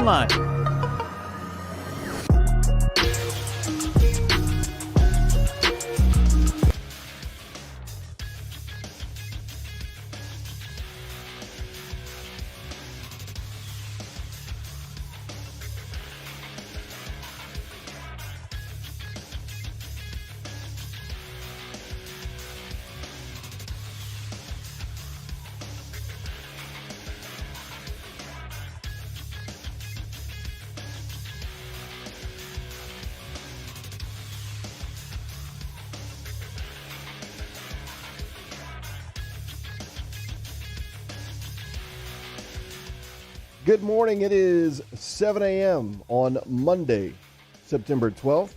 online. Good morning. It is 7 a.m. on Monday, September 12th.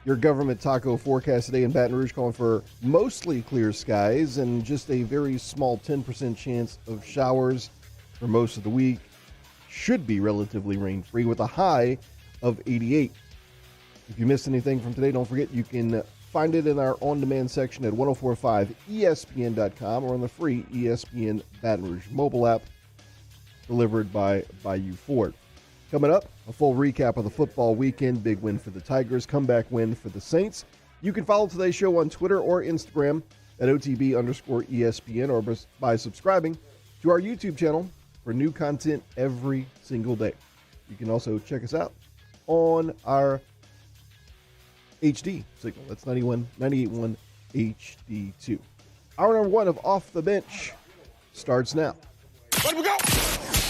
Your government taco forecast today in Baton Rouge calling for mostly clear skies and just a very small 10% chance of showers for most of the week. Should be relatively rain-free with a high of 88. If you missed anything from today, don't forget you can find it in our on-demand section at 1045ESPN.com or on the free ESPN Baton Rouge mobile app, delivered by Bayou Ford. Coming up, a full recap of the football weekend. Big win for the Tigers, comeback win for the Saints. You can follow today's show on Twitter or Instagram at OTB_ESPN or by subscribing to our YouTube channel for new content every single day. You can also check us out on our HD signal. That's 98.1 HD2. Hour number one of Off the Bench starts now. Let we go!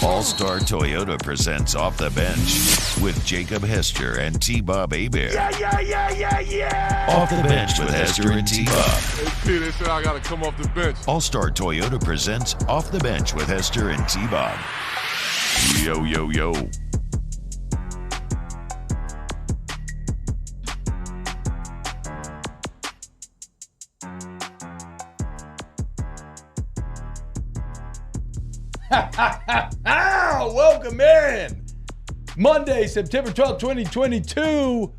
All-Star Toyota presents Off the Bench with Jacob Hester and T-Bob Hebert. Yeah! Off the Bench with Hester and T-Bob. Hey, P, they said I gotta come off the bench. All-Star Toyota presents Off the Bench with Hester and T-Bob. Yo, yo, yo. Welcome in. Monday, September 12th, 2022.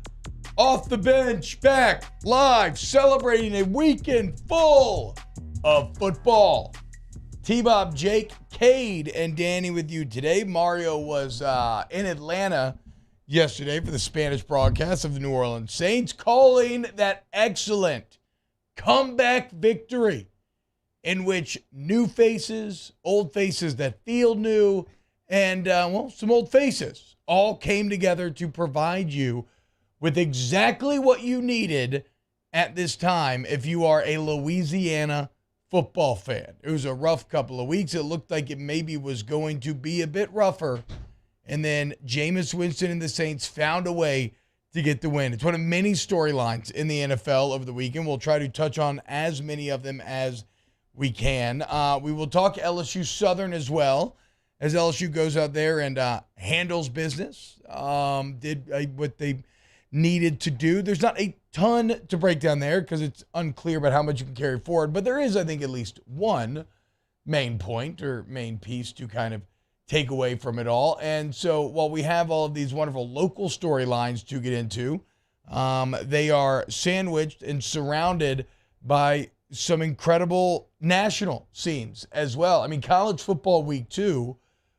Off the Bench, back live, celebrating a weekend full of football. T-Bob, Jake, Cade, and Danny with you today. Mario was in Atlanta yesterday for the Spanish broadcast of the New Orleans Saints, calling that excellent comeback victory in which new faces, old faces that feel new, and, some old faces all came together to provide you with exactly what you needed at this time if you are a Louisiana football fan. It was a rough couple of weeks. It looked like it maybe was going to be a bit rougher, and then Jameis Winston and the Saints found a way to get the win. It's one of many storylines in the NFL over the weekend. We'll try to touch on as many of them as we can. We will talk LSU Southern as well, as LSU goes out there and handles business, did what they needed to do. There's not a ton to break down there because it's unclear about how much you can carry forward, but there is, I think, at least one main point or main piece to kind of take away from it all. And so while we have all of these wonderful local storylines to get into, they are sandwiched and surrounded by some incredible national scenes as well. I mean, college football week 2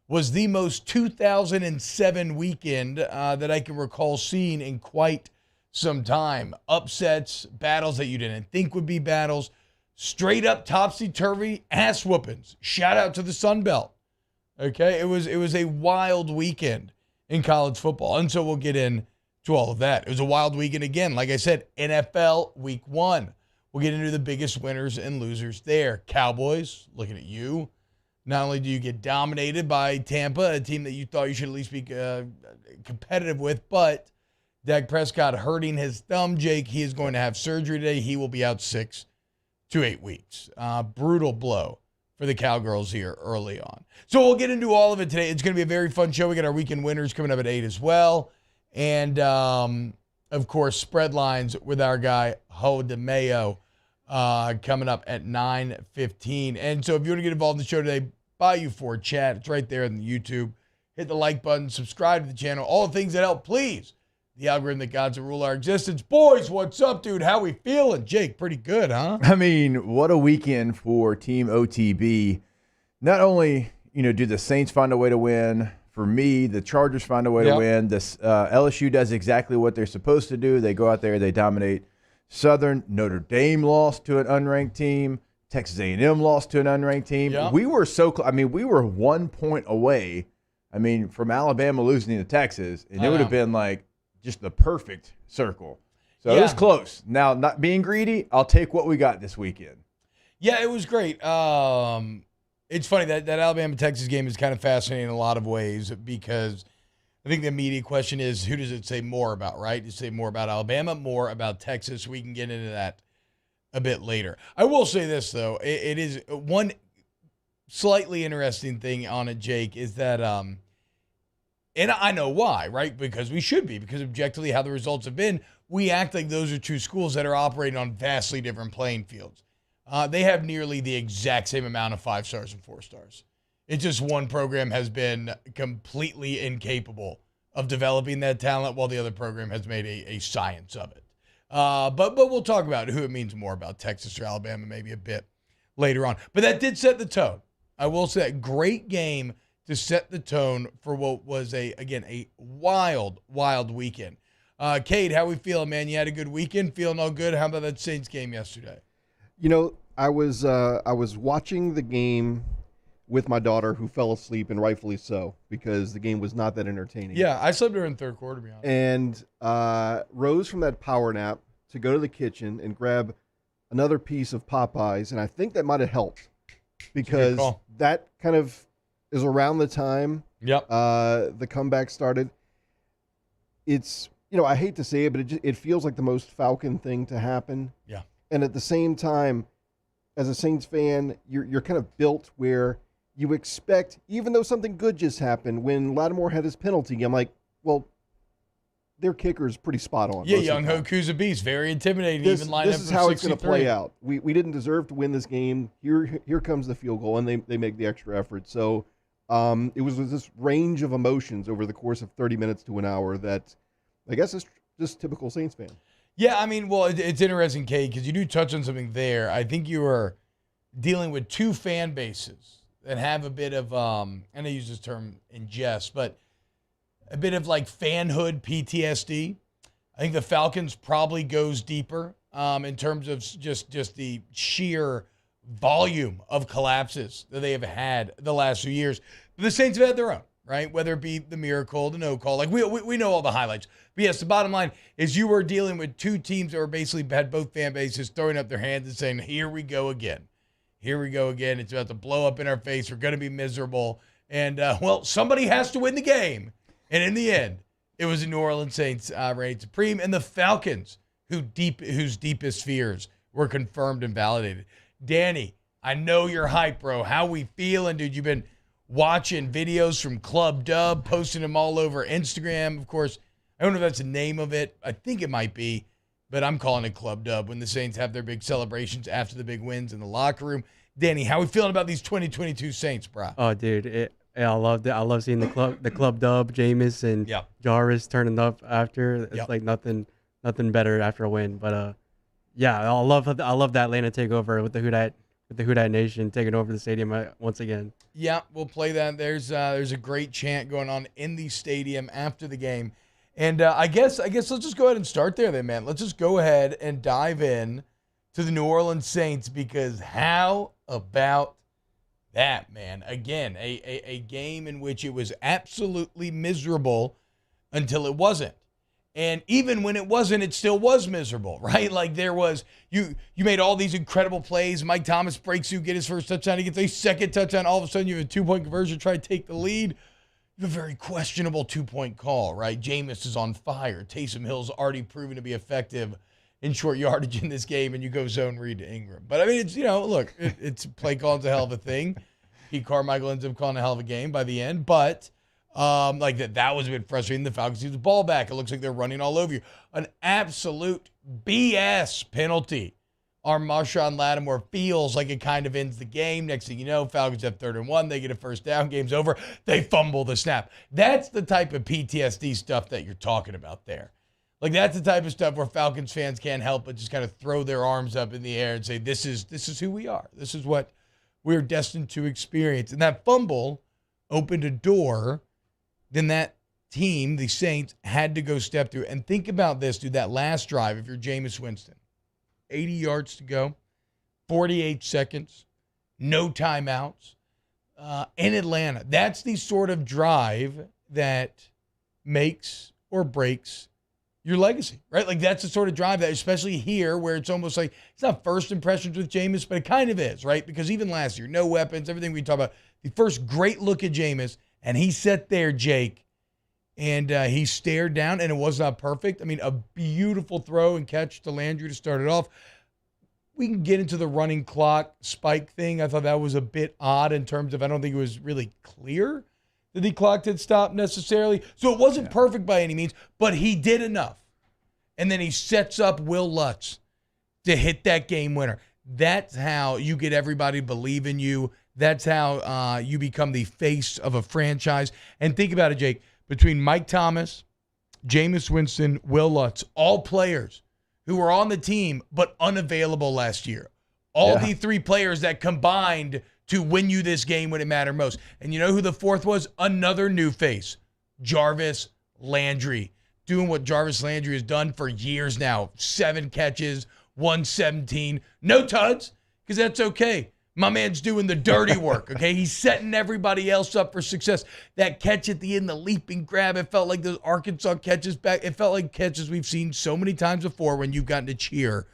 was the most 2007 weekend that I can recall seeing in quite some time. Upsets, battles that you didn't think would be battles, straight up topsy-turvy ass whoopings. Shout out to the Sun Belt. Okay, it was a wild weekend in college football, and so we'll get into all of that. It was a wild weekend again. Like I said, NFL week 1. We'll get into the biggest winners and losers there. Cowboys, looking at you. Not only do you get dominated by Tampa, a team that you thought you should at least be competitive with, but Dak Prescott hurting his thumb, Jake. He is going to have surgery today. He will be out 6 to 8 weeks. Brutal blow for the Cowgirls here early on. So we'll get into all of it today. It's going to be a very fun show. We got our weekend winners coming up at 8 as well. And, of course, spread lines with our guy, Ho DeMayo, coming up at 9:15. And so if you want to get involved in the show today, Bayou Ford chat. It's right there on the YouTube. Hit the like button, subscribe to the channel, all the things that help, please. The algorithmic gods that rule our existence. Boys, what's up, dude? How we feeling? Jake, pretty good, huh? I mean, what a weekend for Team OTB. Not only, do the Saints find a way to win, For me, the Chargers find a way to win. This LSU does exactly what they're supposed to do. They go out there, they dominate. Southern, Notre Dame lost to an unranked team. Texas A&M lost to an unranked team. Yep. We were we were 1 point away. From Alabama losing to Texas, and it would have been like just the perfect circle. So it was close. Now, not being greedy, I'll take what we got this weekend. Yeah, it was great. It's funny that Alabama-Texas game is kind of fascinating in a lot of ways because I think the immediate question is, who does it say more about, right? Does it say more about Alabama, more about Texas? We can get into that a bit later. I will say this, though. It is one slightly interesting thing on it, Jake, is that, and I know why, right? Because we should be, because objectively how the results have been, we act like those are two schools that are operating on vastly different playing fields. They have nearly the exact same amount of 5 stars and 4 stars. It's just one program has been completely incapable of developing that talent while the other program has made a science of it. But we'll talk about who it means more about, Texas or Alabama, maybe a bit later on. But that did set the tone. I will say that great game to set the tone for what was a wild weekend. Cade, how we feeling, man? You had a good weekend? Feeling all good? How about that Saints game yesterday? I was watching the game with my daughter, who fell asleep, and rightfully so, because the game was not that entertaining. Yeah, I slept during the third quarter, to be honest. And rose from that power nap to go to the kitchen and grab another piece of Popeyes, and I think that might have helped because that kind of is around the time the comeback started. It's, I hate to say it, but it feels like the most Falcon thing to happen. Yeah. And at the same time, as a Saints fan, you're kind of built where you expect, even though something good just happened, when Lattimore had his penalty, I'm like, well, their kicker is pretty spot on. Yeah, Young Hoku's a beast. Very intimidating. This even is how it's going to play out. We didn't deserve to win this game. Here comes the field goal, and they make the extra effort. So it was this range of emotions over the course of 30 minutes to an hour that I guess is just typical Saints fan. Yeah, it's interesting, Kate, because you do touch on something there. I think you are dealing with two fan bases that have a bit of, and I use this term in jest, but a bit of like fanhood PTSD. I think the Falcons probably goes deeper in terms of just the sheer volume of collapses that they have had the last few years. But the Saints have had their own, right? Whether it be the miracle, the no call, like we know all the highlights. But yes, the bottom line is you were dealing with two teams that were basically had both fan bases throwing up their hands and saying, "Here we go again. Here we go again. It's about to blow up in our face. We're going to be miserable." And somebody has to win the game. And in the end, it was the New Orleans Saints reigning supreme, and the Falcons, whose deepest fears were confirmed and validated. Danny, I know you're hyped, bro. How we feeling, dude? You've been watching videos from Club Dub, posting them all over Instagram. Of course, I don't know if that's the name of it. I think it might be, but I'm calling it Club Dub when the Saints have their big celebrations after the big wins in the locker room. Danny, how we feeling about these 2022 Saints, bro? Oh, dude, I loved it. I love seeing the Club Dub, Jameis and Jarvis turning up after. It's like nothing better after a win. But I love that Atlanta takeover with the Who Dat Nation taking over the stadium once again. Yeah, we'll play that. There's a great chant going on in the stadium after the game. And I guess let's just go ahead and start there then, man. Let's just go ahead and dive in to the New Orleans Saints, because how about that, man? Again, a game in which it was absolutely miserable until it wasn't. And even when it wasn't, it still was miserable, right? Like there was, you made all these incredible plays. Mike Thomas breaks you, get his first touchdown. He gets a second touchdown. All of a sudden you have a 2-point conversion, try to take the lead. You have a very questionable 2-point call, right? Jameis is on fire. Taysom Hill's already proven to be effective in short yardage in this game, and you go zone read to Ingram. But I mean, it's, look, it's play calling's a hell of a thing. Pete Carmichael ends up calling a hell of a game by the end, but that was a bit frustrating. The Falcons use the ball back. It looks like they're running all over you. An absolute BS penalty. Our Marshawn Lattimore feels like it kind of ends the game. Next thing you know, Falcons have 3rd and 1. They get a first down. Game's over. They fumble the snap. That's the type of PTSD stuff that you're talking about there. Like that's the type of stuff where Falcons fans can't help but just kind of throw their arms up in the air and say, this is who we are. This is what we're destined to experience. And that fumble opened a door then that team, the Saints, had to go step through. And think about this, dude, that last drive, if you're Jameis Winston, 80 yards to go, 48 seconds, no timeouts in Atlanta. That's the sort of drive that makes or breaks your legacy, right? Like that's the sort of drive that, especially here, where it's almost like it's not first impressions with Jameis, but it kind of is, right? Because even last year, no weapons, everything we talk about, the first great look at Jameis, and he sat there, Jake, and he stared down, and it was not perfect. I mean, a beautiful throw and catch to Landry to start it off. We can get into the running clock spike thing. I thought that was a bit odd in terms of I don't think it was really clear that the clock had stopped necessarily. So it wasn't perfect by any means, but he did enough. And then he sets up Will Lutz to hit that game winner. That's how you get everybody to believe in you. That's how you become the face of a franchise. And think about it, Jake. Between Mike Thomas, Jameis Winston, Will Lutz, all players who were on the team but unavailable last year. All the three players that combined to win you this game when it mattered most. And you know who the fourth was? Another new face, Jarvis Landry. Doing what Jarvis Landry has done for years now. 7 catches, 117. No tuds, because that's okay. My man's doing the dirty work, okay? He's setting everybody else up for success. That catch at the end, the leaping grab, it felt like those Arkansas catches back. It felt like catches we've seen so many times before when you've gotten to cheer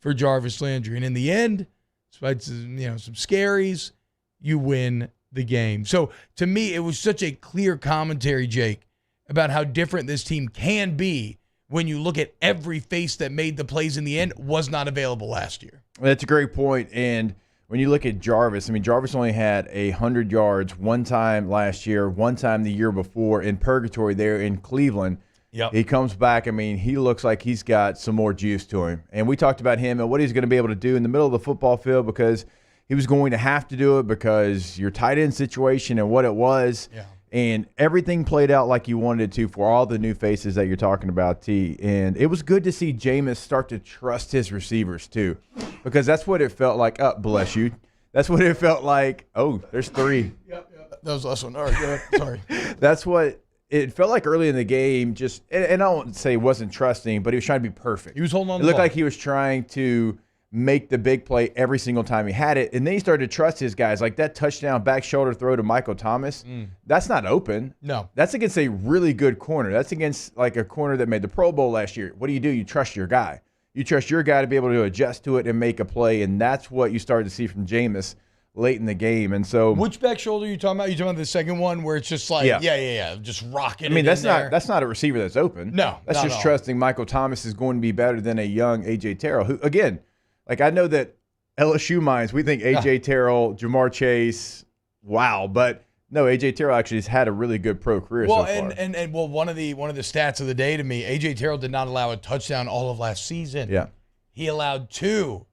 for Jarvis Landry. And in the end, despite some scaries, you win the game. So to me, it was such a clear commentary, Jake, about how different this team can be when you look at every face that made the plays in the end was not available last year. That's a great point. And when you look at Jarvis, I mean, Jarvis only had 100 yards one time last year, one time the year before in purgatory there in Cleveland. Yep. He comes back. I mean, he looks like he's got some more juice to him. And we talked about him and what he's going to be able to do in the middle of the football field because he was going to have to do it because your tight end situation and what it was. Yeah. And everything played out like you wanted it to for all the new faces that you're talking about, T. And it was good to see Jameis start to trust his receivers, too, because that's what it felt like. Bless you. That's what it felt like. Oh, there's 3. Yep. That was the last one. All right, go ahead. Sorry. That's what it felt like early in the game. Just, and I won't say he wasn't trusting, but he was trying to be perfect. He was holding on to the the ball. It looked like he was trying to make the big play every single time he had it. And then he started to trust his guys. Like that touchdown back shoulder throw to Michael Thomas, that's not open. No. That's against a really good corner. That's against like a corner that made the Pro Bowl last year. What do? You trust your guy. You trust your guy to be able to adjust to it and make a play, and that's what you started to see from Jameis late in the game. And so, which back shoulder are you talking about? You talking about the second one where it's just like, yeah, just rocking. I mean, that's not a receiver that's open. No, that's just trusting Michael Thomas is going to be better than a young A.J. Terrell, who, again, like I know that LSU minds, we think A.J. Terrell, Jamar Chase, wow, but no, A.J. Terrell actually has had a really good pro career so far. And one of the stats of the day to me, A.J. Terrell did not allow a touchdown all of last season. Yeah, he allowed 2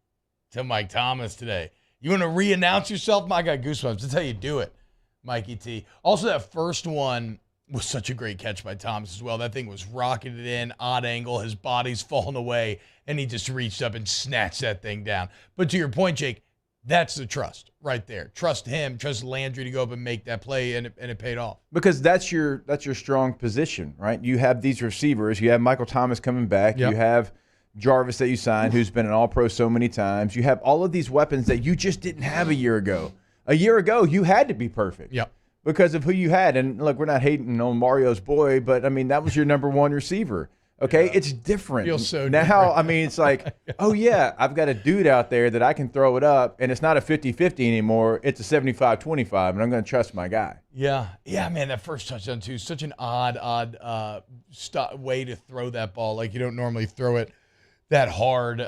to Mike Thomas today. You want to re-announce yourself? I got goosebumps. That's how you do it, Mikey T. Also, that first one was such a great catch by Thomas as well. That thing was rocketed in, odd angle. His body's falling away, and he just reached up and snatched that thing down. But to your point, Jake, that's the trust right there. Trust him, trust Landry to go up and make that play, and it paid off. Because that's your strong position, right? You have these receivers. You have Michael Thomas coming back. Yep. You have Jarvis that you signed, who's been an All-Pro so many times. You have all of these weapons that you just didn't have a year ago. A year ago, you had to be perfect. Yep. Because of who you had. And look, we're not hating on Mario's boy, but I mean, that was your number one receiver. Okay. Yeah. It's different. Feels so now, different. I mean, it's like, oh yeah, I've got a dude out there that I can throw it up, and it's not a 50-50 anymore. It's a 75-25, and I'm going to trust my guy. Yeah. Yeah, man, that first touchdown too, such an odd way to throw that ball. Like you don't normally throw it that hard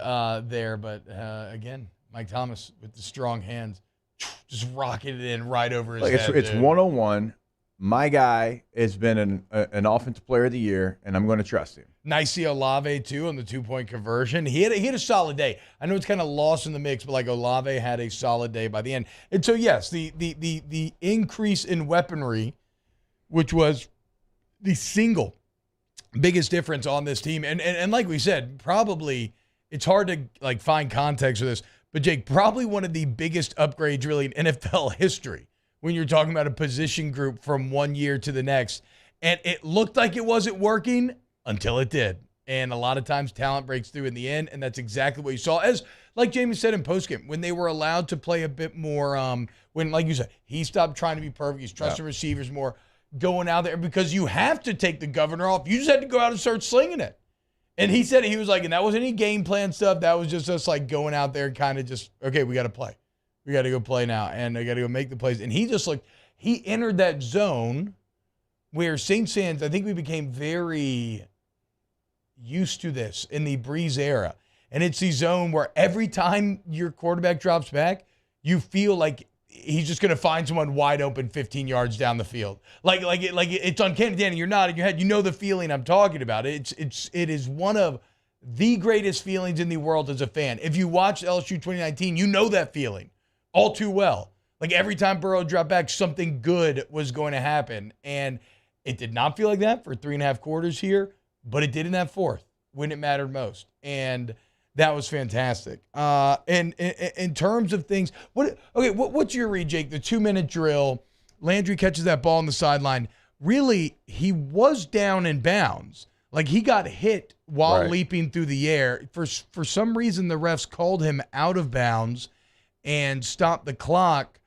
there. But again, Mike Thomas with the strong hands, just rocketed it in right over his head. It's 101. My guy has been an offensive player of the year, and I'm going to trust him. Nice see Olave, too, on the 2-point conversion. He had a solid day. I know it's kind of lost in the mix, but like Olave had a solid day by the end. And so, yes, the increase in weaponry, which was the single biggest difference on this team. And like we said, probably it's hard to like find context for this, but Jake, probably one of the biggest upgrades really in NFL history when you're talking about a position group from one year to the next. And it looked like it wasn't working until it did. And a lot of times talent breaks through in the end, and that's exactly what you saw. As like Jamie said in postgame, when they were allowed to play a bit more, when, like you said, he stopped trying to be perfect, he's trusting receivers more, going out there, because you have to take the governor off. You just had to go out and start slinging it. And he said, he was like, and that wasn't any game plan stuff. That was just us like going out there and kind of just, okay, we got to play. We got to go play now, and I got to go make the plays. And he just looked, he entered that zone where Saints fans, I think we became very used to this in the Breeze era. And it's the zone where every time your quarterback drops back, you feel like he's just going to find someone wide open 15 yards down the field. Like it's uncanny. Danny, you're nodding your head. You know the feeling I'm talking about. It is one of the greatest feelings in the world as a fan. If you watch LSU 2019, you know that feeling all too well. Like every time Burrow dropped back, something good was going to happen. And it did not feel like that for 3.5 quarters here, but it did in that fourth when it mattered most. And that was fantastic. And in terms of things, what's your read, Jake? The 2-minute drill, Landry catches that ball on the sideline. Really, he was down in bounds. Like he got hit while leaping through the air. For some reason, the refs called him out of bounds and stopped the clock.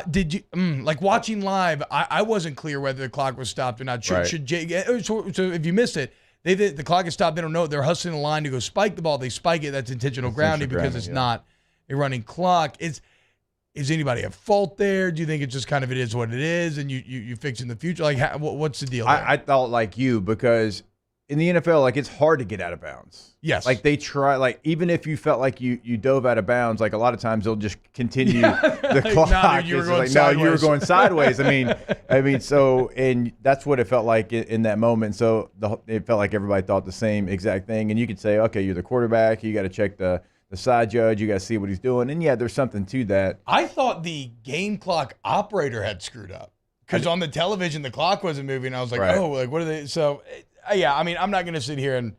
Did you like watching live? I wasn't clear whether the clock was stopped or not. Should Jake? So if you missed it. The clock is stopped. They don't know it. They're hustling the line to go spike the ball. They spike it. That's intentional grounding because it's not a running clock. Is anybody at fault there? Do you think it's just kind of it is what it is, and you fix it in the future? Like, what's the deal there? I thought like you, because in the NFL, like it's hard to get out of bounds. Yes. Like they try, like even if you felt like you dove out of bounds, like a lot of times they'll just continue the clock. No, you were going sideways. I mean, so, and that's what it felt like in that moment. So it felt like everybody thought the same exact thing. And you could say, okay, you're the quarterback. You got to check the side judge. You got to see what he's doing. And yeah, there's something to that. I thought the game clock operator had screwed up because on the television, the clock wasn't moving. I was like, oh, like what are they? So yeah, I mean, I'm not going to sit here and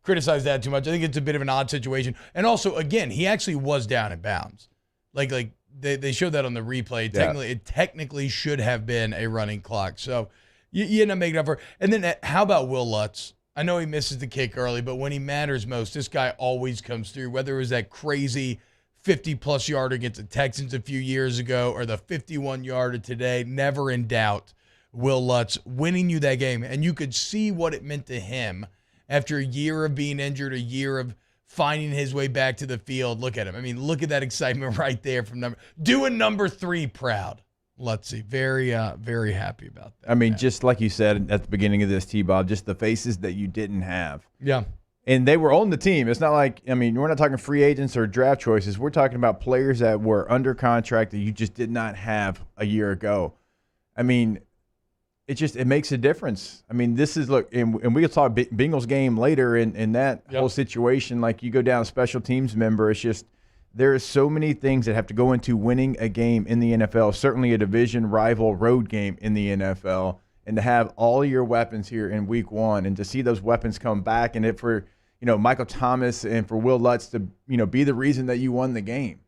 criticize that too much. I think it's a bit of an odd situation. And also, again, he actually was down in bounds. Like they showed that on the replay. It technically should have been a running clock. So you end up making up for it. And then how about Will Lutz? I know he misses the kick early, but when he matters most, this guy always comes through, whether it was that crazy 50-plus yarder against the Texans a few years ago or the 51-yarder today, never in doubt. Will Lutz winning you that game. And you could see what it meant to him after a year of being injured, a year of finding his way back to the field. Look at him. I mean, look at that excitement right there from doing number 3 proud. Lutzy, very happy about that. I mean, just like you said at the beginning of this, T-Bob, just the faces that you didn't have. Yeah. And they were on the team. It's not like, I mean, we're not talking free agents or draft choices. We're talking about players that were under contract that you just did not have a year ago. I mean, it makes a difference. I mean, this is, look, and we'll talk Bengals game later in that whole situation. Like you go down a special teams member, it's just there are so many things that have to go into winning a game in the NFL, certainly a division rival road game in the NFL, and to have all your weapons here in week 1 and to see those weapons come back and for Michael Thomas and for Will Lutz to be the reason that you won the game.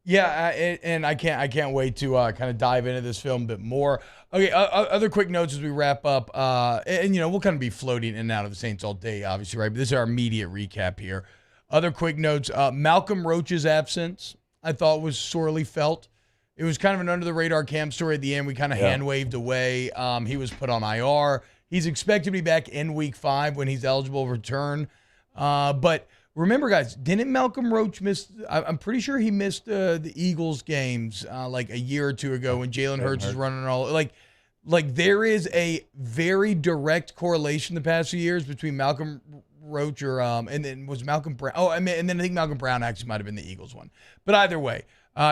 Yeah, and I can't wait to kind of dive into this film a bit more. Okay, other quick notes as we wrap up, and we'll kind of be floating in and out of the Saints all day, obviously, right? But this is our immediate recap here. Other quick notes: Malcolm Roach's absence, I thought, was sorely felt. It was kind of an under-the-radar Cam story at the end. We kind of hand-waved away. He was put on IR. He's expected to be back in Week 5 when he's eligible to return, but. Remember, guys, didn't Malcolm Roach miss? I'm pretty sure he missed the Eagles games like a year or two ago when Jalen Hurts was running all like there is a very direct correlation the past few years between Malcolm Roach and then was Malcolm Brown. Oh, and then I think Malcolm Brown actually might have been the Eagles one. But either way,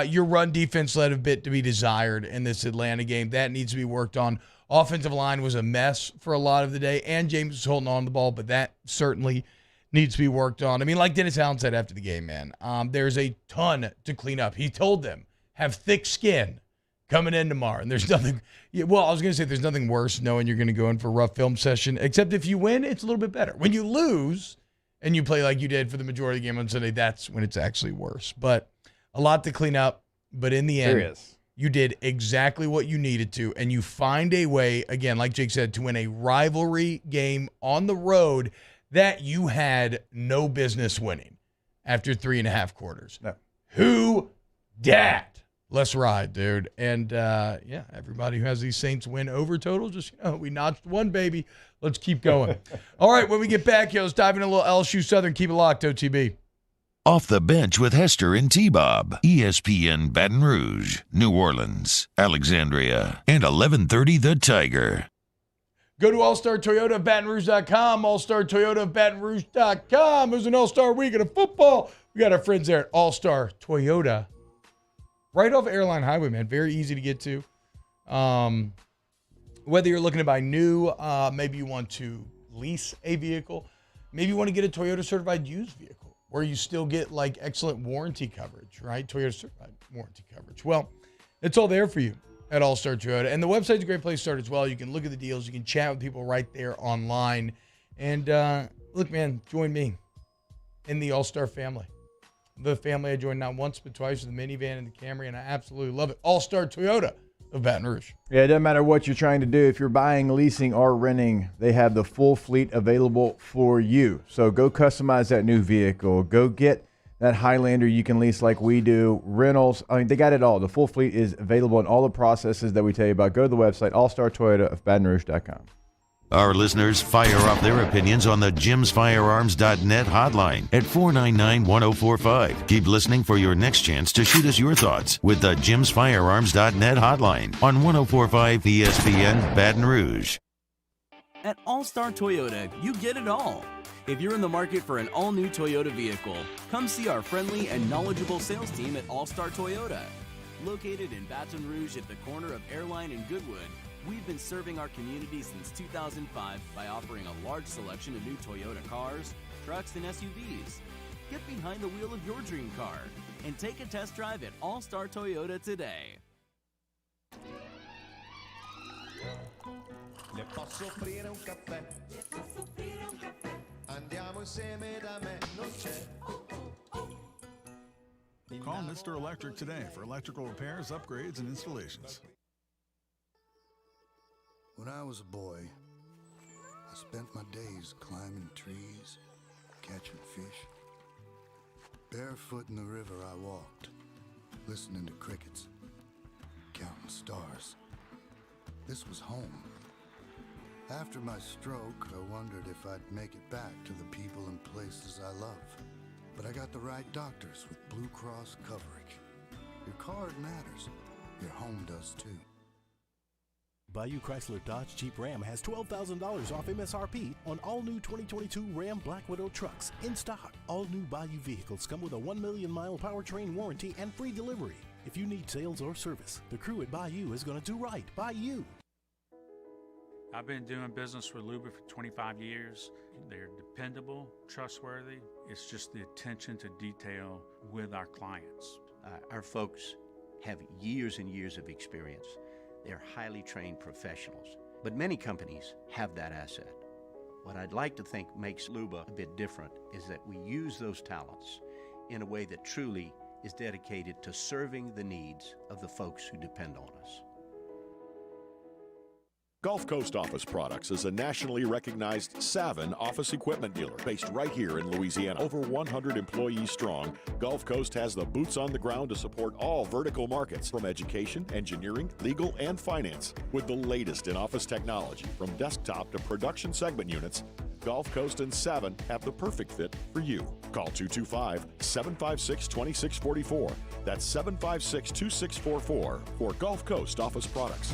your run defense led a bit to be desired in this Atlanta game. That needs to be worked on. Offensive line was a mess for a lot of the day, and James was holding on to the ball, but that certainly needs to be worked on. I mean, like Dennis Allen said after the game, man, there's a ton to clean up. He told them, have thick skin coming in tomorrow. And there's nothing, I was going to say there's nothing worse knowing you're going to go in for a rough film session, except if you win, it's a little bit better. When you lose and you play like you did for the majority of the game on Sunday, that's when it's actually worse. But a lot to clean up. But in the end, You did exactly what you needed to, and you find a way, again, like Jake said, to win a rivalry game on the road that you had no business winning after 3.5 quarters. No. Who dat? Let's ride, dude. And, everybody who has these Saints win over total, just, we notched one, baby. Let's keep going. All right, when we get back here, let's dive in a little LSU Southern. Keep it locked, OTB. Off the Bench with Hester and T-Bob. ESPN Baton Rouge, New Orleans, Alexandria, and 1130 The Tiger. Go to All-Star Toyota of BatonRouge.com, All-Star Toyota of BatonRouge.com. It was an All-Star weekend of football. We got our friends there at All-Star Toyota. Right off Airline Highway, man. Very easy to get to. Whether you're looking to buy new, maybe you want to lease a vehicle, maybe you want to get a Toyota certified used vehicle, where you still get like excellent warranty coverage, right? Toyota certified warranty coverage. Well, it's all there for you at All-Star Toyota. And the website's a great place to start as well. You can look at the deals. You can chat with people right there online. And look, man, join me in the All-Star family. The family I joined not once but twice with the minivan and the Camry, and I absolutely love it. All-Star Toyota of Baton Rouge. Yeah, it doesn't matter what you're trying to do. If you're buying, leasing, or renting, they have the full fleet available for you. So go customize that new vehicle. Go get that Highlander you can lease like we do. Rentals, they got it all. The full fleet is available in all the processes that we tell you about. Go to the website, allstartoyotaofbatonrouge.com. Our listeners fire off their opinions on the jimsfirearms.net hotline at 499-1045. Keep listening for your next chance to shoot us your thoughts with the jimsfirearms.net hotline on 1045 ESPN Baton Rouge. At All-Star Toyota, you get it all. If you're in the market for an all-new Toyota vehicle, come see our friendly and knowledgeable sales team at All-Star Toyota. Located in Baton Rouge at the corner of Airline and Goodwood, we've been serving our community since 2005 by offering a large selection of new Toyota cars, trucks, and SUVs. Get behind the wheel of your dream car and take a test drive at All-Star Toyota today. Le posso offrire un caffè? Andiamo insieme da me, non c'è. Call Mr. Electric today for electrical repairs, upgrades, and installations. When I was a boy, I spent my days climbing trees, catching fish. Barefoot in the river I walked, listening to crickets, counting stars. This was home. After my stroke, I wondered if I'd make it back to the people and places I love. But I got the right doctors with Blue Cross coverage. Your card matters. Your home does too. Bayou Chrysler Dodge Jeep Ram has $12,000 off MSRP on all new 2022 Ram Black Widow trucks in stock. All new Bayou vehicles come with a 1 million mile powertrain warranty and free delivery. If you need sales or service, the crew at Bayou is going to do right by you. I've been doing business with Luba for 25 years. They're dependable, trustworthy. It's just the attention to detail with our clients. Our folks have years and years of experience. They're highly trained professionals, but many companies have that asset. What I'd like to think makes Luba a bit different is that we use those talents in a way that truly is dedicated to serving the needs of the folks who depend on us. Gulf Coast Office Products is a nationally recognized Savin office equipment dealer based right here in Louisiana. Over 100 employees strong, Gulf Coast has the boots on the ground to support all vertical markets from education, engineering, legal, and finance. With the latest in office technology from desktop to production segment units, Gulf Coast and Savin have the perfect fit for you. Call 225-756-2644. That's 756-2644 for Gulf Coast Office Products.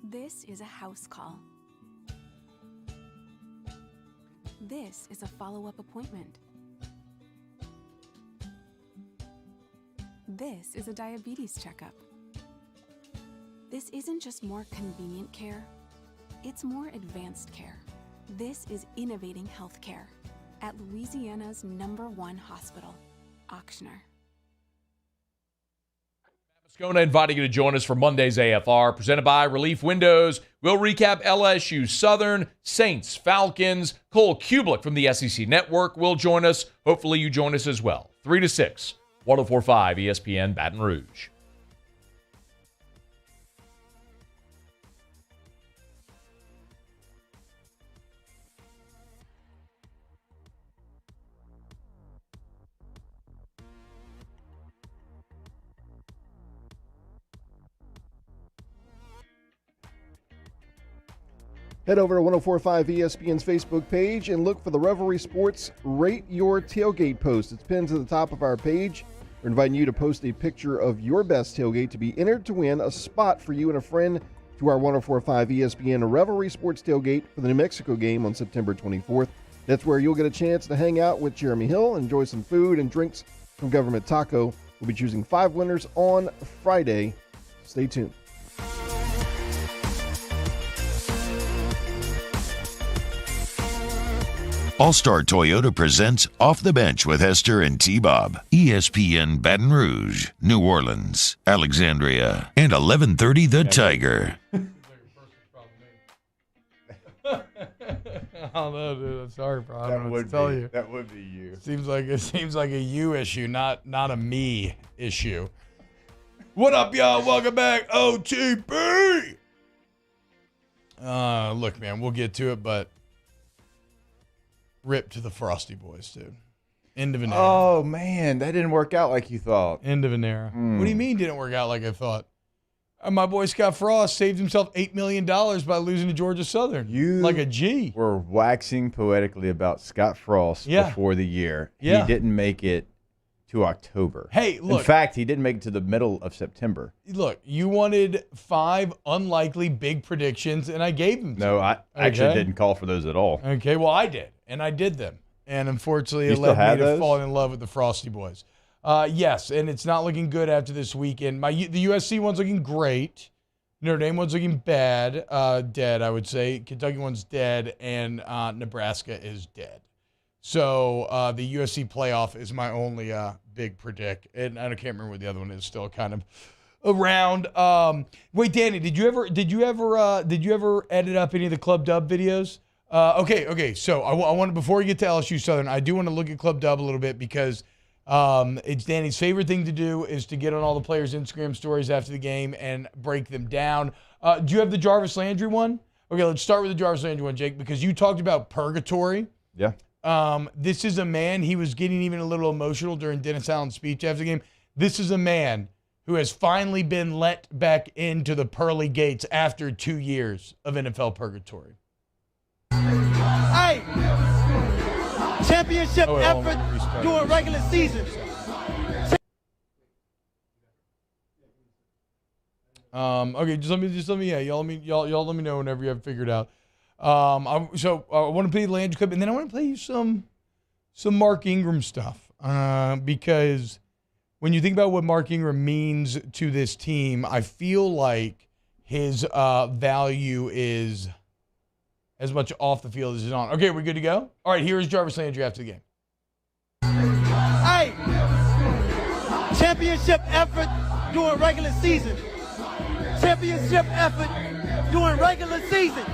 This is a house call. This is a follow-up appointment. This is a diabetes checkup. This isn't just more convenient care, it's more advanced care. This is innovating healthcare at Louisiana's #1 hospital, Ochsner. Scona inviting you to join us for Monday's AFR, presented by Relief Windows. We'll recap LSU Southern, Saints, Falcons. Cole Kubelik from the SEC Network will join us. Hopefully you join us as well. 3 to 6, 104.5 ESPN Baton Rouge. Head over to 104.5 ESPN's Facebook page and look for the Revelry Sports Rate Your Tailgate post. It's pinned to the top of our page. We're inviting you to post a picture of your best tailgate to be entered to win a spot for you and a friend to our 104.5 ESPN Revelry Sports Tailgate for the New Mexico game on September 24th. That's where you'll get a chance to hang out with Jeremy Hill, enjoy some food and drinks from Government Taco. We'll be choosing 5 winners on Friday. Stay tuned. All-Star Toyota presents Off the Bench with Hester and T-Bob. ESPN Baton Rouge, New Orleans, Alexandria, and 1130 The Tiger. I don't know, dude. I'm sorry, bro. I don't know what to tell you. That would be you. Seems like a you issue, not a me issue. What up, y'all? Welcome back, OTB. Look, man, we'll get to it, but rip to the Frosty Boys, dude. End of an era. Oh man, that didn't work out like you thought. End of an era. What do you mean didn't work out like I thought? My boy Scott Frost saved himself $8 million by losing to Georgia Southern. You like a G. We're waxing poetically about Scott Frost before the year. Yeah. He didn't make it to October. Hey, look. In fact, he didn't make it to the middle of September. Look, you wanted 5 unlikely big predictions, and I gave them to you. No, I actually didn't call for those at all. Okay, well, I did, and I did them. And unfortunately, it You led still have me to those? fall in love with the Frosty Boys. Yes, and it's not looking good after this weekend. The USC one's looking great. Notre Dame one's looking bad, dead, I would say. Kentucky one's dead, and Nebraska is dead. So the USC playoff is my only big predict, and I can't remember what the other one is. Still kind of around. Wait, Danny, did you ever edit up any of the Club Dub videos? Okay. So I want to, before we get to LSU Southern, I do want to look at Club Dub a little bit because it's Danny's favorite thing to do is to get on all the players' Instagram stories after the game and break them down. Do you have the Jarvis Landry one? Okay, let's start with the Jarvis Landry one, Jake, because you talked about purgatory. Yeah. This is a man, he was getting even a little emotional during Dennis Allen's speech after the game. This is a man who has finally been let back into the pearly gates after 2 years of NFL purgatory. Hey! Championship effort during regular season. Okay, just let me, y'all let me know whenever you have it figured out. I want to play the Landry clip, and then I want to play you some Mark Ingram stuff, because when you think about what Mark Ingram means to this team, I feel like his value is as much off the field as he's on. Okay, we're good to go? All right, here is Jarvis Landry after the game. Hey! Championship effort during regular season. Championship effort during regular season.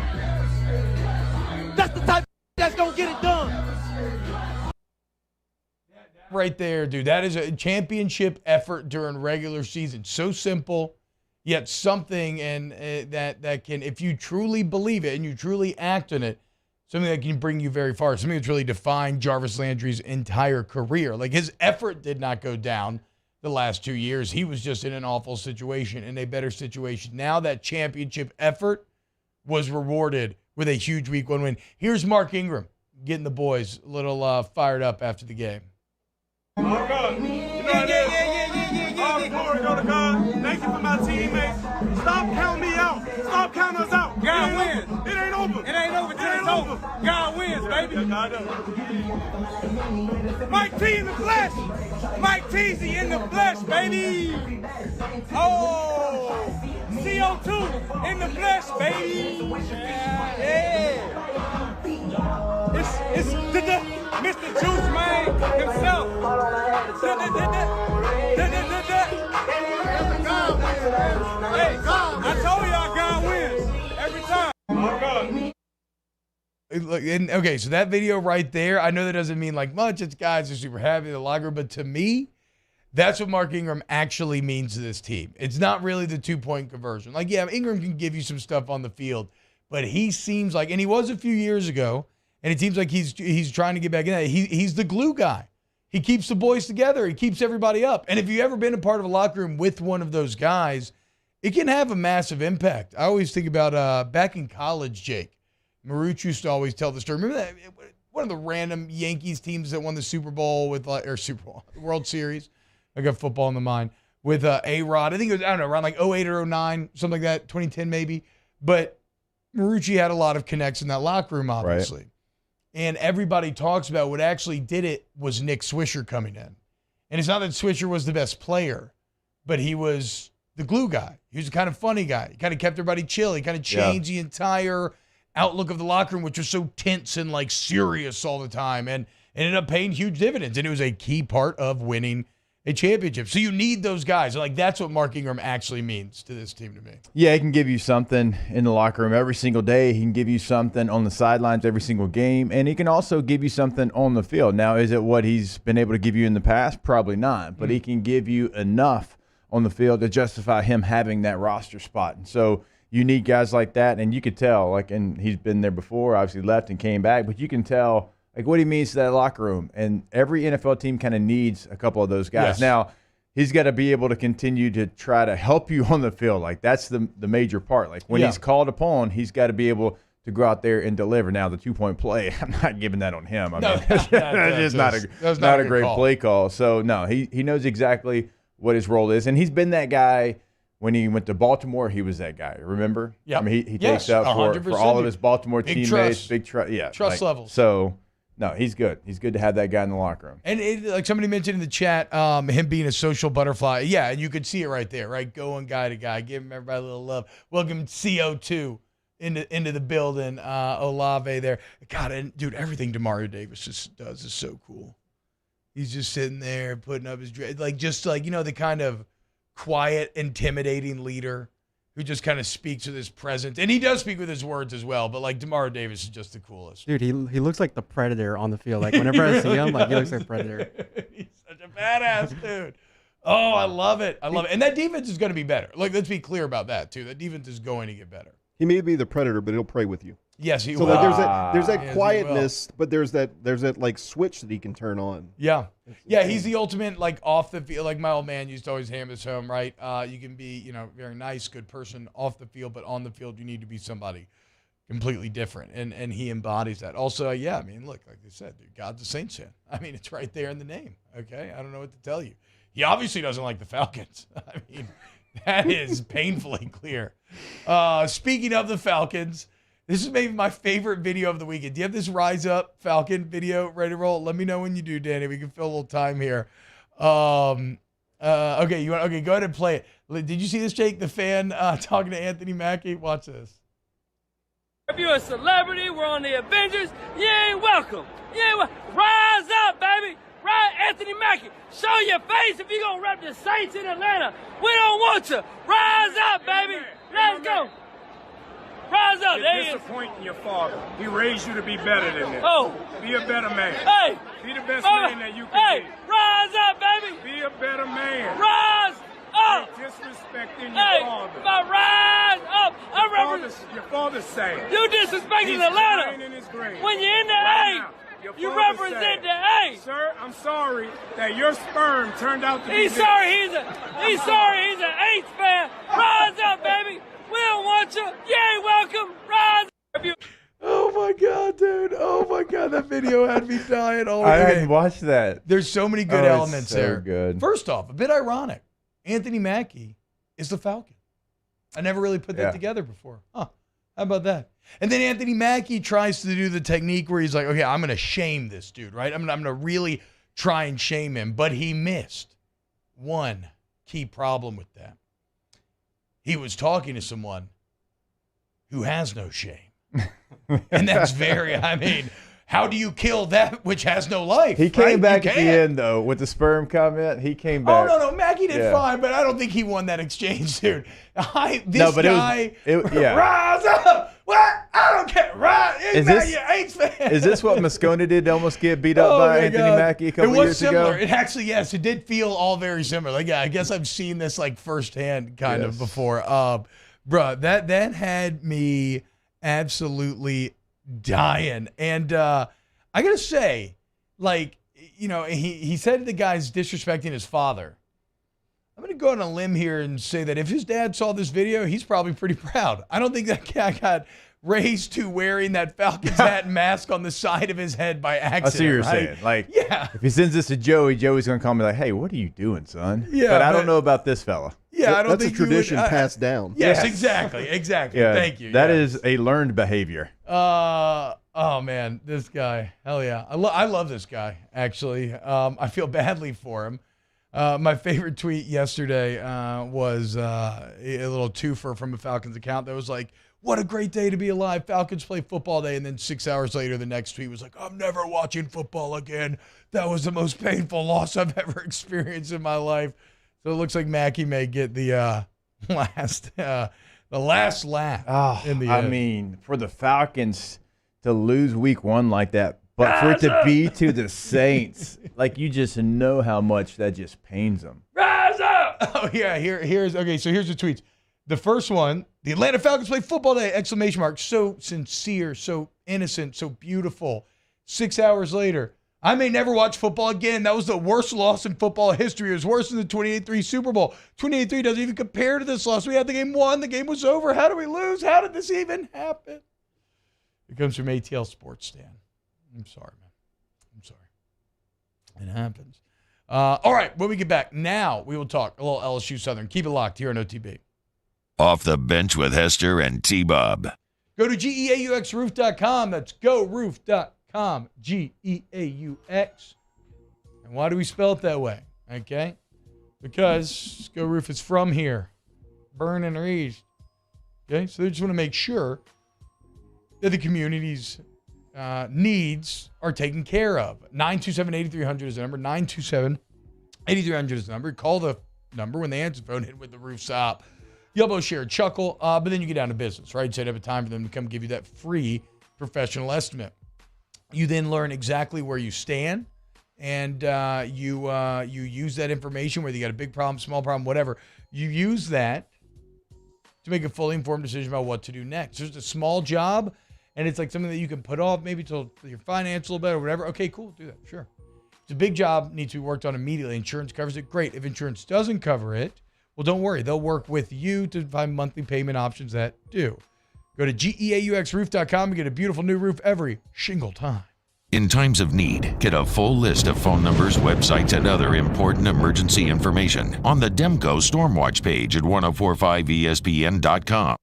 That's the type of that's going to get it done. Right there, dude. That is a championship effort during regular season. So simple, yet something and that can, if you truly believe it and you truly act on it, something that can bring you very far. Something that's really defined Jarvis Landry's entire career. Like, his effort did not go down the last 2 years. He was just in an awful situation, in a better situation. Now that championship effort was rewarded with a huge week 1 win. Here's Mark Ingram getting the boys a little fired up after the game. Oh, God. You know what it is? All glory go to God. Thank you for my teammates. Stop counting me out. Stop counting us out. God wins. It ain't over. It ain't over till it's over. God wins, baby. Mike T in the flesh. Mike Teasy in the flesh, baby. Oh, CO2 in the flesh, baby. Yeah. It's Mr. Juice Man himself. Hey, I told y'all God wins every time. Oh, God. Okay, so that video right there, I know that doesn't mean like much. It's guys are super happy in the locker room, but to me, that's what Mark Ingram actually means to this team. It's not really the 2-point conversion. Like, yeah, Ingram can give you some stuff on the field, but he seems like, and he was a few years ago, and it seems like he's trying to get back in that. He's the glue guy. He keeps the boys together. He keeps everybody up. And if you've ever been a part of a locker room with one of those guys, it can have a massive impact. I always think about back in college, Jake. Maruch used to always tell the story. Remember that one of the random Yankees teams that won the Super Bowl World Series? I got football in the mind with A-Rod. I think it was, I don't know, around like 08 or 09, something like that, 2010 maybe. But Marucci had a lot of connects in that locker room, obviously. Right. And everybody talks about what actually did it was Nick Swisher coming in. And it's not that Swisher was the best player, but he was the glue guy. He was a kind of funny guy. He kind of kept everybody chill. He kind of changed the entire outlook of the locker room, which was so tense and like serious all the time, and ended up paying huge dividends. And it was a key part of winning a championship. So you need those guys. Like, that's what Mark Ingram actually means to this team to me. Yeah, he can give you something in the locker room every single day. He can give you something on the sidelines every single game, and he can also give you something on the field. Now, is it what he's been able to give you in the past? Probably not, but he can give you enough on the field to justify him having that roster spot. And so you need guys like that, and you could tell, like, and he's been there before, obviously left and came back, but you can tell like what he means to that locker room. And every NFL team kind of needs a couple of those guys. Yes. Now, he's got to be able to continue to try to help you on the field. Like, that's the major part. Like, when he's called upon, he's got to be able to go out there and deliver. Now, the 2-point play, I'm not giving that on him. I mean, that's just not a great play call. So, no, he knows exactly what his role is. And he's been that guy. When he went to Baltimore, he was that guy. Remember? Yeah. I mean, he takes up for all of his Baltimore teammates. Big trust. Yeah. Trust levels. So, no, he's good. He's good to have that guy in the locker room. And like somebody mentioned in the chat, him being a social butterfly. Yeah, and you could see it right there, right? Going guy to guy, giving everybody a little love. Welcome CO2 into the building. Olave there. God, and dude, everything Demario Davis just does is so cool. He's just sitting there putting up his the kind of quiet, intimidating leader who just kind of speaks with his presence. And he does speak with his words as well, but like Demario Davis is just the coolest. Dude, he looks like the Predator on the field. Like, whenever I see him, like, he looks like Predator. He's such a badass dude. Oh, I love it. I love it. And that defense is going to be better. Like, let's be clear about that too. That defense is going to get better. He may be the Predator, but he'll pray with you. Yes, he will. So there's that quietness, but there's that like switch that he can turn on. Yeah. Yeah, he's the ultimate, like, off the field. Like, my old man used to always hammer this home, right? You can be, very nice, good person off the field, but on the field you need to be somebody completely different. And he embodies that. Also, yeah, I mean, look, like they said, dude, God's a Saints fan. I mean, it's right there in the name, okay? I don't know what to tell you. He obviously doesn't like the Falcons. I mean, that is painfully clear. Speaking of the Falcons, this is maybe my favorite video of the weekend. Do you have this Rise Up Falcon video ready to roll? Let me know when you do, Danny. We can fill a little time here. Okay, go ahead and play it. Did you see this, Jake? The fan talking to Anthony Mackie? Watch this. If you're a celebrity, we're on the Avengers. You ain't welcome. Rise up, baby. Right, Anthony Mackie. Show your face if you're going to rep the Saints in Atlanta. We don't want you. Rise up, baby. Let's go. Rise up. You're disappointing your father. He raised you to be better than this. Oh. Be a better man. Hey. Be the best man that you can be. Rise up, baby. Be a better man. Rise up. You're disrespecting your father. If I rise up, your father's saying. You disrespecting Atlanta. When you're in the A. You represent the A. Sir, I'm sorry that your sperm turned out to be He's sorry he's an Aints fan. Rise up, baby. We don't want you. You ain't welcome. Rise up. Oh, my God, dude. Oh, my God. That video had me dying all I hadn't watched that. There's so many good elements so there. Good. First off, a bit ironic. Anthony Mackie is the Falcon. I never really put that together before. Huh. How about that? And then Anthony Mackie tries to do the technique where he's like, okay, I'm going to shame this dude, right? I'm going to really try and shame him. But he missed one key problem with that. He was talking to someone who has no shame. And that's how do you kill that which has no life? He came right? back at the end, though, with the sperm comment. He came back. Oh, no, Mackie did fine, but I don't think he won that exchange, dude. Rise up! What? I don't care. Is this what Moscona did to almost get beat up by Anthony Mackie a couple years ago? It actually, yes, it did feel all very similar. Like, yeah, I guess I've seen this like firsthand kind of before. Bruh, that had me absolutely dying. And I gotta say, like, you know, he said the guy's disrespecting his father. I'm going to go on a limb here and say that if his dad saw this video, he's probably pretty proud. I don't think that guy got raised to wearing that Falcons hat and mask on the side of his head by accident. I see what you're saying. Like, if he sends this to Joey, Joey's going to call me like, hey, what are you doing, son? Yeah, but I don't know about this fella. Yeah, I don't That's think a tradition passed down. Yes, exactly. Yeah, Thank you. That is a learned behavior. Oh, man, this guy. Hell yeah. I love this guy, actually. I feel badly for him. My favorite tweet yesterday was a little twofer from a Falcons account that was like, what a great day to be alive. Falcons play football day. And then 6 hours later, the next tweet was like, I'm never watching football again. That was the most painful loss I've ever experienced in my life. So it looks like Mackie may get the last laugh in the end. I mean, for the Falcons to lose week 1 like that, but for it to be to the Saints, like, you just know how much that just pains them. Rise up! Oh, yeah, here's the tweets. The first one, the Atlanta Falcons play football day, exclamation mark. So sincere, so innocent, so beautiful. 6 hours later, I may never watch football again. That was the worst loss in football history. It was worse than the 28-3 Super Bowl. 28-3 doesn't even compare to this loss. We had the game won. The game was over. How do we lose? How did this even happen? It comes from ATL Sports Stan. I'm sorry, man. I'm sorry. It happens. All right, when we get back, now we will talk a little LSU Southern. Keep it locked here on OTB. Off the Bench with Hester and T-Bob. Go to GEAUXroof.com. That's GoRoof.com. GEAUX. And why do we spell it that way? Okay? Because Go Roof is from here. Burn and East. Okay? So they just want to make sure that the community's needs are taken care of. 927-8300 is the number. 927-8300 is the number. Call the number when they answer the phone, hit with the roof's up. You'll both share a chuckle, but then you get down to business, right? Set up a time for them to come give you that free professional estimate. You then learn exactly where you stand, and you use that information, whether you got a big problem, small problem, whatever. You use that to make a fully informed decision about what to do next. There's a small job, and it's like something that you can put off maybe till your finance a little bit or whatever. Okay, cool, do that, sure. It's a big job, needs to be worked on immediately. Insurance covers it, great. If insurance doesn't cover it, well, don't worry. They'll work with you to find monthly payment options that do. Go to GEAUXroof.com and get a beautiful new roof every shingle time. In times of need, get a full list of phone numbers, websites, and other important emergency information on the Demco Stormwatch page at 1045ESPN.com.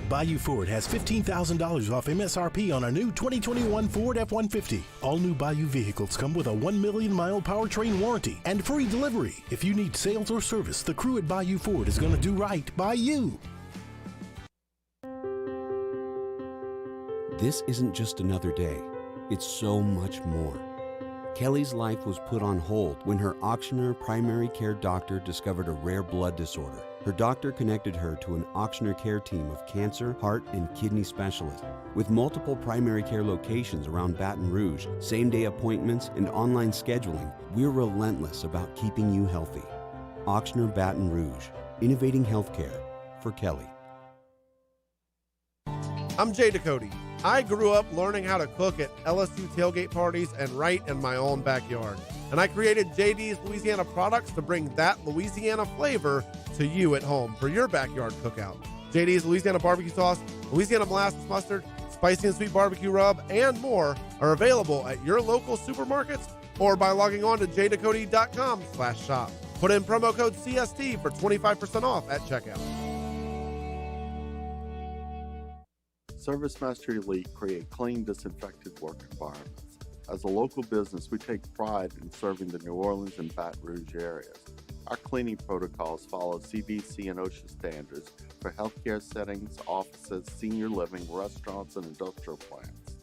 Bayou Ford has $15,000 off MSRP on a new 2021 Ford F-150. All new Bayou vehicles come with a 1 million mile powertrain warranty and free delivery. If you need sales or service, the crew at Bayou Ford is going to do right by you. This isn't just another day. It's so much more. Kelly's life was put on hold when her auctioneer primary care doctor discovered a rare blood disorder. Her doctor connected her to an auctioneer care team of cancer, heart, and kidney specialists. With multiple primary care locations around Baton Rouge, same-day appointments, and online scheduling, we're relentless about keeping you healthy. Auctioneer Baton Rouge, innovating healthcare for Kelly. I'm Jay Ducote. I grew up learning how to cook at LSU tailgate parties and right in my own backyard. And I created JD's Louisiana products to bring that Louisiana flavor to you at home for your backyard cookout. JD's Louisiana barbecue sauce, Louisiana molasses mustard, spicy and sweet barbecue rub, and more are available at your local supermarkets or by logging on to jducote.com/shop. Put in promo code CST for 25% off at checkout. ServiceMaster Elite create clean, disinfected work environments. As a local business, we take pride in serving the New Orleans and Baton Rouge areas. Our cleaning protocols follow CDC and OSHA standards for healthcare settings, offices, senior living, restaurants, and industrial plants.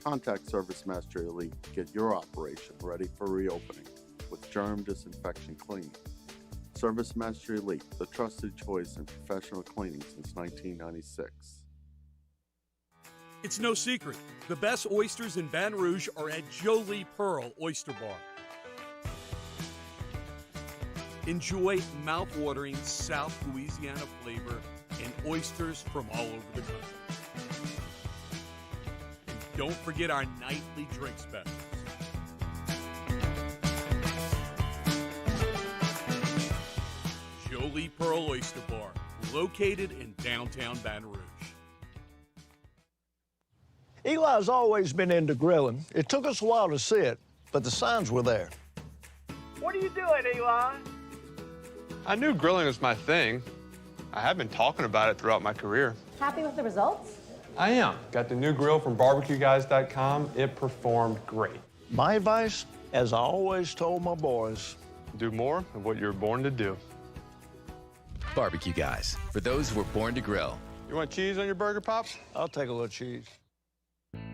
Contact Service Mastery Elite to get your operation ready for reopening with germ disinfection cleaning. Service Mastery Elite, the trusted choice in professional cleaning since 1996. It's no secret. The best oysters in Baton Rouge are at Jolie Pearl Oyster Bar. Enjoy mouth-watering South Louisiana flavor and oysters from all over the country. And don't forget our nightly drink specials. Jolie Pearl Oyster Bar, located in downtown Baton Rouge. Eli's always been into grilling. It took us a while to see it, but the signs were there. What are you doing, Eli? I knew grilling was my thing. I have been talking about it throughout my career. Happy with the results? I am. Got the new grill from barbecueguys.com. It performed great. My advice, as I always told my boys, do more of what you were born to do. Barbecue Guys, for those who were born to grill. You want cheese on your burger, Pops? I'll take a little cheese.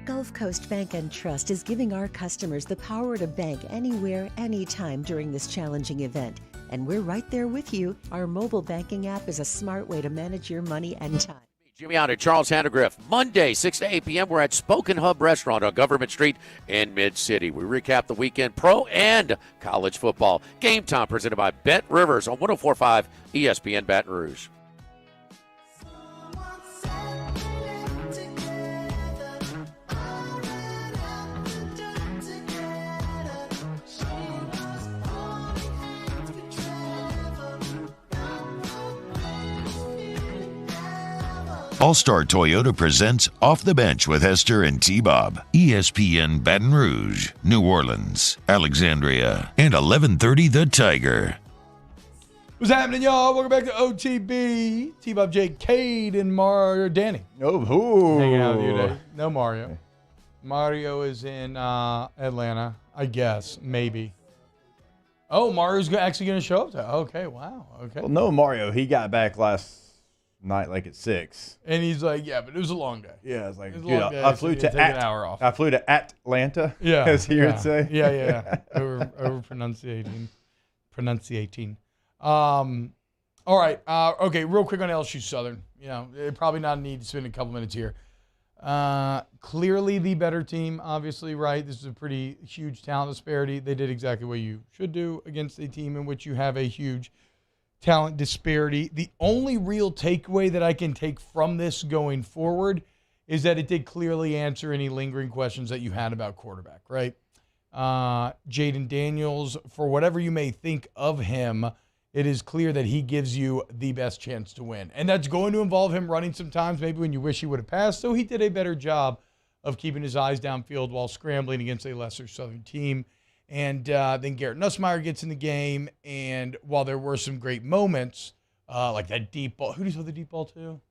Gulf Coast Bank and Trust is giving our customers the power to bank anywhere, anytime during this challenging event. And we're right there with you. Our mobile banking app is a smart way to manage your money and time. Jimmy out at Charles Handegriff. Monday, 6 to 8 p.m., we're at Spoken Hub Restaurant on Government Street in Mid-City. We recap the weekend pro and college football. Game time presented by Bet Rivers on 104.5 ESPN Baton Rouge. All-Star Toyota presents Off the Bench with Hester and T-Bob. ESPN Baton Rouge, New Orleans, Alexandria, and 1130 The Tiger. What's happening, y'all? Welcome back to OTB. T-Bob, Jake, Cade, and Danny. Hanging out with you today. No Mario. Mario is in Atlanta, I guess, maybe. Oh, Mario's actually going to show up. Okay, wow. Okay. Well, no Mario. He got back last night like at 6. And he's like, yeah, but it was a long day. Yeah, it's like, it was dude, I flew to an hour off. I flew to Atlanta, yeah, as he would say. Yeah. Over pronunciating. All right. Okay, real quick on LSU Southern. You know, probably not need to spend a couple minutes here. Clearly the better team, obviously, right? This is a pretty huge talent disparity. They did exactly what you should do against a team in which you have a huge talent disparity. The only real takeaway that I can take from this going forward is that it did clearly answer any lingering questions that you had about quarterback, right? Jaden Daniels, for whatever you may think of him, it is clear that he gives you the best chance to win. And that's going to involve him running sometimes, maybe when you wish he would have passed. So he did a better job of keeping his eyes downfield while scrambling against a lesser Southern team. And then Garrett Nussmeier gets in the game, and while there were some great moments, like that deep ball. Who did he throw the deep ball to?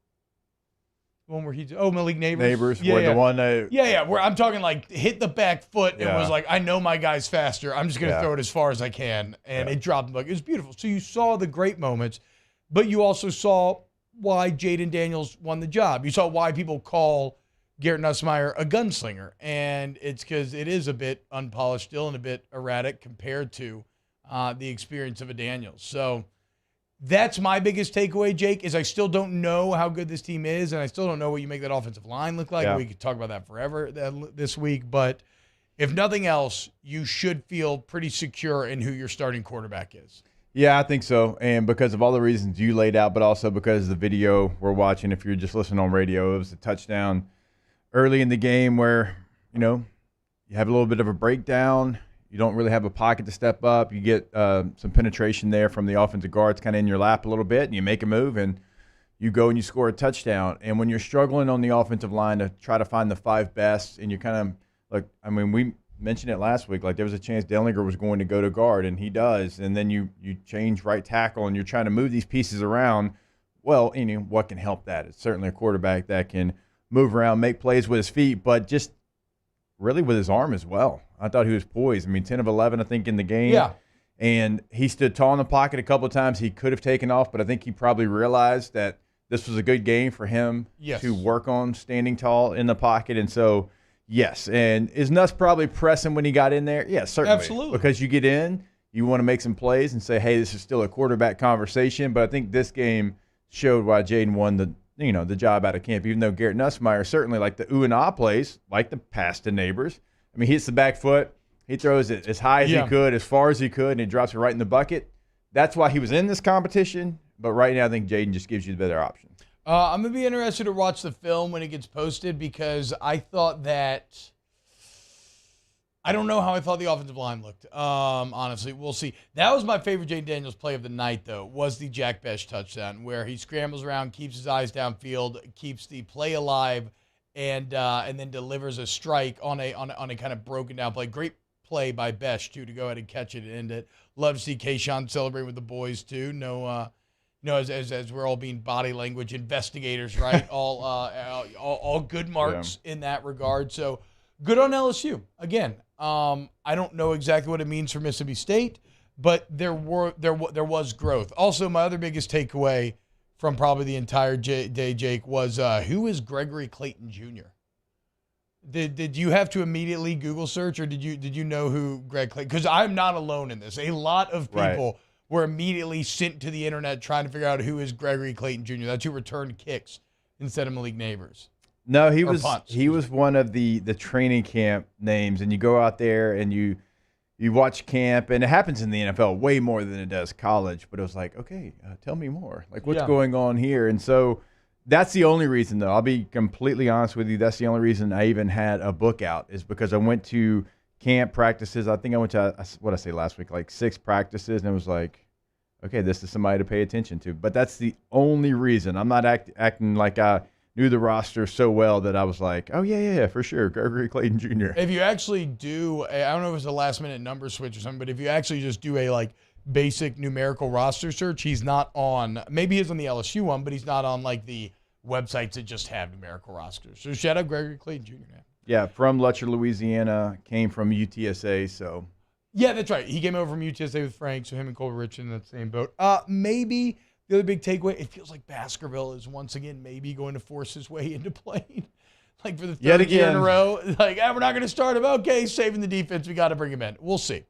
The one where Malik Neighbors. The one that... where I'm talking like hit the back foot and was like, I know my guy's faster. I'm just going to throw it as far as I can. And it dropped him. It was beautiful. So you saw the great moments, but you also saw why Jaden Daniels won the job. You saw why people call Garrett Nussmeier a gunslinger, and it's because it is a bit unpolished still and a bit erratic compared to the experience of a Daniels. So that's my biggest takeaway, Jake, is I still don't know how good this team is, and I still don't know what you make that offensive line look like. We could talk about that forever this week, but if nothing else, you should feel pretty secure in who your starting quarterback is. Yeah, I think so, and because of all the reasons you laid out, but also because of the video we're watching, if you're just listening on radio, it was a touchdown early in the game where, you have a little bit of a breakdown. You don't really have a pocket to step up. You get some penetration there from the offensive guards kind of in your lap a little bit, and you make a move, and you go and you score a touchdown. And when you're struggling on the offensive line to try to find the 5 best, and you're kind of we mentioned it last week, like there was a chance Dellinger was going to go to guard, and he does. And then you change right tackle, and you're trying to move these pieces around. Well, what can help that? It's certainly a quarterback that can move around, make plays with his feet, but just really with his arm as well. I thought he was poised. 10 of 11, I think, in the game. Yeah. And he stood tall in the pocket a couple of times. He could have taken off, but I think he probably realized that this was a good game for him to work on standing tall in the pocket. And so Yes. And is Nuss probably pressing when he got in there? Yeah, certainly. Absolutely. Because you get in, you want to make some plays and say, hey, this is still a quarterback conversation. But I think this game showed why Jaden won the job out of camp, even though Garrett Nussmeier certainly like the ooh and ah plays, like the pass to Neighbors. I mean, he hits the back foot. He throws it as high as he could, as far as he could, and he drops it right in the bucket. That's why he was in this competition. But right now I think Jaden just gives you the better option. I'm going to be interested to watch the film when it gets posted because I thought that – I don't know how I thought the offensive line looked. Honestly, we'll see. That was my favorite Jaden Daniels play of the night, though, was the Jack Besh touchdown where he scrambles around, keeps his eyes downfield, keeps the play alive, and then delivers a strike on a kind of broken down play. Great play by Besh, too, to go ahead and catch it and end it. Love to see Kayshawn celebrate with the boys, too. As we're all being body language investigators, right? all good marks in that regard. So good on LSU. Again, I don't know exactly what it means for Mississippi State, but there was growth. Also, my other biggest takeaway from probably the entire day, Jake, was who is Gregory Clayton Jr.? Did you have to immediately Google search, or did you know who Greg Clayton? Because I'm not alone in this. A lot of people were immediately sent to the internet trying to figure out who is Gregory Clayton Jr. That's who returned kicks instead of Malik Neighbors. No, he was one of the training camp names, and you go out there and you watch camp, and it happens in the NFL way more than it does college. But it was like, okay, tell me more. Like, what's going on here? And so that's the only reason, though. I'll be completely honest with you. That's the only reason I even had a book out, is because I went to camp practices. I think I went to, what I say last week, like 6 practices, and it was like, okay, this is somebody to pay attention to. But that's the only reason. I'm not acting like I knew the roster so well that I was like, oh, yeah, for sure, Gregory Clayton Jr. If you actually do, I don't know if it's a last-minute number switch or something, but if you actually just do a, basic numerical roster search, he's not on, maybe he's on the LSU one, but he's not on, the websites that just have numerical rosters. So shout out Gregory Clayton Jr., man. Yeah, from Lutcher, Louisiana, came from UTSA, so. Yeah, that's right. He came over from UTSA with Frank, so him and Cole Rich in that same boat. Maybe the other big takeaway, it feels like Baskerville is once again maybe going to force his way into playing. For the third year in a row. We're not going to start him. Okay, saving the defense. We got to bring him in. We'll see.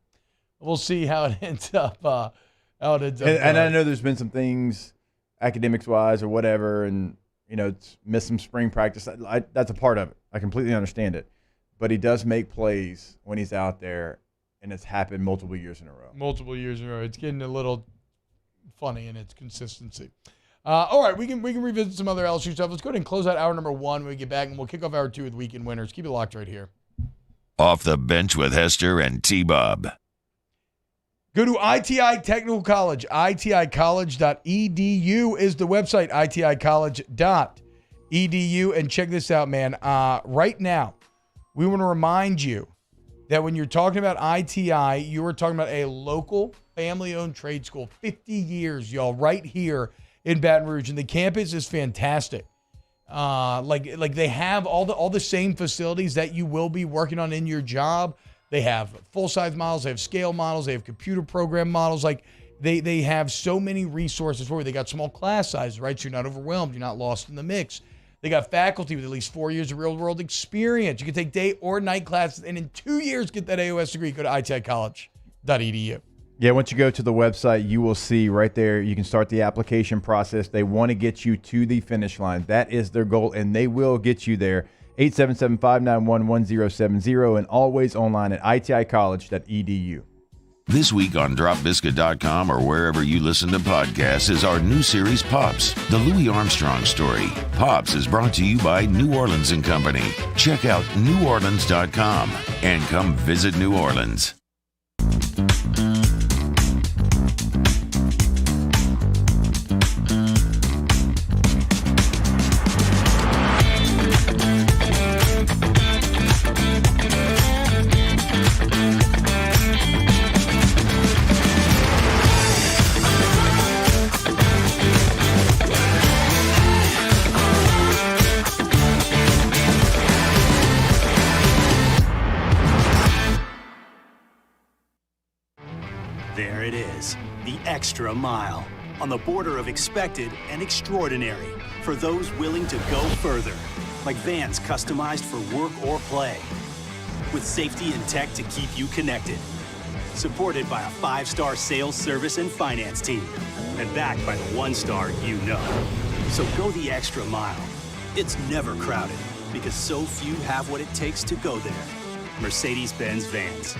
We'll see how it ends up. And I know there's been some things academics-wise or whatever, and it's missed some spring practice. That's a part of it. I completely understand it. But he does make plays when he's out there, and it's happened multiple years in a row. It's getting a little funny in its consistency. All right, we can revisit some other LSU stuff. Let's go ahead and close out hour number 1 when we get back, and we'll kick off hour 2 with weekend winners. Keep it locked right here. Off the Bench with Hester and T-Bob. Go to ITI Technical College. iticollege.edu is the website, iticollege.edu. And check this out, man. Right now, we want to remind you that when you're talking about ITI, you are talking about a local family-owned trade school. 50 years, y'all, right here in Baton Rouge. And the campus is fantastic. They have all the same facilities that you will be working on in your job. They have full-size models. They have scale models. They have computer program models. They have so many resources for you. They got small class sizes, right? So you're not overwhelmed. You're not lost in the mix. They got faculty with at least 4 years of real-world experience. You can take day or night classes, and in 2 years get that AOS degree. Go to iticollege.edu. Yeah, once you go to the website, you will see right there, you can start the application process. They want to get you to the finish line. That is their goal, and they will get you there. 877-591-1070 and always online at iticollege.edu. This week on dropbiscuit.com or wherever you listen to podcasts is our new series, Pops, the Louis Armstrong story. Pops is brought to you by New Orleans & Company. Check out neworleans.com and come visit New Orleans. There it is, the extra mile, on the border of expected and extraordinary, for those willing to go further. like vans customized for work or play. With safety and tech to keep you connected. Supported by a 5-star sales, service, and finance team. And backed by the 1-star you know. So go the extra mile. It's never crowded because so few have what it takes to go there. Mercedes-Benz Vans.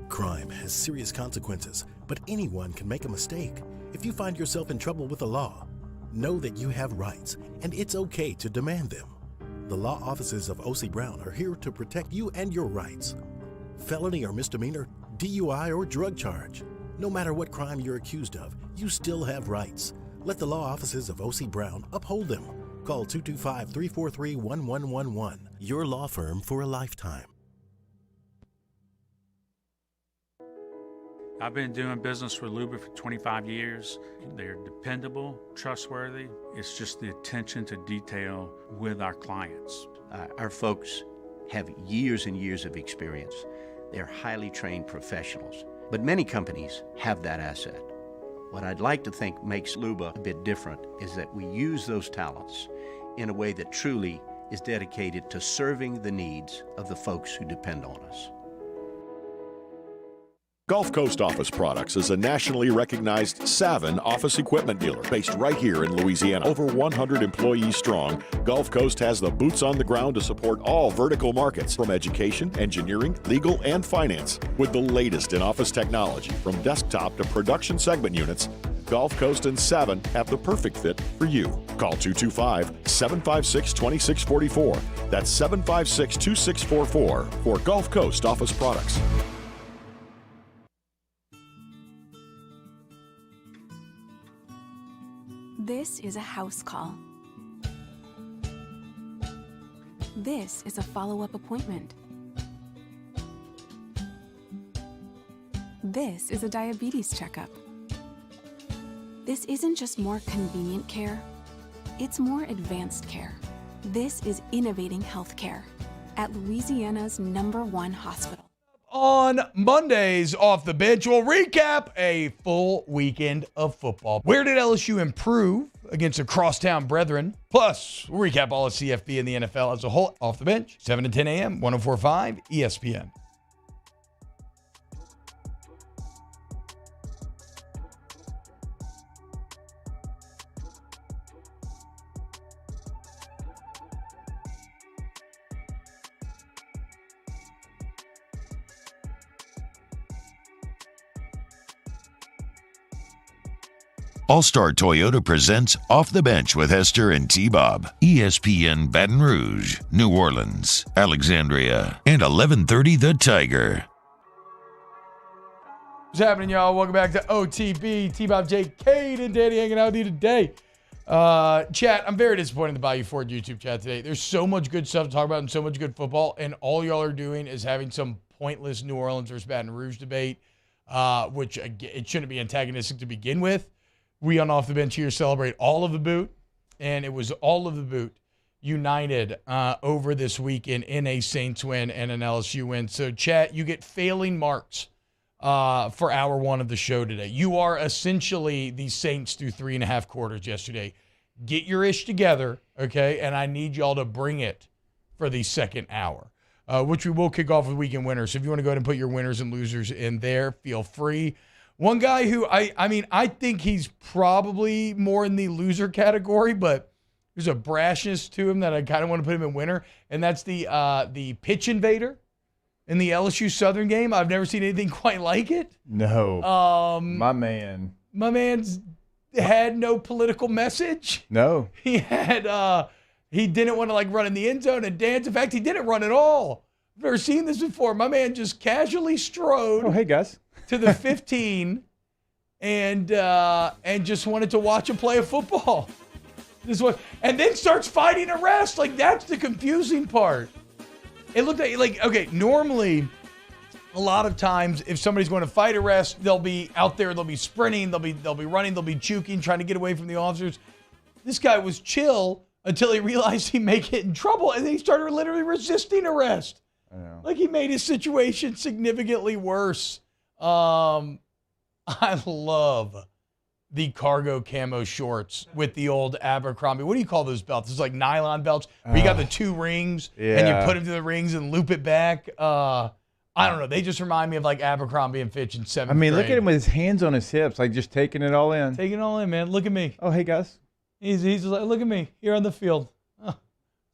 Crime has serious consequences, but anyone can make a mistake. If you find yourself in trouble with the law, know that you have rights, and it's okay to demand them. The law offices of O.C. Brown are here to protect you and your rights. Felony or misdemeanor, DUI or drug charge. No matter what crime you're accused of, you still have rights. Let the law offices of O.C. Brown uphold them. Call 225-343-1111. Your law firm for a lifetime. I've been doing business with Luba for 25 years. They're dependable, trustworthy. It's just the attention to detail with our clients. Our folks have years and years of experience. They're highly trained professionals, but many companies have that asset. What I'd like to think makes Luba a bit different is that we use those talents in a way that truly is dedicated to serving the needs of the folks who depend on us. Gulf Coast Office Products is a nationally recognized Savin office equipment dealer based right here in Louisiana. Over 100 employees strong, Gulf Coast has the boots on the ground to support all vertical markets, from education, engineering, legal, and finance. With the latest in office technology, from desktop to production segment units, Gulf Coast and Savin have the perfect fit for you. Call 225-756-2644. That's 756-2644 for Gulf Coast Office Products. This is a house call. This is a follow-up appointment. This is a diabetes checkup. This isn't just more convenient care, it's more advanced care. This is innovating healthcare at Louisiana's #1 hospital. On Mondays off the bench, we'll recap a full weekend of football. Where did LSU improve against the crosstown brethren? Plus, we'll recap all of CFB and the NFL as a whole off the bench. 7 to 10 a.m., 104.5 ESPN. All-Star Toyota presents Off the Bench with Hester and T-Bob. ESPN Baton Rouge, New Orleans, Alexandria, and 1130 The Tiger. What's happening, y'all? Welcome back to OTB. T-Bob, J, Kate, and Danny hanging out with you today. Chat, I'm very disappointed in the Bayou Ford YouTube chat today. There's so much good stuff to talk about and so much good football, and all y'all are doing is having some pointless New Orleans versus Baton Rouge debate, which it shouldn't be antagonistic to begin with. We on Off the Bench here celebrate all of the boot, and it was all of the boot united over this weekend in a Saints win and an LSU win. So, chat, you get failing marks for hour one of the show today. You are essentially the Saints through 3.5 quarters yesterday. Get your ish together, okay? And I need y'all to bring it for the second hour, which we will kick off with weekend winners. So if you want to go ahead and put your winners and losers in there, feel free. One guy who I think he's probably more in the loser category, but there's a brashness to him that I kind of want to put him in winner, and that's the pitch invader in the LSU Southern game. I've never seen anything quite like it. No. My man's had no political message. No. He had he didn't want to run in the end zone and dance. In fact, he didn't run at all. I've never seen this before. My man just casually strode. Oh, hey guys. To the 15 and just wanted to watch him play a football. And then starts fighting arrest. That's the confusing part. It looked like okay, normally a lot of times if somebody's going to fight arrest, they'll be out there, they'll be sprinting, they'll be running, they'll be juking, trying to get away from the officers. This guy was chill until he realized he may get in trouble, and then he started literally resisting arrest. I know. He made his situation significantly worse. I love the cargo camo shorts with the old Abercrombie. What do you call those belts? It's like nylon belts where you got the 2 rings and you put them to the rings and loop it back. I don't know. They just remind me of like Abercrombie and Fitch in 7th grade. Look at him with his hands on his hips, like just taking it all in. Taking it all in, man. Look at me. Oh, hey, guys. He's just like, look at me here on the field.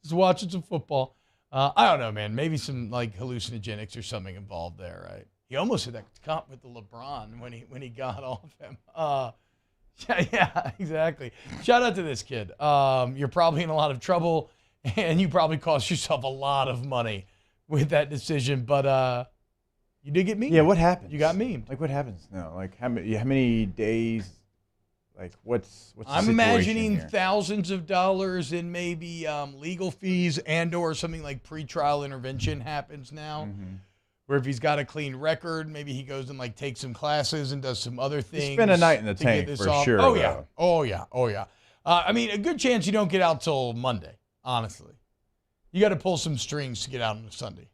Just watching some football. I don't know, man. Maybe some like hallucinogenics or something involved there, right? He almost hit that comp with the LeBron when he got off him. Yeah, exactly. Shout out to this kid. You're probably in a lot of trouble, and you probably cost yourself a lot of money with that decision. But you did get memed. Yeah, what happened? You got memed. Like, what happens now? Like, how many days? Like, what's the I'm situation imagining here? thousands of dollars in maybe legal fees and/or something like pretrial intervention happens now. Mm-hmm. Where if he's got a clean record, maybe he goes and like takes some classes and does some other things. He spent a night in the to get tank this for off. sure. Oh yeah, oh yeah. I mean, a good chance you don't get out till Monday. Honestly, you got to pull some strings to get out on a Sunday.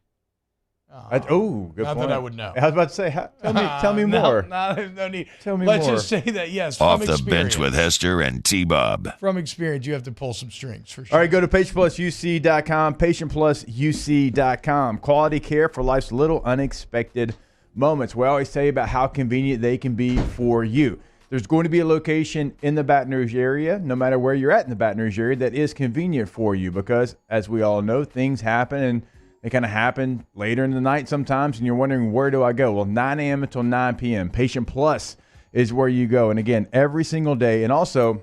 Good Not point. that I would know. I was about to say, tell me more. No need. Tell me Let's more. just say that yes. Off from the experience, bench with Hester and T-Bob. From experience, you have to pull some strings for sure. All right, go to patientplusuc.com, patientplusuc.com. Quality care for life's little unexpected moments. We always tell you about how convenient they can be for you. There's going to be a location in the Baton Rouge area, no matter where you're at in the Baton Rouge area, that is convenient for you because, as we all know, things happen and they kind of happen later in the night sometimes, and you're wondering, where do I go? Well, 9 a.m. until 9 p.m. Patient Plus is where you go. And again, every single day. And also,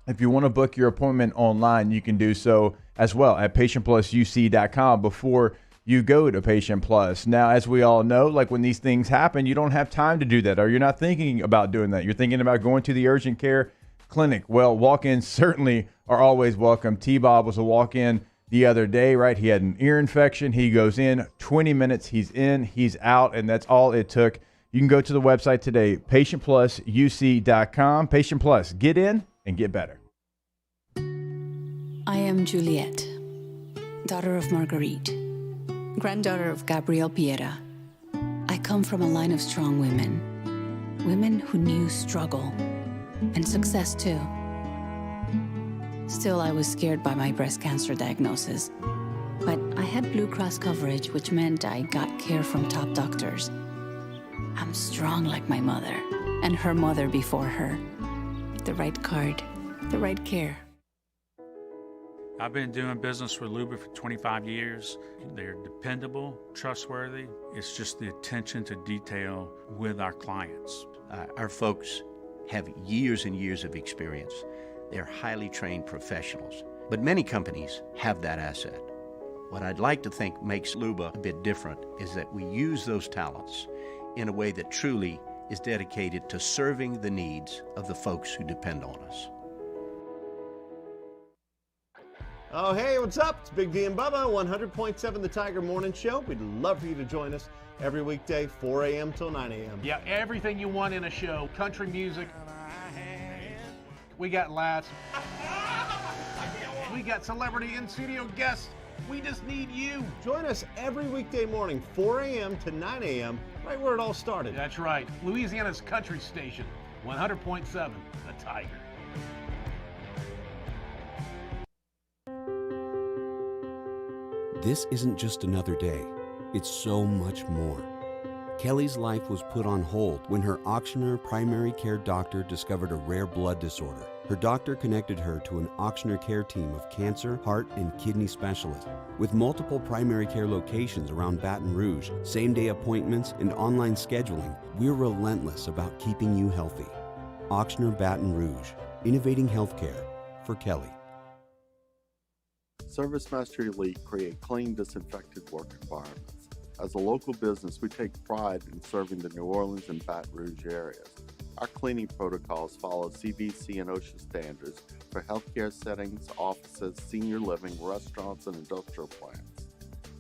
if you want to book your appointment online, you can do so as well at patientplusuc.com before you go to Patient Plus. Now, as we all know, like when these things happen, you don't have time to do that, or you're not thinking about doing that. You're thinking about going to the urgent care clinic. Well, walk-ins certainly are always welcome. T-Bob was a walk-in the other day, right? He had an ear infection. He goes in, 20 minutes, he's in, he's out, and that's all it took. You can go to the website today, patientplusuc.com. Patient Plus, get in and get better. I am Juliette, daughter of Marguerite, granddaughter of Gabriel Piera. I come from a line of strong women who knew struggle and success too. Still, I was scared by my breast cancer diagnosis, but I had Blue Cross coverage, which meant I got care from top doctors. I'm strong like my mother and her mother before her. The right card, the right care. I've been doing business with Luba for 25 years. They're dependable, trustworthy. It's just the attention to detail with our clients. Our folks have years and years of experience. They're highly trained professionals, but many companies have that asset. What I'd like to think makes Luba a bit different is that we use those talents in a way that truly is dedicated to serving the needs of the folks who depend on us. Oh, hey, what's up? It's Big D and Bubba, 100.7 The Tiger Morning Show. We'd love for you to join us every weekday, 4 a.m. till 9 a.m. Yeah, everything you want in a show. Country music. We got laughs. We got celebrity in-studio guests. We just need you. Join us every weekday morning, 4 a.m. to 9 a.m., right where it all started. That's right. Louisiana's country station, 100.7 The Tiger. This isn't just another day. It's so much more. Kelly's life was put on hold when her auctioneer primary care doctor discovered a rare blood disorder. Her doctor connected her to an auctioneer care team of cancer, heart, and kidney specialists. With multiple primary care locations around Baton Rouge, same-day appointments, and online scheduling, we're relentless about keeping you healthy. Auctioneer Baton Rouge, innovating healthcare for Kelly. Service Master Elite create clean, disinfected work environments. As a local business, we take pride in serving the New Orleans and Baton Rouge areas. Our cleaning protocols follow CDC and OSHA standards for healthcare settings, offices, senior living, restaurants, and industrial plants.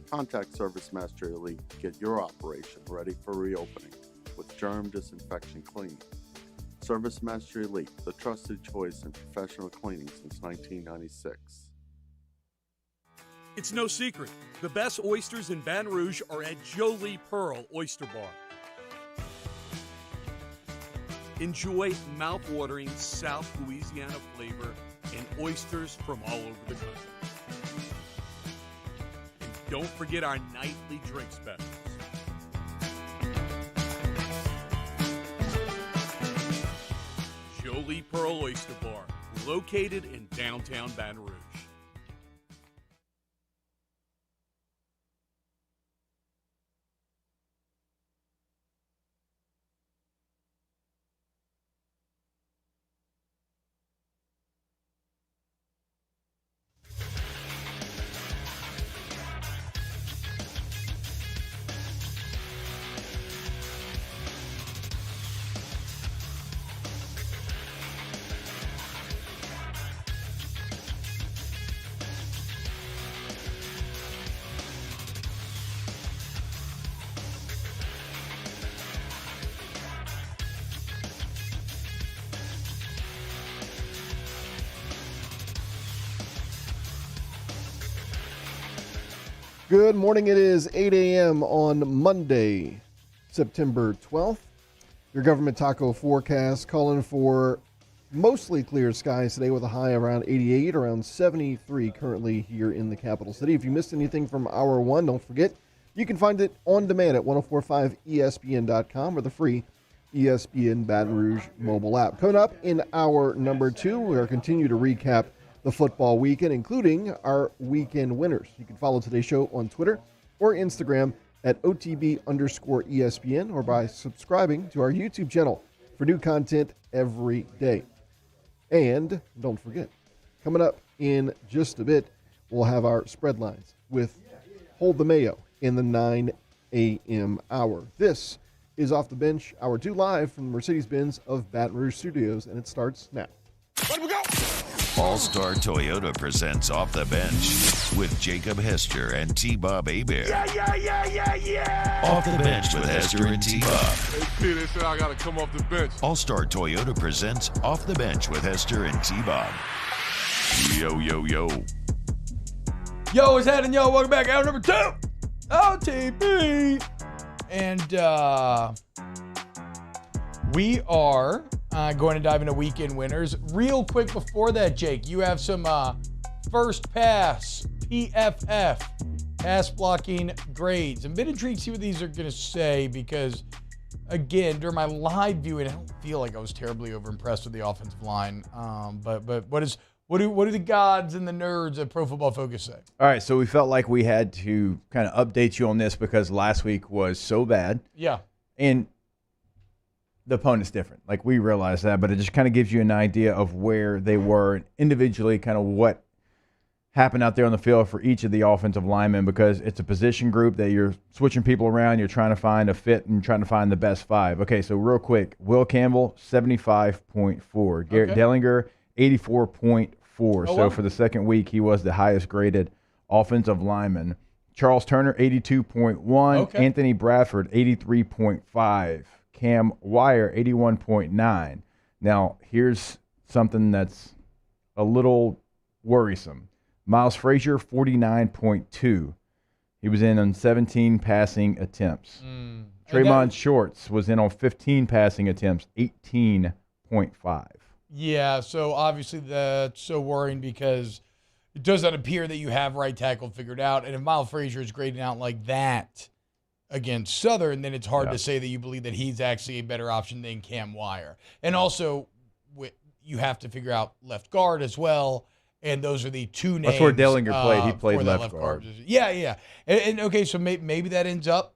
Contact Service Master Elite to get your operation ready for reopening with germ disinfection cleaning. Service Master Elite, the trusted choice in professional cleaning since 1996. It's no secret. The best oysters in Baton Rouge are at Jolie Pearl Oyster Bar. Enjoy mouth-watering South Louisiana flavor and oysters from all over the country. And don't forget our nightly drink specials. Jolie Pearl Oyster Bar, located in downtown Baton Rouge. Good morning. It is 8 a.m. on Monday, September 12th. Your government taco forecast calling for mostly clear skies today with a high around 88, around 73 currently here in the capital city. If you missed anything from hour one, don't forget, you can find it on demand at 1045ESPN.com or the free ESPN Baton Rouge mobile app. Coming up in hour number two, we are continuing to recap the football weekend, including our weekend winners. You can follow today's show on Twitter or Instagram at OTB_ESPN or by subscribing to our YouTube channel for new content every day. And don't forget, coming up in just a bit, we'll have our spread lines with Hold the Mayo in the 9 a.m. hour. This is Off the Bench, hour two, live from the Mercedes-Benz of Baton Rouge Studios, and it starts now. Let we go! All-Star Toyota presents Off the Bench with Jacob Hester and T-Bob Hebert. Yeah! Off the Bench with Hester and T-Bob. Hey, Peter said I got to come off the bench. All-Star Toyota presents Off the Bench with Hester and T-Bob. Yo. Yo, what's happening, yo? Welcome back. Hour number 2, OTB. And we are going to dive into weekend winners. Real quick before that, Jake, you have some first pass, PFF, pass blocking grades. I'm a bit intrigued to see what these are going to say because, again, during my live viewing, I don't feel like I was terribly overimpressed with the offensive line. But what do the gods and the nerds at Pro Football Focus say? All right, so we felt like we had to kind of update you on this because last week was so bad. Yeah. And the opponent's different. Like, we realize that, but it just kind of gives you an idea of where they were individually, kind of what happened out there on the field for each of the offensive linemen, because it's a position group that you're switching people around. You're trying to find a fit and trying to find the best five. Okay, so real quick, Will Campbell, 75.4. Garrett Dellinger, 84.4. So for the second week, he was the highest graded offensive lineman. Charles Turner, 82.1. Anthony Bradford, 83.5. Cam Wire, 81.9. Now, here's something that's a little worrisome. Miles Frazier, 49.2. He was in on 17 passing attempts. Trayvon Shorts was in on 15 passing attempts, 18.5. Yeah, so obviously that's so worrying because it doesn't appear that you have right tackle figured out. And if Miles Frazier is grading out like that against Southern, then it's hard to say that you believe that he's actually a better option than Cam Wire. And also, you have to figure out left guard as well. And those are the two names. That's where Dellinger played. He played left guard. Yeah. And okay, so maybe that ends up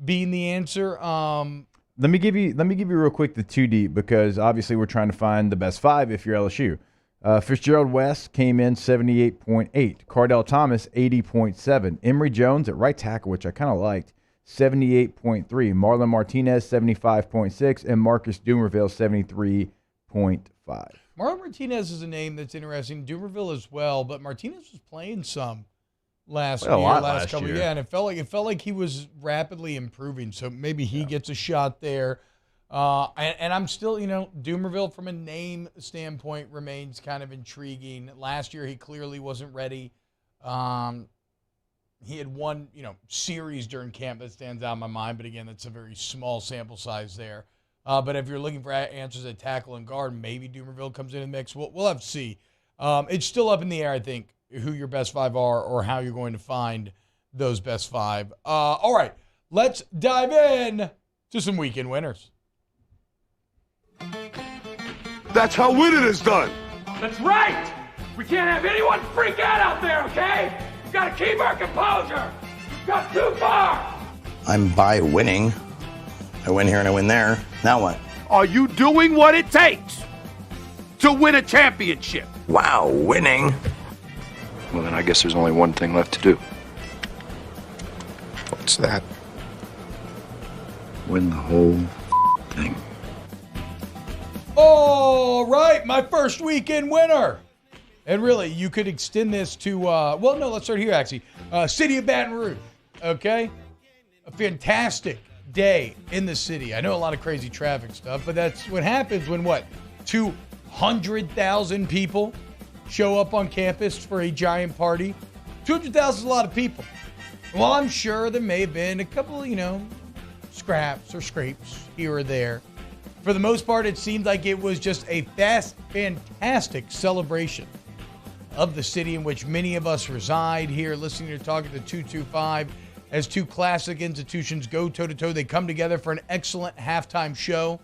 being the answer. Let me give you real quick the 2 deep, because obviously we're trying to find the best five if you're LSU. Fitzgerald West came in 78.8. Cardell Thomas, 80.7. Emory Jones at right tackle, which I kind of liked, 78.3. Marlon Martinez, 75.6. And Marcus Dumerville, 73.5. Marlon Martinez is a name that's interesting. Dumerville as well, but Martinez was playing some last couple years. Yeah, and it felt like he was rapidly improving. So maybe he gets a shot there. And I'm still, Dumerville from a name standpoint remains kind of intriguing. Last year he clearly wasn't ready. He had one, series during camp that stands out in my mind, but again, that's a very small sample size there. But if you're looking for answers at tackle and guard, maybe Dumervil comes in the mix. We'll have to see. It's still up in the air, I think, who your best 5 are or how you're going to find those best 5. All right, let's dive in to some weekend winners. That's how winning is done. That's right. We can't have anyone freak out there, okay? We've got to keep our composure. We've got too far. I'm by winning. I win here and I win there. Now what? Are you doing what it takes to win a championship? Wow, winning. Well, then I guess there's only one thing left to do. What's that? Win the whole thing. All right, my first weekend winner. And really, you could extend this to, let's start here, actually. City of Baton Rouge, okay? A fantastic day in the city. I know a lot of crazy traffic stuff, but that's what happens when, 200,000 people show up on campus for a giant party? 200,000 is a lot of people. Well, I'm sure there may have been a couple, scraps or scrapes here or there. For the most part, it seemed like it was just a fantastic celebration of the city in which many of us reside here, listening to Talking to 225 as two classic institutions go toe-to-toe. They come together for an excellent halftime show.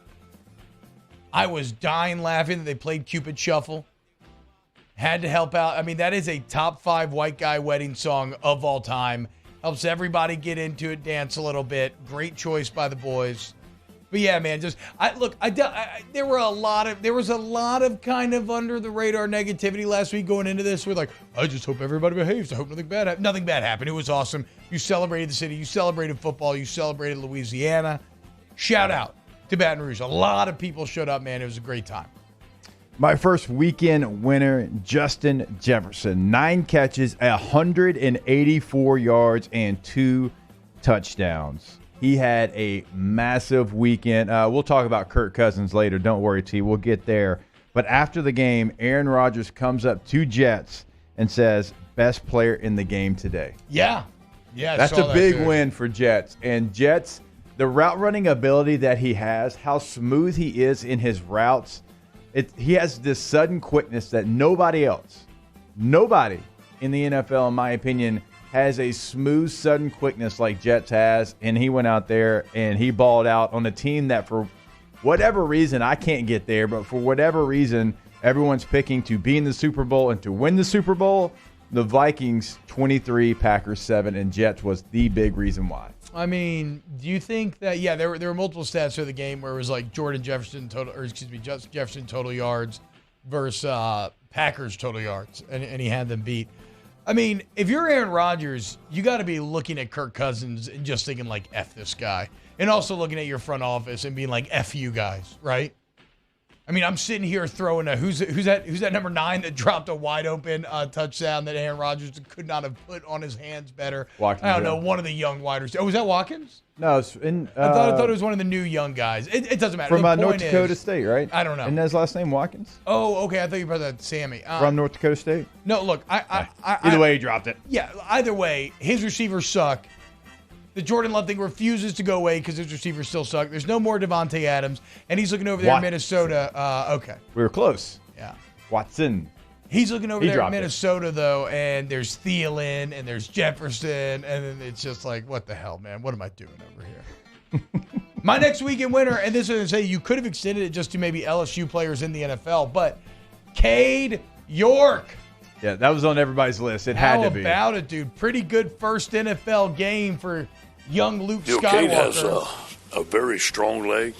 I was dying laughing that they played Cupid Shuffle. Had to help out. I mean, that is a top 5 white guy wedding song of all time. Helps everybody get into it, dance a little bit. Great choice by the boys. But yeah, man, there was a lot of kind of under the radar negativity last week going into this. We're like, I just hope everybody behaves. I hope nothing bad happened. Nothing bad happened. It was awesome. You celebrated the city. You celebrated football. You celebrated Louisiana. Shout out to Baton Rouge. A lot of people showed up, man. It was a great time. My first weekend winner, Justin Jefferson. 9 catches, 184 yards, and 2 touchdowns. He had a massive weekend. We'll talk about Kirk Cousins later. Don't worry, T. We'll get there. But after the game, Aaron Rodgers comes up to Jets and says, best player in the game today. Yeah. That's a big win for Jets. And Jets, the route running ability that he has, how smooth he is in his routes, he has this sudden quickness that nobody in the NFL, in my opinion, has a smooth, sudden quickness like Jets has, and he went out there and he balled out on a team that for whatever reason, I can't get there, but for whatever reason, everyone's picking to be in the Super Bowl and to win the Super Bowl. The Vikings 23, Packers 7, and Jets was the big reason why. I mean, do you think that, there were multiple stats for the game where it was like Jefferson total yards versus Packers total yards, and he had them beat. I mean, if you're Aaron Rodgers, you got to be looking at Kirk Cousins and just thinking like, F this guy. And also looking at your front office and being like, F you guys, right? I mean, I'm sitting here throwing who's that number 9 that dropped a wide open touchdown that Aaron Rodgers could not have put on his hands better. Watkins, I don't know, one of the young wide receivers. Oh, was that Watkins? No, it's in. I thought it was one of the new young guys. It doesn't matter. From North Dakota State, right? I don't know. Isn't his last name Watkins? Oh, okay. I thought you were about that Sammy. From North Dakota State? No, look. Either way, he dropped it. Yeah, either way, his receivers suck. The Jordan Love thing refuses to go away because his receivers still suck. There's no more Devontae Adams, and he's looking over there in Minnesota. Okay. We were close. Yeah. Watson. He's looking over there in Minnesota, though, and there's Thielen, and there's Jefferson, and then it's just like, what the hell, man? What am I doing over here? My next weekend winner, and this is going to say you could have extended it just to maybe LSU players in the NFL, but Cade York. Yeah, that was on everybody's list. It had to be. How about it, dude? Pretty good first NFL game for young Luke Skywalker. Cade has a very strong leg.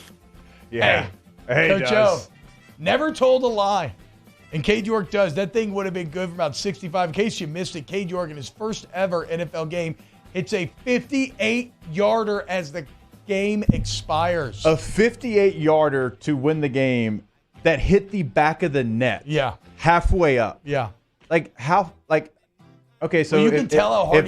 Yeah. Hey, Coach O, never told a lie. And Cade York does. That thing would have been good for about 65. In case you missed it, Cade York in his first ever NFL game hits a 58-yarder as the game expires. A 58-yarder to win the game that hit the back of the net. Yeah. Halfway up. Yeah. Okay, so you can tell how hard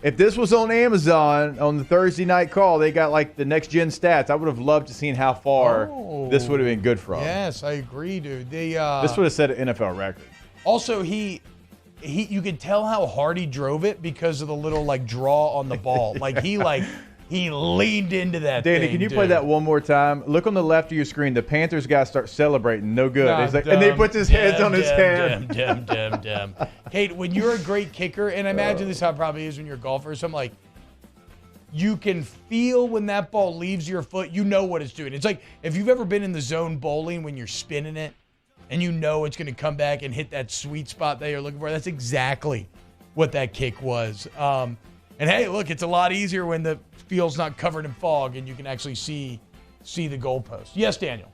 if this was on Amazon on the Thursday night call, they got like the next gen stats. I would have loved to seen how far this would have been good for him. Yes, I agree, dude. This would have set an NFL record. Also, you could tell how hard he drove it because of the little draw on the ball. He He leaned into that Danny, thing, can you dude. play that one more time? Look on the left of your screen. The Panthers guy starts celebrating. No good. Nah, He's like, and he puts his hands on his head. Damn. Kate, when you're a great kicker, and I imagine this is how it probably is when you're a golfer, so I'm like, you can feel when that ball leaves your foot, you know what it's doing. It's like if you've ever been in the zone bowling when you're spinning it and you know it's going to come back and hit that sweet spot that you're looking for. That's exactly what that kick was. And hey, look, it's a lot easier when the field's not covered in fog and you can actually see the goalpost. Yes, Daniel.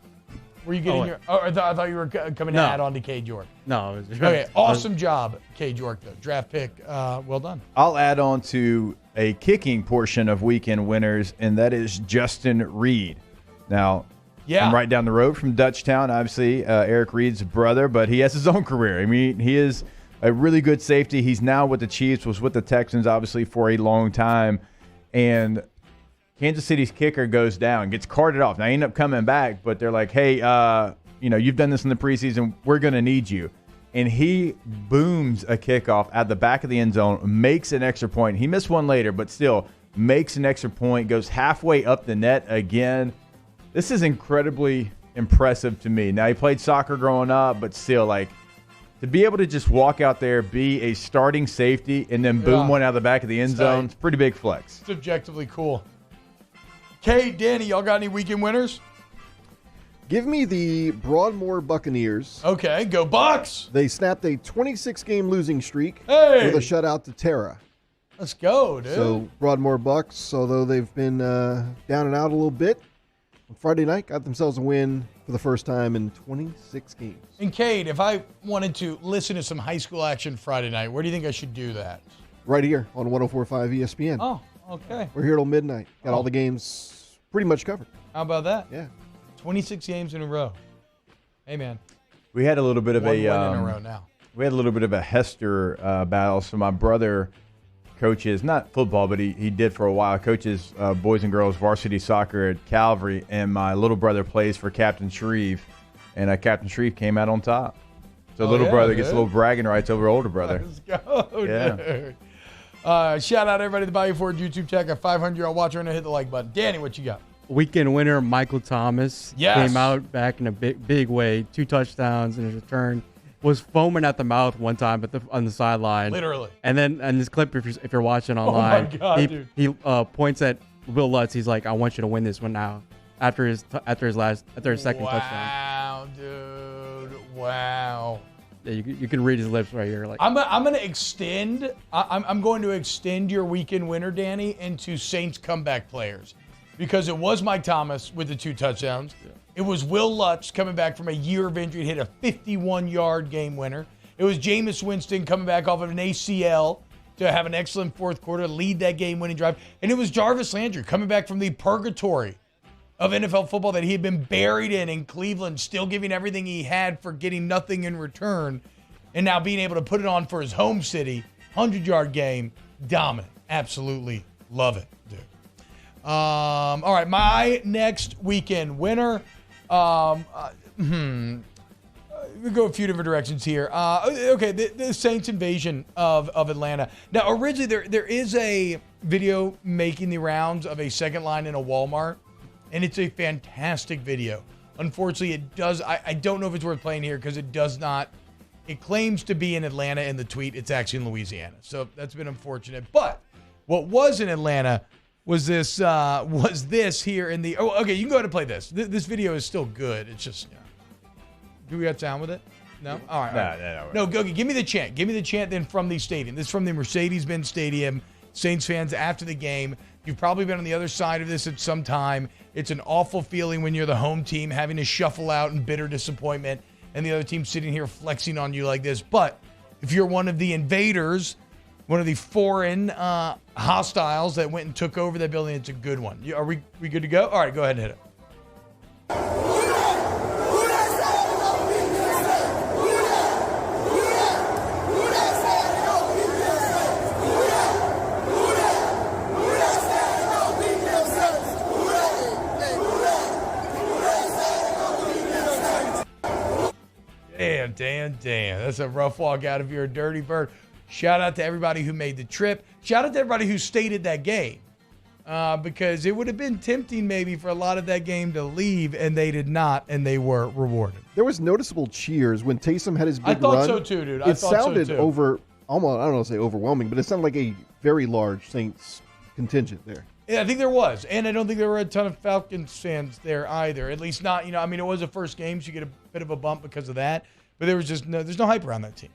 Were you getting I thought you were coming to add on to Cade York. No. It was Okay, awesome job, Cade York, though. Draft pick, well done. I'll add on to a kicking portion of weekend winners, and that is Justin Reed. Now, I'm right down the road from Dutchtown, obviously, Eric Reed's brother, but he has his own career. I mean, he is a really good safety. He's now with the Chiefs, was with the Texans, obviously, for a long time. And Kansas City's kicker goes down, gets carted off. Now, he ended up coming back, but they're like, hey, you've done this in the preseason. We're going to need you. And he booms a kickoff at the back of the end zone, makes an extra point. He missed one later, but still makes an extra point, goes halfway up the net again. This is incredibly impressive to me. Now, he played soccer growing up, but still, like, to be able to just walk out there, be a starting safety, and then boom one out of the back of the end zone, it's a pretty big flex. It's objectively cool. Kate, Danny, y'all got any weekend winners? Give me the Broadmoor Buccaneers. Okay, go Bucks. They snapped a 26-game losing streak Hey! with a shutout to Terra. Let's go, dude. So Broadmoor Bucks, although they've been down and out a little bit, on Friday night got themselves a win for the first time in 26 games. And Cade, if I wanted to listen to some high school action Friday night, where do you think I should do that? Right here on 104.5 ESPN. Oh, okay. We're here till midnight. Got all the games pretty much covered. How about that? Yeah. 26 games in a row. Hey, man. We had a little bit of One win in a row now. We had a little bit of a Hester battle. So my brother coaches, not football, but he did for a while, coaches boys and girls varsity soccer at Calvary, and my little brother plays for Captain Shreve, and Captain Shreve came out on top. So little brother gets a little bragging rights over older brother. Let's go, dude. Shout out everybody to the Bayou Ford YouTube check. A 500-year-old watcher, and hit the like button. Danny, what you got? Weekend winner Michael Thomas came out back in a big way. 2 touchdowns and a return. Was foaming at the mouth one time on the sideline. Literally. And then in this clip, if you're watching online, he points at Will Lutz. He's like, "I want you to win this one now." After his second touchdown. Wow, dude. Wow. Yeah, you can read his lips right here. Like I'm going to extend. I'm going to extend your weekend winner, Danny, into Saints comeback players, because it was Mike Thomas with the 2 touchdowns. Yeah. It was Will Lutz coming back from a year of injury, hit a 51-yard game winner. It was Jameis Winston coming back off of an ACL to have an excellent fourth quarter, lead that game-winning drive. And it was Jarvis Landry coming back from the purgatory of NFL football that he had been buried in Cleveland, still giving everything he had for getting nothing in return, and now being able to put it on for his home city, 100-yard game, dominant. Absolutely love it, dude. All right, my next weekend winner. We go a few different directions here. Okay, the Saints invasion of Atlanta. Now, originally there is a video making the rounds of a second line in a Walmart, and it's a fantastic video. Unfortunately, it does. I don't know if it's worth playing here because it does not. It claims to be in Atlanta in the tweet. It's actually in Louisiana, so that's been unfortunate. But what was in Atlanta was this here in the. Oh, okay, you can go ahead and play this. This video is still good. It's just. Do we got sound with it? No? All right. No, go. Give me the chant. Give me the chant then from the stadium. This is from the Mercedes-Benz Stadium. Saints fans after the game. You've probably been on the other side of this at some time. It's an awful feeling when you're the home team having to shuffle out in bitter disappointment and the other team sitting here flexing on you like this. But if you're one of the invaders, one of the foreign hostiles that went and took over that building, it's a good one. Are we good to go? All right, go ahead and hit it. Damn. That's a rough walk out if you're a dirty bird. Shout out to everybody who made the trip. Shout out to everybody who stayed at that game. because it would have been tempting maybe for a lot of that game to leave, and they did not, and they were rewarded. There was noticeable cheers when Taysom had his big run. I thought so too, dude. It sounded almost, I don't want to say overwhelming, but it sounded like a very large Saints contingent there. Yeah, I think there was. And I don't think there were a ton of Falcons fans there either. At least not, I mean, it was a first game, so you get a bit of a bump because of that. But there was just there's no hype around that team.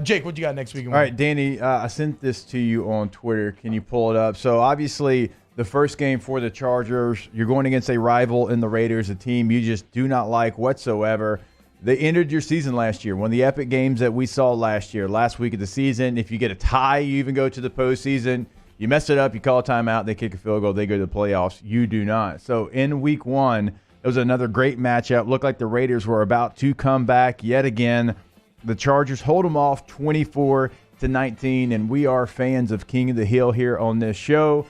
Jake, what you got next week? All right, Danny, I sent this to you on Twitter. Can you pull it up? So, obviously, the first game for the Chargers, you're going against a rival in the Raiders, a team you just do not like whatsoever. They ended your season last year. One of the epic games that we saw last week of the season. If you get a tie, you even go to the postseason. You mess it up, you call a timeout, they kick a field goal, they go to the playoffs. You do not. So in week one, it was another great matchup. Looked like the Raiders were about to come back yet again. The Chargers hold them off 24-19, and we are fans of King of the Hill here on this show.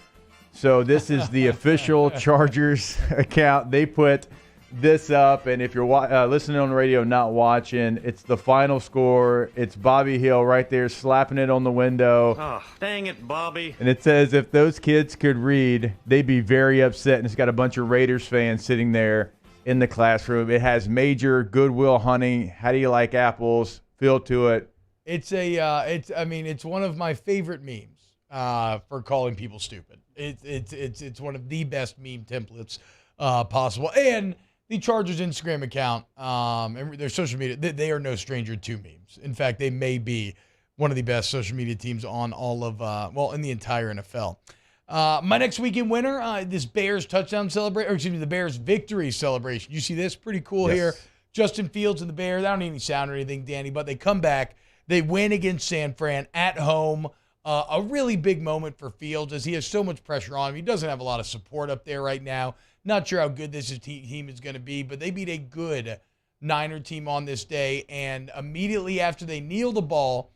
So this is the official Chargers account. They put this up, and if you're listening on the radio, not watching, it's the final score. It's Bobby Hill right there slapping it on the window. Oh, dang it, Bobby. And it says if those kids could read, they'd be very upset. And it's got a bunch of Raiders fans sitting there in the classroom. It has major Goodwill Hunting. How do you like apples? Feel to it. It's one of my favorite memes for calling people stupid. It's one of the best meme templates possible. And the Chargers Instagram account and their social media, they are no stranger to memes. In fact, they may be one of the best social media teams on all of, in the entire NFL. My next weekend winner, this Bears touchdown celebration, the Bears victory celebration. You see this? Pretty cool here. Justin Fields and the Bears, I don't need any sound or anything, Danny, but they come back. They win against San Fran at home. A really big moment for Fields as he has so much pressure on him. He doesn't have a lot of support up there right now. Not sure how good this team is going to be, but they beat a good Niner team on this day. And immediately after they kneel the ball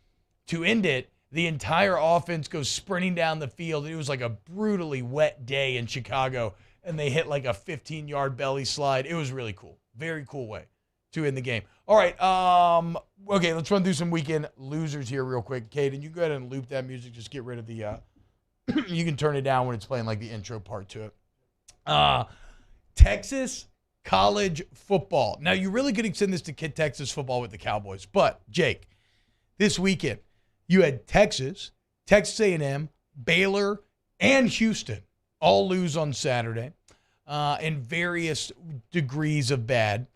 to end it, the entire offense goes sprinting down the field. It was like a brutally wet day in Chicago, and they hit like a 15-yard belly slide. It was really cool. Very cool way to end the game. All right. Okay, let's run through some weekend losers here real quick. Caden, you go ahead and loop that music. Just get rid of the you can turn it down when it's playing like the intro part to it. Texas college football. Now, you really could extend this to Texas football with the Cowboys. But, Jake, this weekend, you had Texas A&M, Baylor, and Houston all lose on Saturday in various degrees of bad.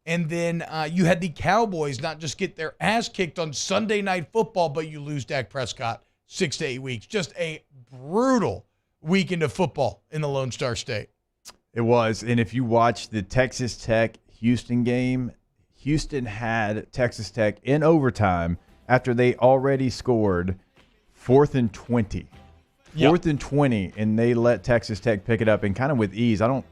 And then you had the Cowboys not just get their ass kicked on Sunday Night Football, but you lose Dak Prescott 6 to 8 weeks. Just a brutal weekend of football in the Lone Star State. It was. And if you watch the Texas Tech-Houston game, Houston had Texas Tech in overtime after they already scored 4th and 20. Yep. 4th and 20, and they let Texas Tech pick it up and kind of with ease. I don't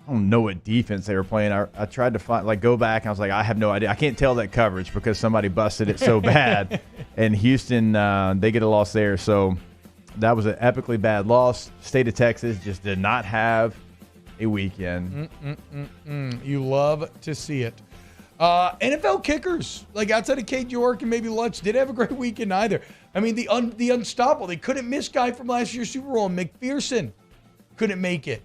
know what defense they were playing. I tried to go back, and I was like, I have no idea. I can't tell that coverage because somebody busted it so bad. And Houston, they get a loss there. So that was an epically bad loss. State of Texas just did not have a weekend. You love to see it. NFL kickers, like outside of Cade York and maybe Lutz, did have a great weekend either. I mean, the unstoppable. They couldn't miss guy from last year's Super Bowl, McPherson. Couldn't make it.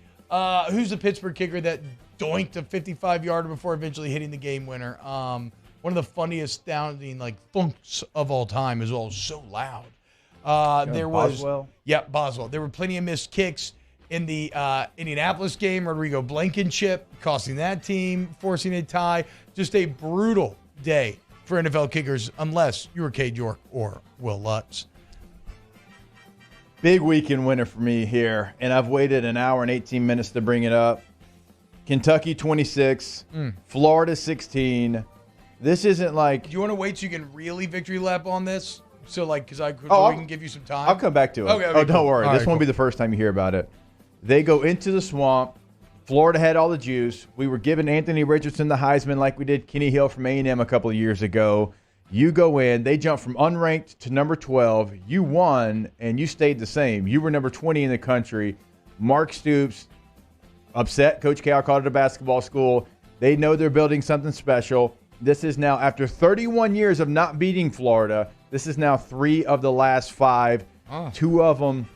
Who's the Pittsburgh kicker that doinked a 55-yarder before eventually hitting the game winner? One of the funniest sounding thunks of all time as well. So loud. There was Boswell. Yeah, Boswell. There were plenty of missed kicks in the Indianapolis game. Rodrigo Blankenship costing that team, forcing a tie. Just a brutal day for NFL kickers, unless you were Cade York or Will Lutz. Big weekend winner for me here, and I've waited an hour and 18 minutes to bring it up. Kentucky 26, Florida 16. This isn't like... Do you want to wait so you can really victory lap on this? So, because we can give you some time? I'll come back to it. Okay, don't worry. All This right, won't be the first time you hear about it. They go into the swamp. Florida had all the juice. We were giving Anthony Richardson the Heisman like we did Kenny Hill from A&M a couple of years ago. You go in. They jump from unranked to number 12. You won, and you stayed the same. You were number 20 in the country. Mark Stoops, upset. Coach Cal called it a basketball school. They know they're building something special. This is now, after 31 years of not beating Florida, this is now 3 of the last 5. 2 of them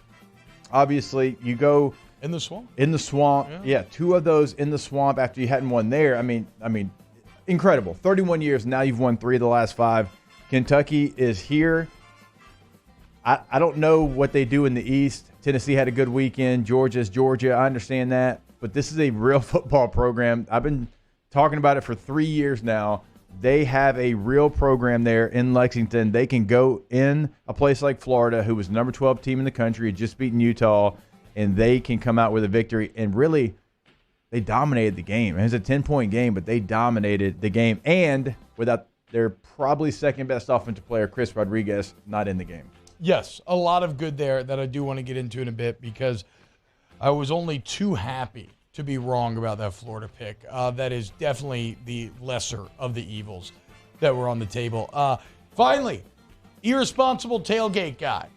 obviously, you go in the swamp. In the swamp, yeah. 2 of those in the swamp after you hadn't won there. I mean, incredible. 31 years, now you've won 3 of the last 5. Kentucky is here. I don't know what they do in the East. Tennessee had a good weekend. Georgia's Georgia. I understand that. But this is a real football program. I've been talking about it for 3 years now. They have a real program there in Lexington. They can go in a place like Florida, who was the number 12 team in the country, had just beaten Utah, and they can come out with a victory. And really, they dominated the game. It was a 10-point game, but they dominated the game. And without their probably second-best offensive player, Chris Rodriguez, not in the game. Yes, a lot of good there that I do want to get into in a bit because I was only too happy to be wrong about that Florida pick. That is definitely the lesser of the evils that were on the table. Finally, irresponsible tailgate guy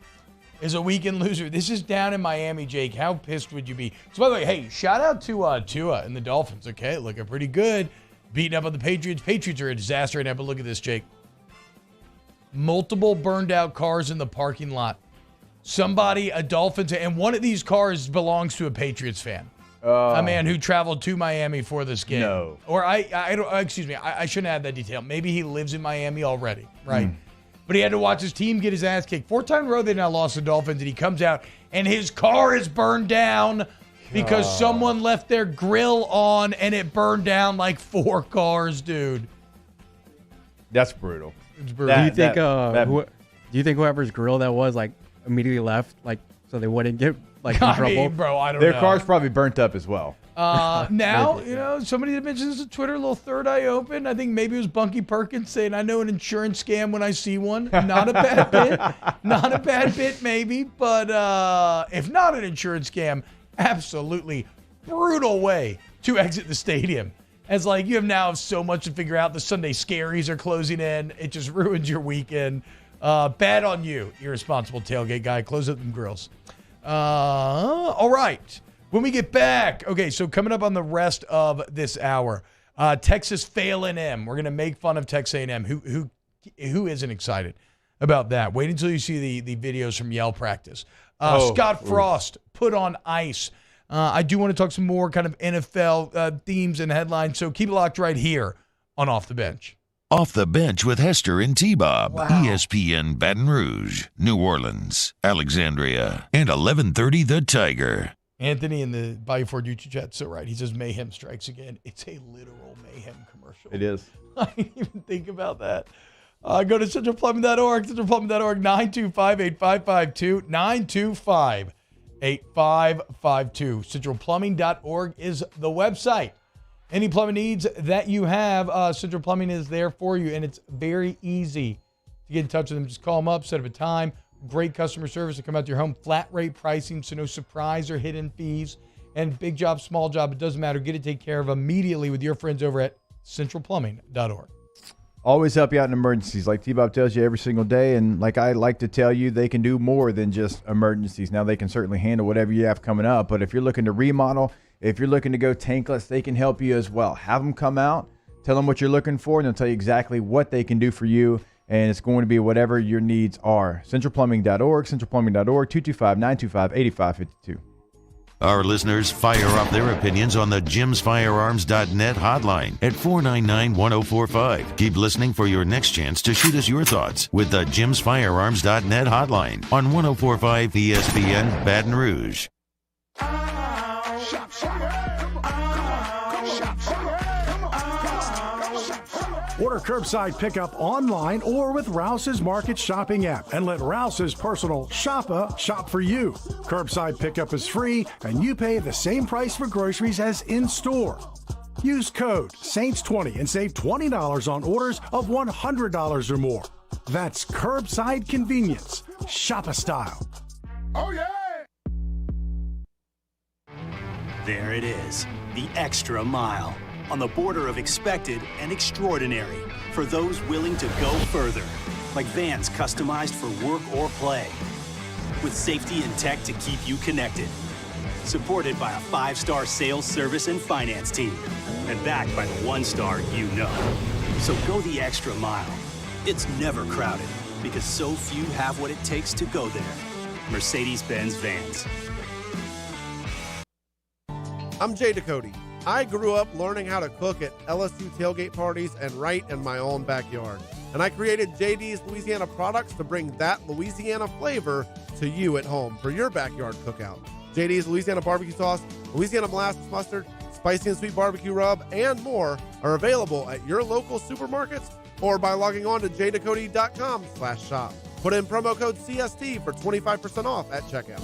is a weekend loser. This is down in Miami, Jake. How pissed would you be? So, by the way, hey, shout out to Tua and the Dolphins, okay? Looking pretty good. Beating up on the Patriots. Patriots are a disaster right now, but look at this, Jake. Multiple burned out cars in the parking lot. Somebody, a Dolphins, and one of these cars belongs to a Patriots fan. A man who traveled to Miami for this game. No. Or I shouldn't add that detail. Maybe he lives in Miami already, right? But he had to watch his team get his ass kicked. 4th time in a row they now lost the Dolphins, and he comes out, and his car is burned down because someone left their grill on, and it burned down like 4 cars, dude. That's brutal. It's brutal. Do you think whoever's grill that was, like, immediately left, like, so they wouldn't get, like, in trouble? Mean, bro, I don't know. Their car's probably burnt up as well. Now, somebody that mentions on Twitter, a little third eye open. I think maybe it was Bunky Perkins saying, I know an insurance scam when I see one. Not a bad bit. Not a bad bit, maybe. But if not an insurance scam, absolutely brutal way to exit the stadium. As like you have now so much to figure out. The Sunday scaries are closing in. It just ruins your weekend. Bad on you, irresponsible tailgate guy. Close up them grills. All right. When we get back, okay, so coming up on the rest of this hour, Texas fail A&M. We're going to make fun of Texas A&M. Who isn't excited about that? Wait until you see the videos from Yale practice. Scott Frost put on ice. I do want to talk some more kind of NFL themes and headlines, so keep it locked right here on Off the Bench. Off the Bench with Hester and T-Bob. Wow. ESPN Baton Rouge, New Orleans, Alexandria, and 1130 The Tiger. Anthony in the Bayou Ford YouTube chat, so right. He says mayhem strikes again. It's a literal mayhem commercial. It is. I didn't even think about that. Go to centralplumbing.org, centralplumbing.org, 925-8552, 925-8552. Centralplumbing.org is the website. Any plumbing needs that you have, Central Plumbing is there for you, and it's very easy to get in touch with them. Just call them up, set up a time. Great customer service to come out to your home. Flat rate pricing, so no surprise or hidden fees. And big job, small job, it doesn't matter. Get it taken care of immediately with your friends over at centralplumbing.org. Always help you out in emergencies, like T-Bob tells you every single day. And like I like to tell you, they can do more than just emergencies. Now, they can certainly handle whatever you have coming up. But if you're looking to remodel, if you're looking to go tankless, they can help you as well. Have them come out, tell them what you're looking for, and they'll tell you exactly what they can do for you. And it's going to be whatever your needs are. Centralplumbing.org, centralplumbing.org, 225-925-8552. Our listeners fire up their opinions on the jimsfirearms.net hotline at 499-1045. Keep listening for your next chance to shoot us your thoughts with the jimsfirearms.net hotline on 1045 ESPN Baton Rouge. Order curbside pickup online or with Rouse's Market Shopping app and let Rouse's personal shopper shop for you. Curbside pickup is free and you pay the same price for groceries as in-store. Use code SAINTS20 and save $20 on orders of $100 or more. That's curbside convenience. Shopper style. Oh, yeah! There it is, the extra mile. On the border of expected and extraordinary for those willing to go further, like vans customized for work or play, with safety and tech to keep you connected, supported by a 5-star sales service and finance team, and backed by the 1-star you know. So go the extra mile. It's never crowded because so few have what it takes to go there. Mercedes-Benz Vans. I'm Jay Ducote. I grew up learning how to cook at LSU tailgate parties and right in my own backyard. And I created JD's Louisiana products to bring that Louisiana flavor to you at home for your backyard cookout. JD's Louisiana barbecue sauce, Louisiana molasses mustard, spicy and sweet barbecue rub, and more are available at your local supermarkets or by logging on to jducote.com/shop. Put in promo code CST for 25% off at checkout.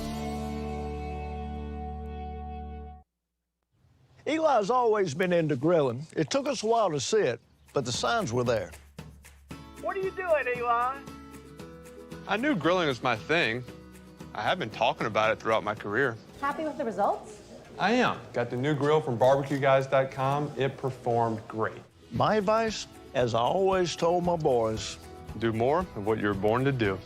Eli's always been into grilling. It took us a while to see it, but the signs were there. What are you doing, Eli? I knew grilling was my thing. I have been talking about it throughout my career. Happy with the results? I am. Got the new grill from barbecueguys.com. It performed great. My advice, as I always told my boys, do more of what you were born to do.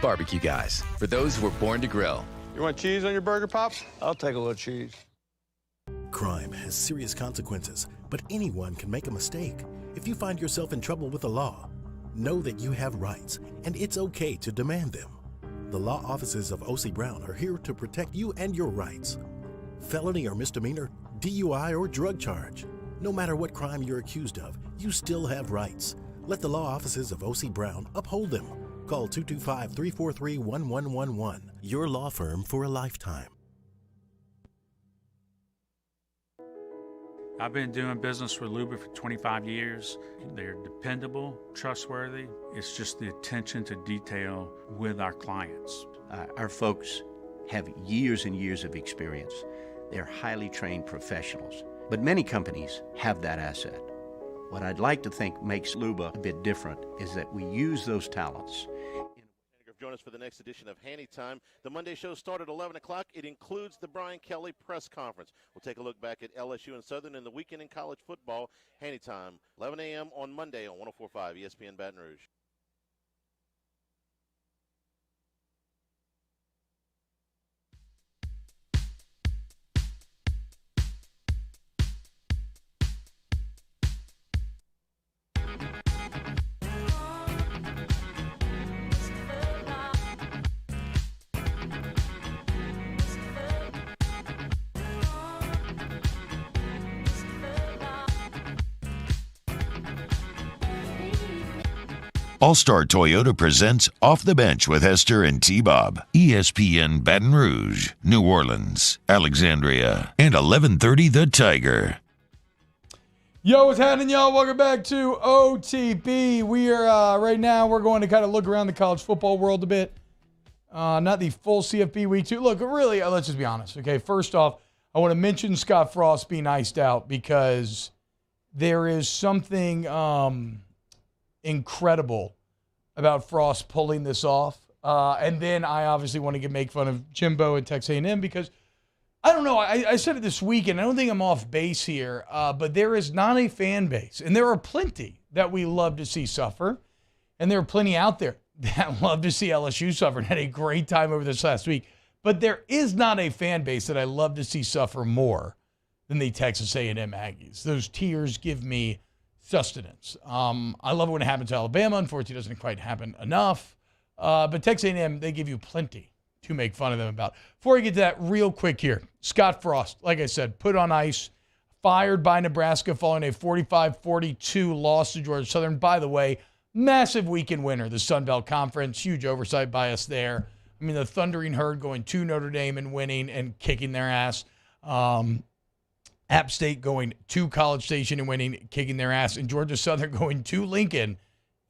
Barbecue Guys, for those who were born to grill. You want cheese on your burger, Pops? I'll take a little cheese. Crime has serious consequences, but anyone can make a mistake. If you find yourself in trouble with the law, know that you have rights, and it's okay to demand them. The law offices of O.C. Brown are here to protect you and your rights. Felony or misdemeanor, DUI or drug charge. No matter what crime you're accused of, you still have rights. Let the law offices of O.C. Brown uphold them. Call 225-343-1111. Your law firm for a lifetime. I've been doing business with Luba for 25 years. They're dependable, trustworthy. It's just the attention to detail with our clients. Our folks have years and years of experience. They're highly trained professionals, but many companies have that asset. What I'd like to think makes Luba a bit different is that we use those talents. Join us for the next edition of Handy Time. The Monday show started at 11 o'clock. It includes the Brian Kelly press conference. We'll take a look back at LSU and Southern in the weekend in college football. Handy Time, 11 a.m. on Monday on 104.5 ESPN Baton Rouge. All-Star Toyota presents Off the Bench with Hester and T-Bob. ESPN Baton Rouge, New Orleans, Alexandria, and 1130 The Tiger. Yo, what's happening, y'all? Welcome back to OTP. We are, right now, we're going to kind of look around the college football world a bit. Not the full CFP week 2. Look, really, let's just be honest, okay? First off, I want to mention Scott Frost being iced out because there is something incredible about Frost pulling this off. And then I obviously want to make fun of Jimbo and Texas A&M because, I don't know, I said it this week, and I don't think I'm off base here, but there is not a fan base, and there are plenty that we love to see suffer, and there are plenty out there that love to see LSU suffer and had a great time over this last week. But there is not a fan base that I love to see suffer more than the Texas A&M Aggies. Those tears give me sustenance. I love it when it happens to Alabama. Unfortunately, it doesn't quite happen enough. But Texas A&M, they give you plenty to make fun of them about. Before I get to that, real quick here, Scott Frost, like I said, put on ice, fired by Nebraska following a 45-42 loss to Georgia Southern. By the way, massive weekend winner, the Sun Belt Conference. Huge oversight by us there. I mean, the Thundering Herd going to Notre Dame and winning and kicking their ass. App State going to College Station and winning, kicking their ass. And Georgia Southern going to Lincoln,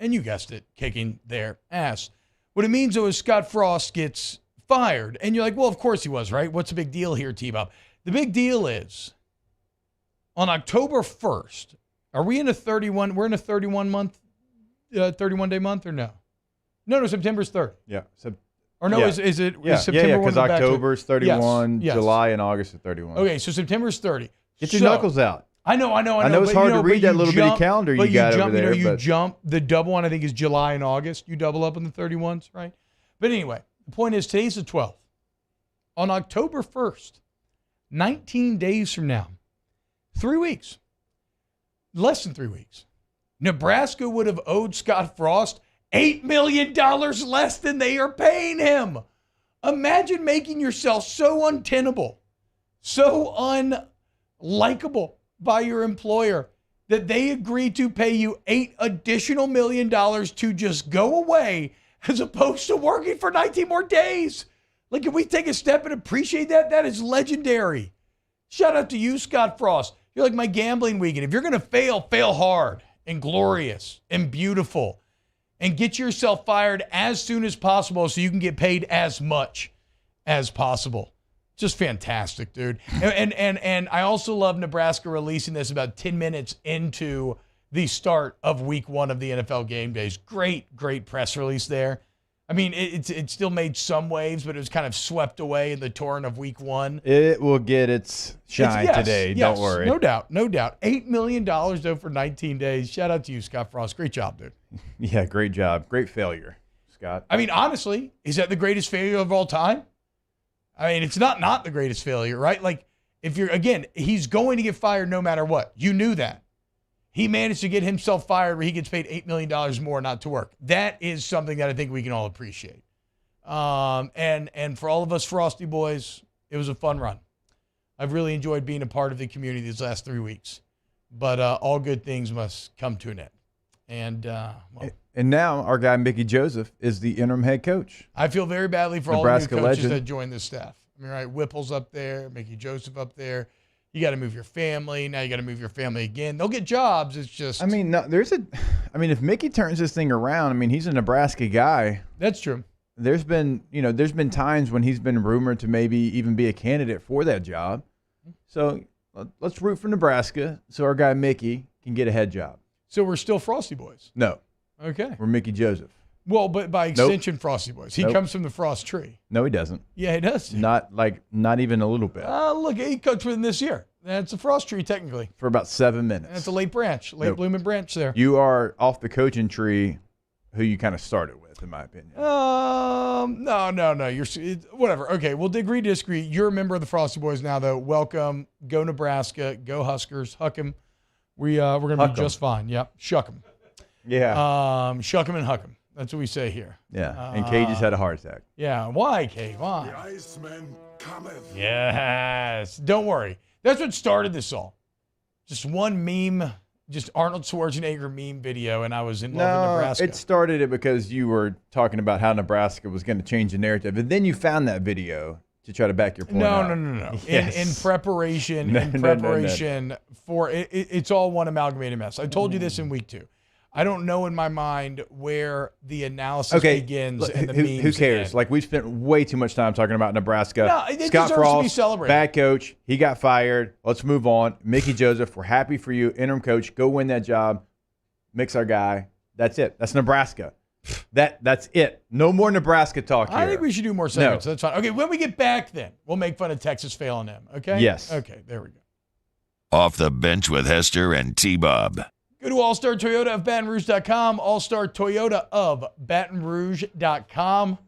and you guessed it, kicking their ass. What it means, though, is Scott Frost gets fired. And you're like, well, of course he was, right? What's the big deal here, T-Bob? The big deal is on October 1st, are we in a 31? We're in a 31-day month or no? No, September's 3rd. Yeah. Or no, yeah. is it yeah. September? Yeah, because October's 31, yes. July and August is 31. Okay, so September's 30. Get your knuckles out. I know. I know it's hard to read that little bitty calendar you got over there. You jump. The double one, I think, is July and August. You double up on the 31s, right? But anyway, the point is today's the 12th. On October 1st, 19 days from now, 3 weeks, less than 3 weeks, Nebraska would have owed Scott Frost $8 million less than they are paying him. Imagine making yourself so untenable so unlikable by your employer that they agreed to pay you $8 additional million to just go away as opposed to working for 19 more days. Like, can we take a step and appreciate that? That is legendary. Shout out to you, Scott Frost. You're like my gambling weekend. If you're going to fail, fail hard and glorious and beautiful and get yourself fired as soon as possible so you can get paid as much as possible. Just fantastic, dude. And I also love Nebraska releasing this about 10 minutes into the start of week 1 of the NFL game days. Great press release there. I mean, it still made some waves, but it was kind of swept away in the torrent of week 1. It will get its shine today. Yes, don't worry. No doubt. $8 million, though, for 19 days. Shout out to you, Scott Frost. Great job, dude. Yeah, great job. Great failure, Scott. I mean, honestly, is that the greatest failure of all time? I mean, it's not the greatest failure, right? Like, he's going to get fired no matter what. You knew that. He managed to get himself fired where he gets paid $8 million more not to work. That is something that I think we can all appreciate. And for all of us Frosty boys, it was a fun run. I've really enjoyed being a part of the community these last 3 weeks. But all good things must come to an end. And now our guy Mickey Joseph is the interim head coach. I feel very badly for Nebraska all the new coaches legend. that joined this staff. I mean, right, Whipple's up there, Mickey Joseph up there. You got to move your family. Now you got to move your family again. They'll get jobs. It's just. I mean, if Mickey turns this thing around, I mean, he's a Nebraska guy. That's true. There's been times when he's been rumored to maybe even be a candidate for that job. So let's root for Nebraska so our guy Mickey can get a head job. So we're still Frosty Boys. No. Okay. We're Mickey Joseph. Well, but by extension, Frosty Boys. He comes from the Frost tree. No, he doesn't. Yeah, he does. Not even a little bit. Look, he coached with him this year. That's a Frost tree, technically. For about 7 minutes. That's a late blooming branch there. You are off the coaching tree who you kind of started with, in my opinion. No. You're whatever. Okay, we'll agree to disagree. You're a member of the Frosty Boys now, though. Welcome. Go Nebraska. Go Huskers. Huck 'em. We're going to be just fine. Yep. Shuck 'em. Yeah. Shuck 'em and huck 'em. That's what we say here. Yeah. And Kay just had a heart attack. Yeah. Why, Kay? Why? The Iceman cometh. Yes. Don't worry. That's what started this all. Just one meme, just Arnold Schwarzenegger meme video, and I was in love with Nebraska. It started it because you were talking about how Nebraska was going to change the narrative, and then you found that video to try to back your point out. No. Yes. In preparation for it, it's all one amalgamated mess. I told you this in week 2. I don't know in my mind where the analysis begins and the memes who cares? end. Like, we spent way too much time talking about Nebraska. No, it Scott deserves Frost, to be celebrated. bad coach. He got fired. Let's move on. Mickey Joseph, we're happy for you. Interim coach, go win that job. Mix our guy. That's it. That's Nebraska. That's it. No more Nebraska talk here. I think we should do more segments. No. That's fine. Okay, when we get back then, we'll make fun of Texas failing them. Okay? Yes. Okay, there we go. Off the Bench with Hester and T-Bob. Go to All-Star Toyota of Baton Rouge.com, All-Star Toyota of Baton Rouge.com.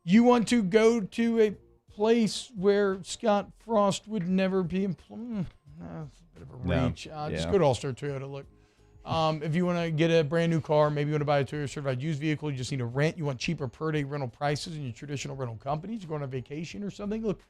You want to go to a place where Scott Frost would never be employed? That's a bit of a reach. Just go to All-Star Toyota. Look, if you want to get a brand new car, maybe you want to buy a Toyota certified used vehicle, you just need to rent. You want cheaper per-day rental prices in your traditional rental companies. You're going on vacation or something. Look,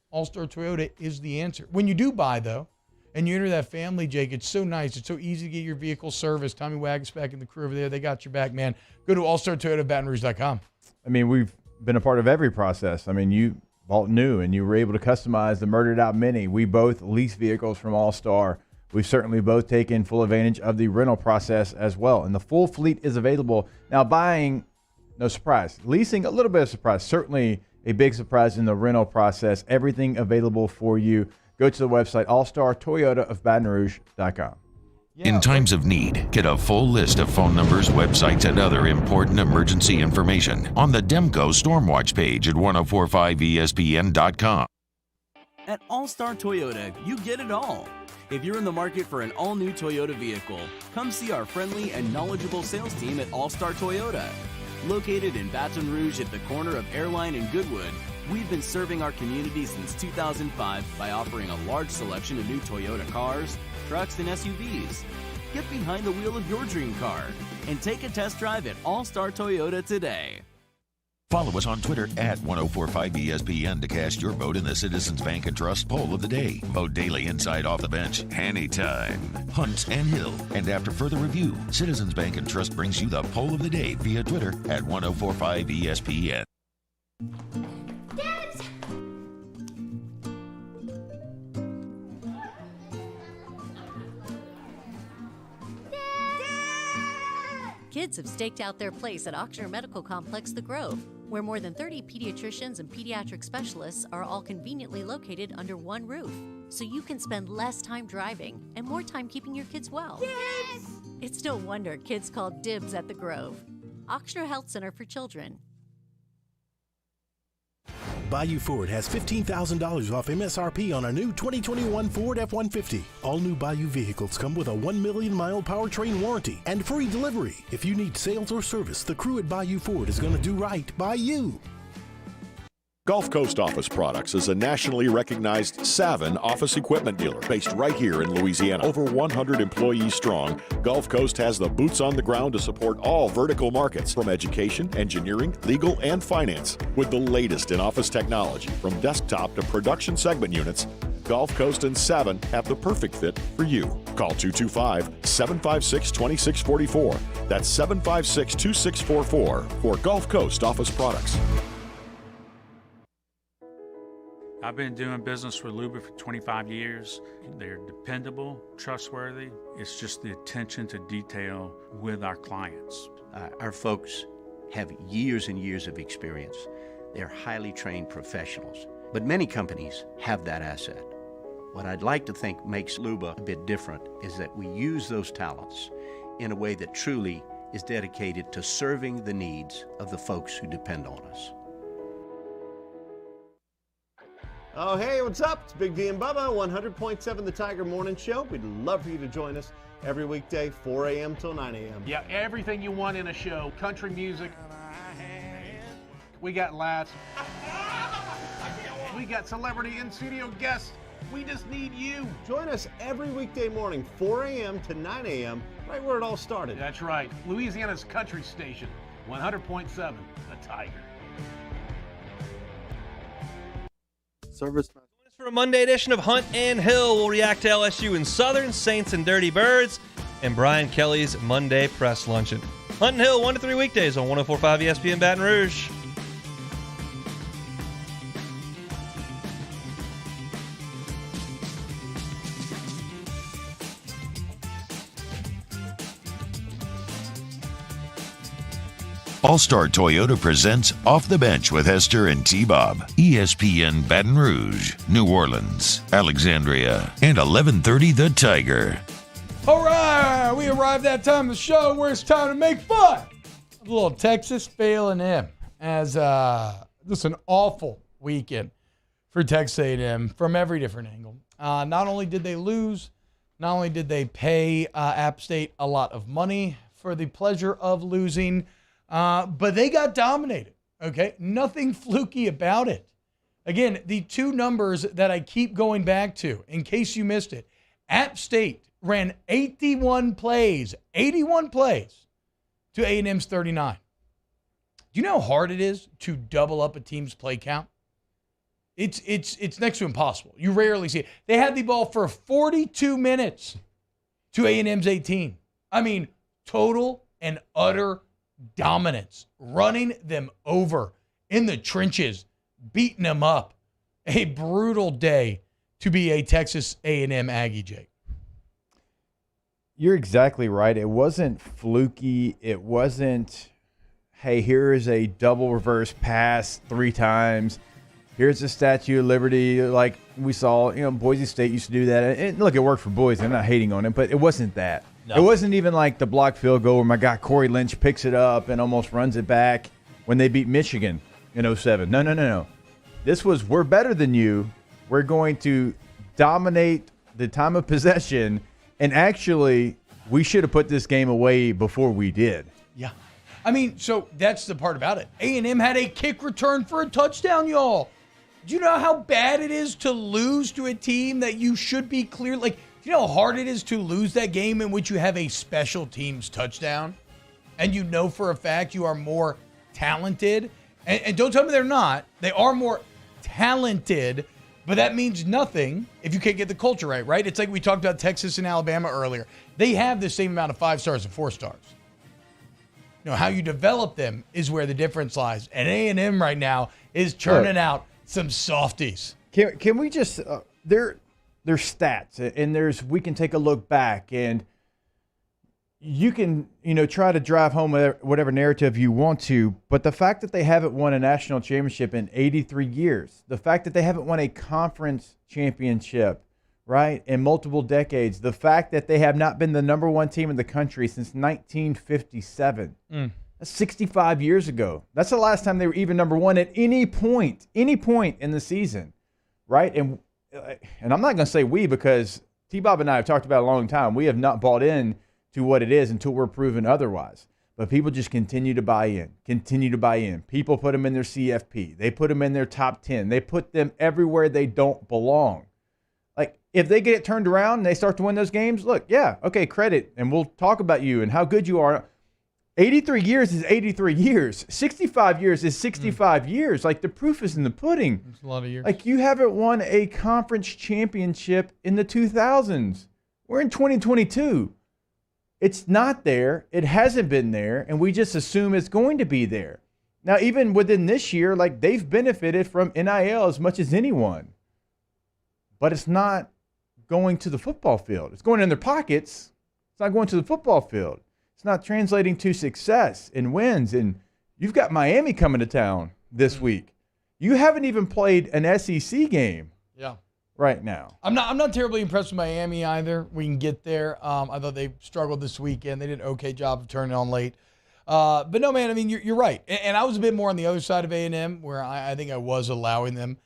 All-Star Toyota is the answer. When you do buy, though, and you enter that family, Jake, it's so nice. It's so easy to get your vehicle serviced. Tommy Wagenspec and the crew over there, they got your back, man. Go to allstartoyotabatonrouge.com. I mean, we've been a part of every process. I mean, you bought new, and you were able to customize the Murdered Out Mini. We both lease vehicles from All-Star. We've certainly both taken full advantage of the rental process as well. And the full fleet is available. Now, buying, no surprise. Leasing, a little bit of surprise. Certainly a big surprise in the rental process. Everything available for you. Go to the website, allstartoyotaofbatonrouge.com. In times of need, get a full list of phone numbers, websites, and other important emergency information on the Demco Stormwatch page at 1045ESPN.com. At All-Star Toyota, you get it all. If you're in the market for an all-new Toyota vehicle, come see our friendly and knowledgeable sales team at All-Star Toyota. Located in Baton Rouge at the corner of Airline and Goodwood, we've been serving our community since 2005 by offering a large selection of new Toyota cars, trucks, and SUVs. Get behind the wheel of your dream car and take a test drive at All-Star Toyota today. Follow us on Twitter at 1045ESPN to cast your vote in the Citizens Bank and Trust Poll of the Day. Vote daily inside Off the Bench. Anytime. Hunt and Hill. And after further review, Citizens Bank and Trust brings you the Poll of the Day via Twitter at 1045ESPN. Kids have staked out their place at Ochsner Medical Complex The Grove, where more than 30 pediatricians and pediatric specialists are all conveniently located under one roof, so you can spend less time driving and more time keeping your kids well. Yes! It's no wonder kids call dibs at The Grove. Ochsner Health Center for Children. Bayou Ford has $15,000 off MSRP on a new 2021 Ford F-150. All new Bayou vehicles come with a 1 million-mile powertrain warranty and free delivery. If you need sales or service, the crew at Bayou Ford is going to do right by you. Gulf Coast Office Products is a nationally recognized Savin office equipment dealer based right here in Louisiana. Over 100 employees strong, Gulf Coast has the boots on the ground to support all vertical markets, from education, engineering, legal, and finance. With the latest in office technology, from desktop to production segment units, Gulf Coast and Savin have the perfect fit for you. Call 225-756-2644. That's 756-2644 for Gulf Coast Office Products. I've been doing business with Luba for 25 years. They're dependable, trustworthy. It's just the attention to detail with our clients. Our folks have years and years of experience. They're highly trained professionals. But many companies have that asset. What I'd like to think makes Luba a bit different is that we use those talents in a way that truly is dedicated to serving the needs of the folks who depend on us. Oh, hey, what's up? It's Big D and Bubba, 100.7 The Tiger Morning Show. We'd love for you to join us every weekday, 4 a.m. till 9 a.m. Yeah, everything you want in a show. Country music. We got laughs. We got celebrity in-studio guests. We just need you. Join us every weekday morning, 4 a.m. to 9 a.m., right where it all started. That's right. Louisiana's country station, 100.7 The Tiger. Service for a Monday edition of Hunt and Hill. We'll react to LSU and Southern, Saints and Dirty Birds, and Brian Kelly's Monday Press Luncheon. Hunt and Hill, 1 to 3 weekdays on 104.5 ESPN Baton Rouge. All-Star Toyota presents Off the Bench with Hester and T-Bob. ESPN Baton Rouge, New Orleans, Alexandria, and 1130 The Tiger. All right, we arrived at that time of the show where it's time to make fun of a little Texas A&M, as just an awful weekend for Texas A&M from every different angle. Not only did they lose, not only did they pay App State a lot of money for the pleasure of losing, but they got dominated, okay? Nothing fluky about it. Again, the two numbers that I keep going back to, in case you missed it, App State ran 81 plays to A&M's 39. Do you know how hard it is to double up a team's play count? It's next to impossible. You rarely see it. They had the ball for 42 minutes to A&M's 18. I mean, total and utter dominance, running them over in the trenches, beating them up. A brutal day to be a Texas A&M Aggie, Jake. You're exactly right. It wasn't fluky. It wasn't, hey, here is a double reverse pass 3 times. Here's the Statue of Liberty, like we saw. Boise State used to do that. And look, it worked for Boise. I'm not hating on it, but it wasn't that. No. It wasn't even like the blocked field goal where my guy Corey Lynch picks it up and almost runs it back when they beat Michigan in 2007. No. This was, we're better than you. We're going to dominate the time of possession. And actually, we should have put this game away before we did. Yeah. I mean, so that's the part about it. A&M had a kick return for a touchdown, y'all. Do you know how bad it is to lose to a team that you should be clear? Like, do you know how hard it is to lose that game in which you have a special teams touchdown? And you know for a fact you are more talented And don't tell me they're not. They are more talented, but that means nothing if you can't get the culture right? It's like we talked about Texas and Alabama earlier. They have the same amount of 5 stars and 4 stars. How you develop them is where the difference lies. And A&M right now is churning out some softies. Can we just their stats, and we can take a look back, and you can try to drive home whatever narrative you want to, but the fact that they haven't won a national championship in 83 years, the fact that they haven't won a conference championship, right, in multiple decades, the fact that they have not been the number 1 team in the country since 1957. That's 65 years ago. That's the last time they were even number 1 at any point in the season, right? And I'm not going to say we, because T-Bob and I have talked about it a long time. We have not bought in to what it is until we're proven otherwise. But people just continue to buy in. People put them in their CFP. They put them in their top 10. They put them everywhere they don't belong. Like, if they get it turned around and they start to win those games, look, yeah, okay, credit, and we'll talk about you and how good you are. 83 years is 83 years. 65 years is 65 years. Like, the proof is in the pudding. It's a lot of years. Like, you haven't won a conference championship in the 2000s. We're in 2022. It's not there. It hasn't been there, and we just assume it's going to be there. Now, even within this year, like, they've benefited from NIL as much as anyone. But it's not going to the football field. It's going in their pockets. It's not going to the football field. It's not translating to success and wins. And you've got Miami coming to town this week. You haven't even played an SEC game. Yeah. Right now. I'm not terribly impressed with Miami either. We can get there. I thought they struggled this weekend. They did an okay job of turning on late. But no, man, I mean, you're right. And I was a bit more on the other side of A&M, where I think I was allowing them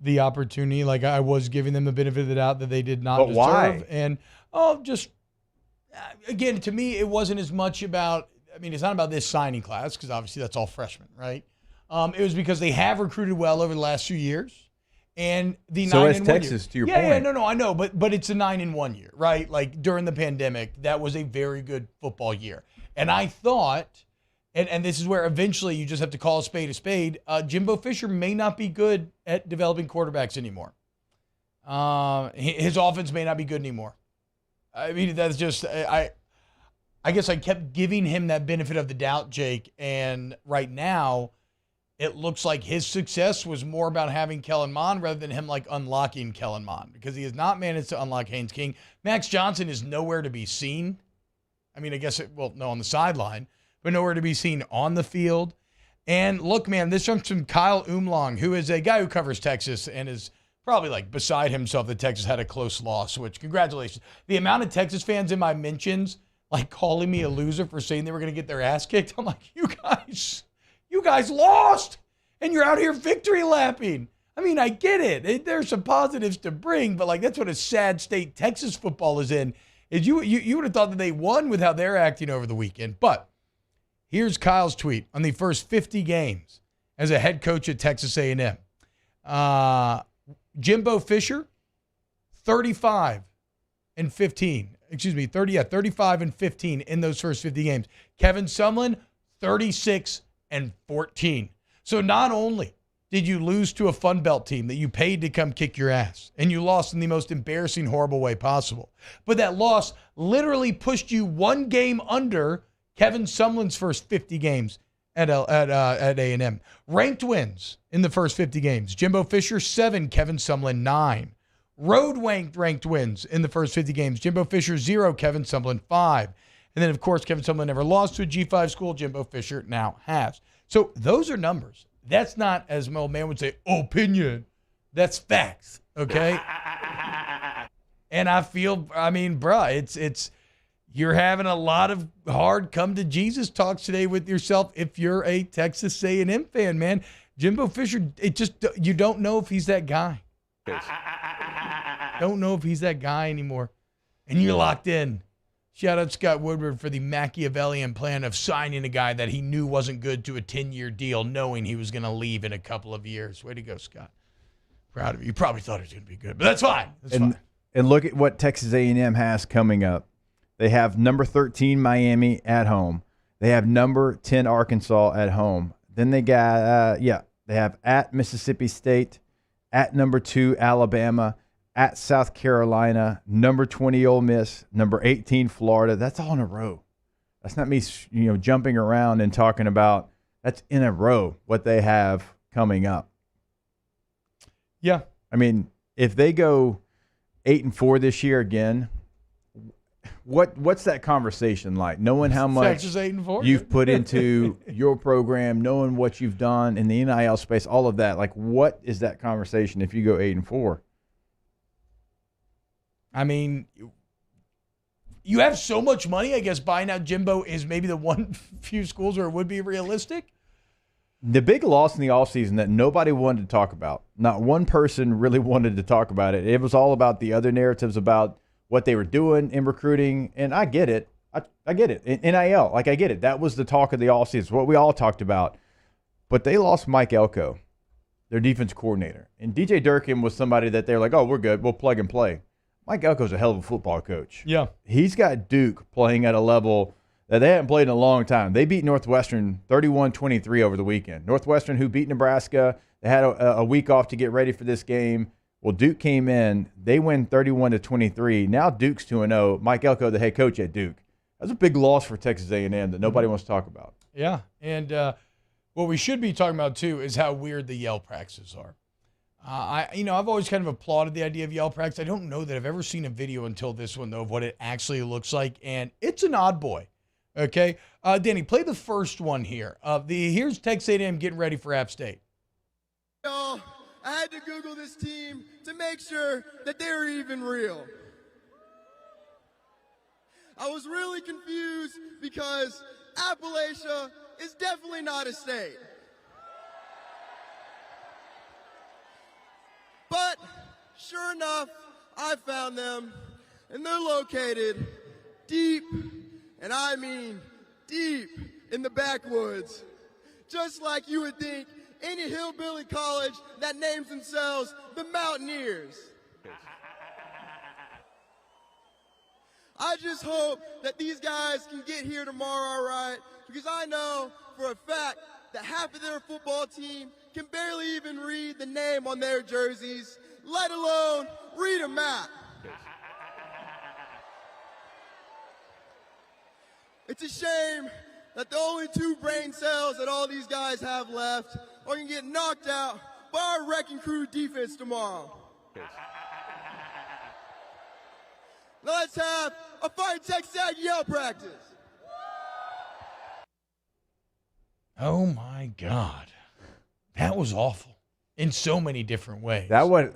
the opportunity. Like, I was giving them the benefit of the doubt that they did not deserve. Why? And just again, to me, it wasn't as much about, I mean, it's not about this signing class, because obviously that's all freshmen, right? It was because they have recruited well over the last few years. And the 9-1 year. Texas, to your point. Yeah, no, I know, but it's a 9-1 year, right? Like, during the pandemic, that was a very good football year. And I thought, and this is where eventually you just have to call a spade, Jimbo Fisher may not be good at developing quarterbacks anymore. His offense may not be good anymore. I mean, that's just, I guess I kept giving him that benefit of the doubt, Jake, and right now, it looks like his success was more about having Kellen Mond rather than him, like, unlocking Kellen Mond, because he has not managed to unlock Haynes King. Max Johnson is nowhere to be seen. I mean, I guess, on the sideline, but nowhere to be seen on the field. And look, man, this comes from Kyle Umlong, who is a guy who covers Texas and is probably, like, beside himself that Texas had a close loss, which, congratulations. The amount of Texas fans in my mentions, like, calling me a loser for saying they were going to get their ass kicked, I'm like, you guys lost, and you're out here victory lapping. I mean, I get it. There's some positives to bring, but, like, that's what a sad state Texas football is in. Is you would have thought that they won with how they're acting over the weekend. But here's Kyle's tweet on the first 50 games as a head coach at Texas A&M. Jimbo Fisher, 35 and 15. 35 and 15 in those first 50 games. Kevin Sumlin, 36 and 14. So not only did you lose to a Fun Belt team that you paid to come kick your ass, and you lost in the most embarrassing, horrible way possible, but that loss literally pushed you one game under Kevin Sumlin's first 50 games at A&M. Ranked wins in the first 50 games. Jimbo Fisher, 7. Kevin Sumlin, 9. Road ranked wins in the first 50 games. Jimbo Fisher, 0. Kevin Sumlin, 5. And then, of course, Kevin Sumlin never lost to a G5 school. Jimbo Fisher now has. So those are numbers. That's not, as my old man would say, opinion. That's facts, okay? And I feel, I mean, bruh, it's you're having a lot of hard come to Jesus talks today with yourself if you're a Texas A&M fan, man. Jimbo Fisher, you don't know if he's that guy. Don't know if he's that guy anymore. And you're locked in. Shout out Scott Woodward for the Machiavellian plan of signing a guy that he knew wasn't good to a 10-year deal, knowing he was going to leave in a couple of years. Way to go, Scott. Proud of you. You probably thought it was going to be good, but that's fine. That's fine. And look at what Texas A&M has coming up. They have number 13 Miami at home. They have number 10 Arkansas at home. Then they got, they have at Mississippi State, at number 2 Alabama, at South Carolina, number 20 Ole Miss, number 18 Florida. That's all in a row. That's not me, jumping around and talking about. That's in a row what they have coming up. Yeah. I mean, if they go 8-4 this year again, what's that conversation like? Knowing how much Texas 8-4? you've put into your program, knowing what you've done in the NIL space, all of that. Like, what is that conversation if you go 8-4? I mean, you have so much money. I guess buying out Jimbo is maybe the one few schools where it would be realistic. The big loss in the offseason that nobody wanted to talk about, not one person really wanted to talk about it. It was all about the other narratives about what they were doing in recruiting, and I get it. I get it. In NIL, I get it. That was the talk of the offseason, what we all talked about. But they lost Mike Elko, their defense coordinator. And DJ Durkin was somebody that they're like, oh, we're good. We'll plug and play. Mike Elko's a hell of a football coach. Yeah. He's got Duke playing at a level that they haven't played in a long time. They beat Northwestern 31-23 over the weekend. Northwestern, who beat Nebraska, they had a week off to get ready for this game. Well, Duke came in. They win 31-23. Now Duke's 2-0. Mike Elko, the head coach at Duke. That's a big loss for Texas A&M that nobody wants to talk about. Yeah, and what we should be talking about, too, is how weird the yell practices are. I've always kind of applauded the idea of yell practice. I don't know that I've ever seen a video until this one, though, of what it actually looks like, and it's an odd boy. Okay, Danny, play the first one here. Here's Texas A&M getting ready for App State. Y'all, I had to Google this team to make sure that they were even real. I was really confused because Appalachia is definitely not a state. But sure enough, I found them, and they're located deep, and I mean deep, in the backwoods. Just like you would think any hillbilly college that names themselves the Mountaineers. I just hope that these guys can get here tomorrow all right, because I know for a fact that half of their football team can barely even read the name on their jerseys, let alone read a map. It's a shame that the only 2 brain cells that all these guys have left are going to get knocked out by our wrecking crew defense tomorrow. Now let's have a Fight Texas Aggie yell practice. Oh, my God. That was awful in so many different ways. That was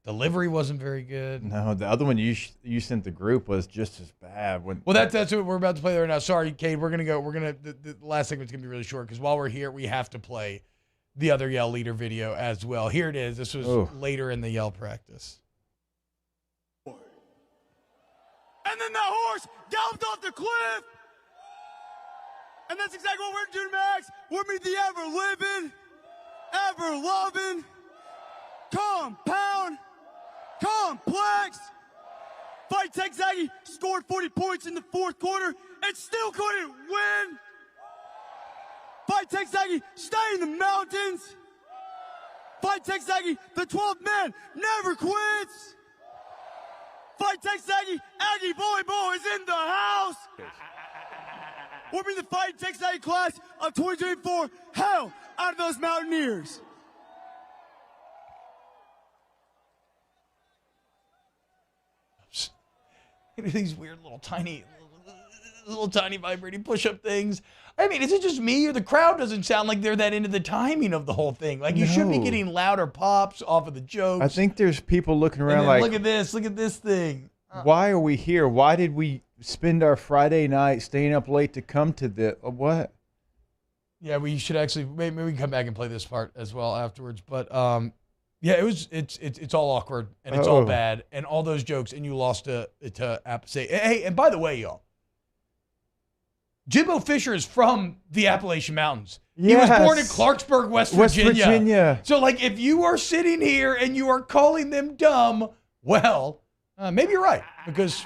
delivery wasn't very good. No, the other one you sent the group was just as bad. Well, that's what we're about to play right now. Sorry, Cade. The last segment's gonna be really short because while we're here, we have to play the other yell leader video as well. Here it is. This was later in the yell practice. And then that horse galloped off the cliff. And that's exactly what we're doing, Max. We'll meet the ever-living, ever-loving, compound, complex. Fight Texas Aggie scored 40 points in the 4th quarter and still couldn't win. Fight Texas Aggie, stay in the mountains. Fight Texas Aggie, the 12th man never quits. Fight Texas Aggie, Aggie volleyball is in the house. We'll bring the Fight Texas Aggie class of 2024 hell out of those Mountaineers. These weird little tiny vibrating push-up things. I mean, is it just me or the crowd doesn't sound like they're that into the timing of the whole thing? Like, you should be getting louder pops off of the jokes. I think there's people looking around like, look at this thing. Why are we here? Why did we spend our Friday night staying up late to come to the what? Yeah, we should actually maybe we can come back and play this part as well afterwards. But yeah, it's all awkward and it's all bad and all those jokes and you lost to App State. Hey, and by the way, y'all, Jimbo Fisher is from the Appalachian Mountains. Yes. He was born in Clarksburg, West Virginia. So, like, if you are sitting here and you are calling them dumb, well, maybe you're right because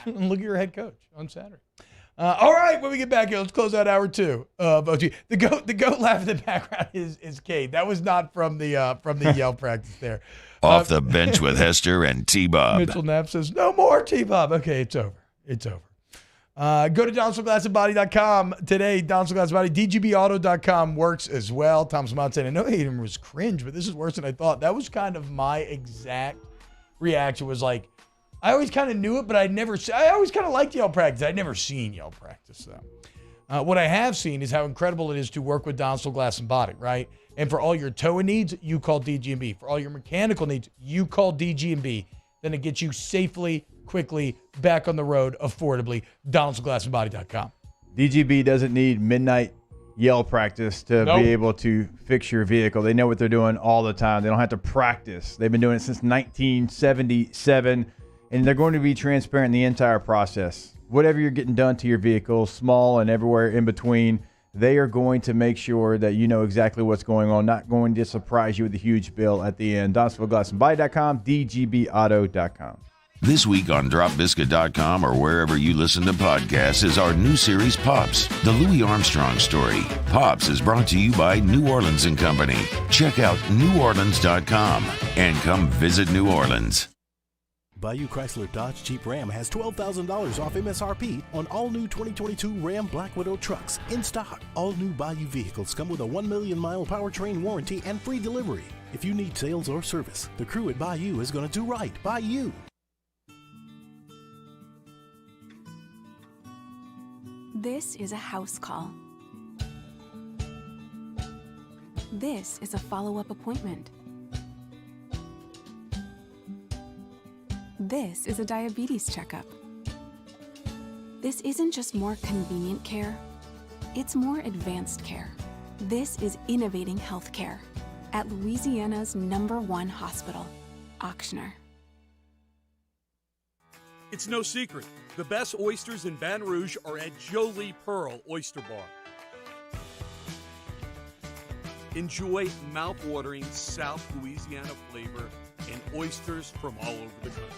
look at your head coach on Saturday. All right, when we get back here, let's close out hour 2 of OG. The goat laugh in the background is Kate. That was not from the yell practice there. Off the bench with Hester and T-Bob. Mitchell Knapp says, no more T-Bob. Okay, it's over. It's over. Go to DonaldSonGlassandBody.com today. DonaldSonGlassandBody. DGBAuto.com works as well. Tom Smont saying, I know Hayden was cringe, but this is worse than I thought. That was kind of my exact reaction. Was like, I always kind of knew it, but I always kind of liked yell practice. I'd never seen yell practice, though. What I have seen is how incredible it is to work with Donaldson Glass and Body, right? And for all your towing needs, you call DG&B. For all your mechanical needs, you call DG&B. Then it gets you safely, quickly back on the road affordably. DonaldsonGlassandBody.com. DGB doesn't need midnight yell practice to be able to fix your vehicle. They know what they're doing all the time. They don't have to practice. They've been doing it since 1977, and they're going to be transparent in the entire process. Whatever you're getting done to your vehicle, small and everywhere in between, they are going to make sure that you know exactly what's going on, not going to surprise you with a huge bill at the end. DonaldsonGlassandBody.com, DGBAuto.com. This week on DropBiscuit.com or wherever you listen to podcasts is our new series, Pops, the Louis Armstrong story. Pops is brought to you by New Orleans & Company. Check out NewOrleans.com and come visit New Orleans. Bayou Chrysler Dodge Jeep Ram has $12,000 off MSRP on all new 2022 Ram Black Widow trucks in stock. All new Bayou vehicles come with a 1 million mile powertrain warranty and free delivery. If you need sales or service, the crew at Bayou is going to do right by you. This is a house call. This is a follow-up appointment. This is a diabetes checkup. This isn't just more convenient care, it's more advanced care. This is innovating healthcare at Louisiana's #1 hospital, Auctioner. It's no secret, the best oysters in Baton Rouge are at Jolie Pearl Oyster Bar. Enjoy mouth-watering South Louisiana flavor and oysters from all over the country.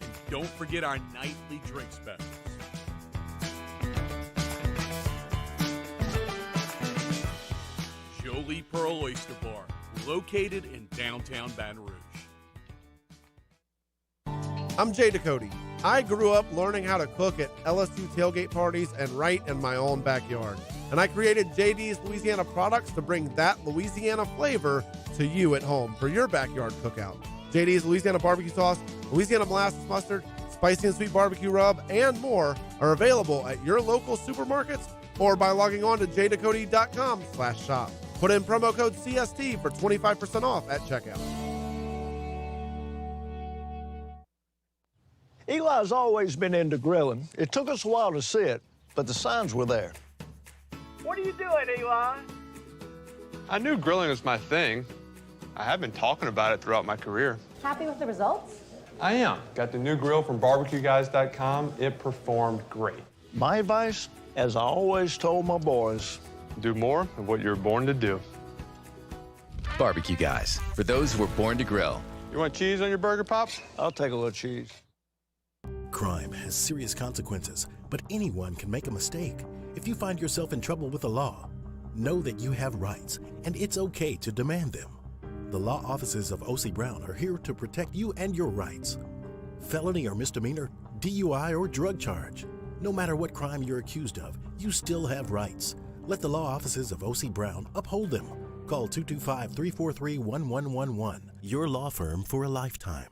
And don't forget our nightly drink specials. Jolie Pearl Oyster Bar, located in downtown Baton Rouge. I'm Jay Ducote. I grew up learning how to cook at LSU tailgate parties and right in my own backyard. And I created JD's Louisiana products to bring that Louisiana flavor to you at home for your backyard cookout. JD's Louisiana barbecue sauce, Louisiana molasses mustard, spicy and sweet barbecue rub, and more are available at your local supermarkets or by logging on to jducote.com/shop. Put in promo code CST for 25% off at checkout. Eli's always been into grilling. It took us a while to see it, but the signs were there. What are you doing, Eli? I knew grilling was my thing. I have been talking about it throughout my career. Happy with the results? I am. Got the new grill from barbecueguys.com. It performed great. My advice, as I always told my boys, do more of what you're born to do. Barbecue Guys, for those who were born to grill. You want cheese on your burger, Pops? I'll take a little cheese. Crime has serious consequences, but anyone can make a mistake. If you find yourself in trouble with the law, know that you have rights, and it's okay to demand them. The law offices of O.C. Brown are here to protect you and your rights. Felony or misdemeanor, DUI or drug charge. No matter what crime you're accused of, you still have rights. Let the law offices of O.C. Brown uphold them. Call 225-343-1111. Your law firm for a lifetime.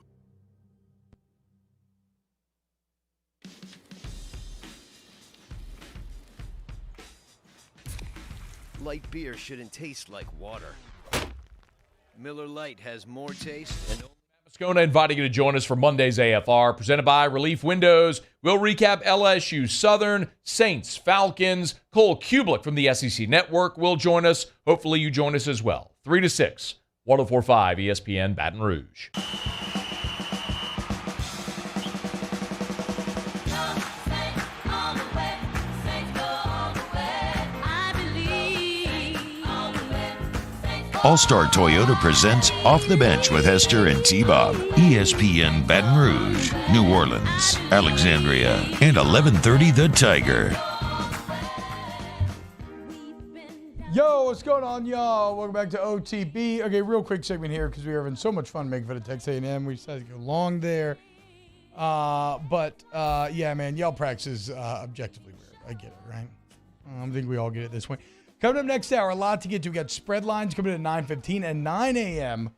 Light beer shouldn't taste like water. Miller Lite has more taste and... Moscona inviting you to join us for Monday's AFR, presented by Relief Windows. We'll recap LSU Southern, Saints, Falcons. Cole Kubelik from the SEC Network will join us. Hopefully you join us as well. 3 to 6, 104.5 ESPN Baton Rouge. All-Star Toyota presents Off the Bench with Hester and T-Bob. ESPN Baton Rouge, New Orleans, Alexandria, and 1130 The Tiger. Yo, what's going on, y'all? Welcome back to OTB. Okay, real quick segment here because we were having so much fun making fun of Texas A&M. We decided to go long there. Yeah, man, y'all practice is objectively weird. I get it, right? I think we all get it this way. Coming up next hour, a lot to get to. We got spread lines coming in at 9:15 and 9 a.m.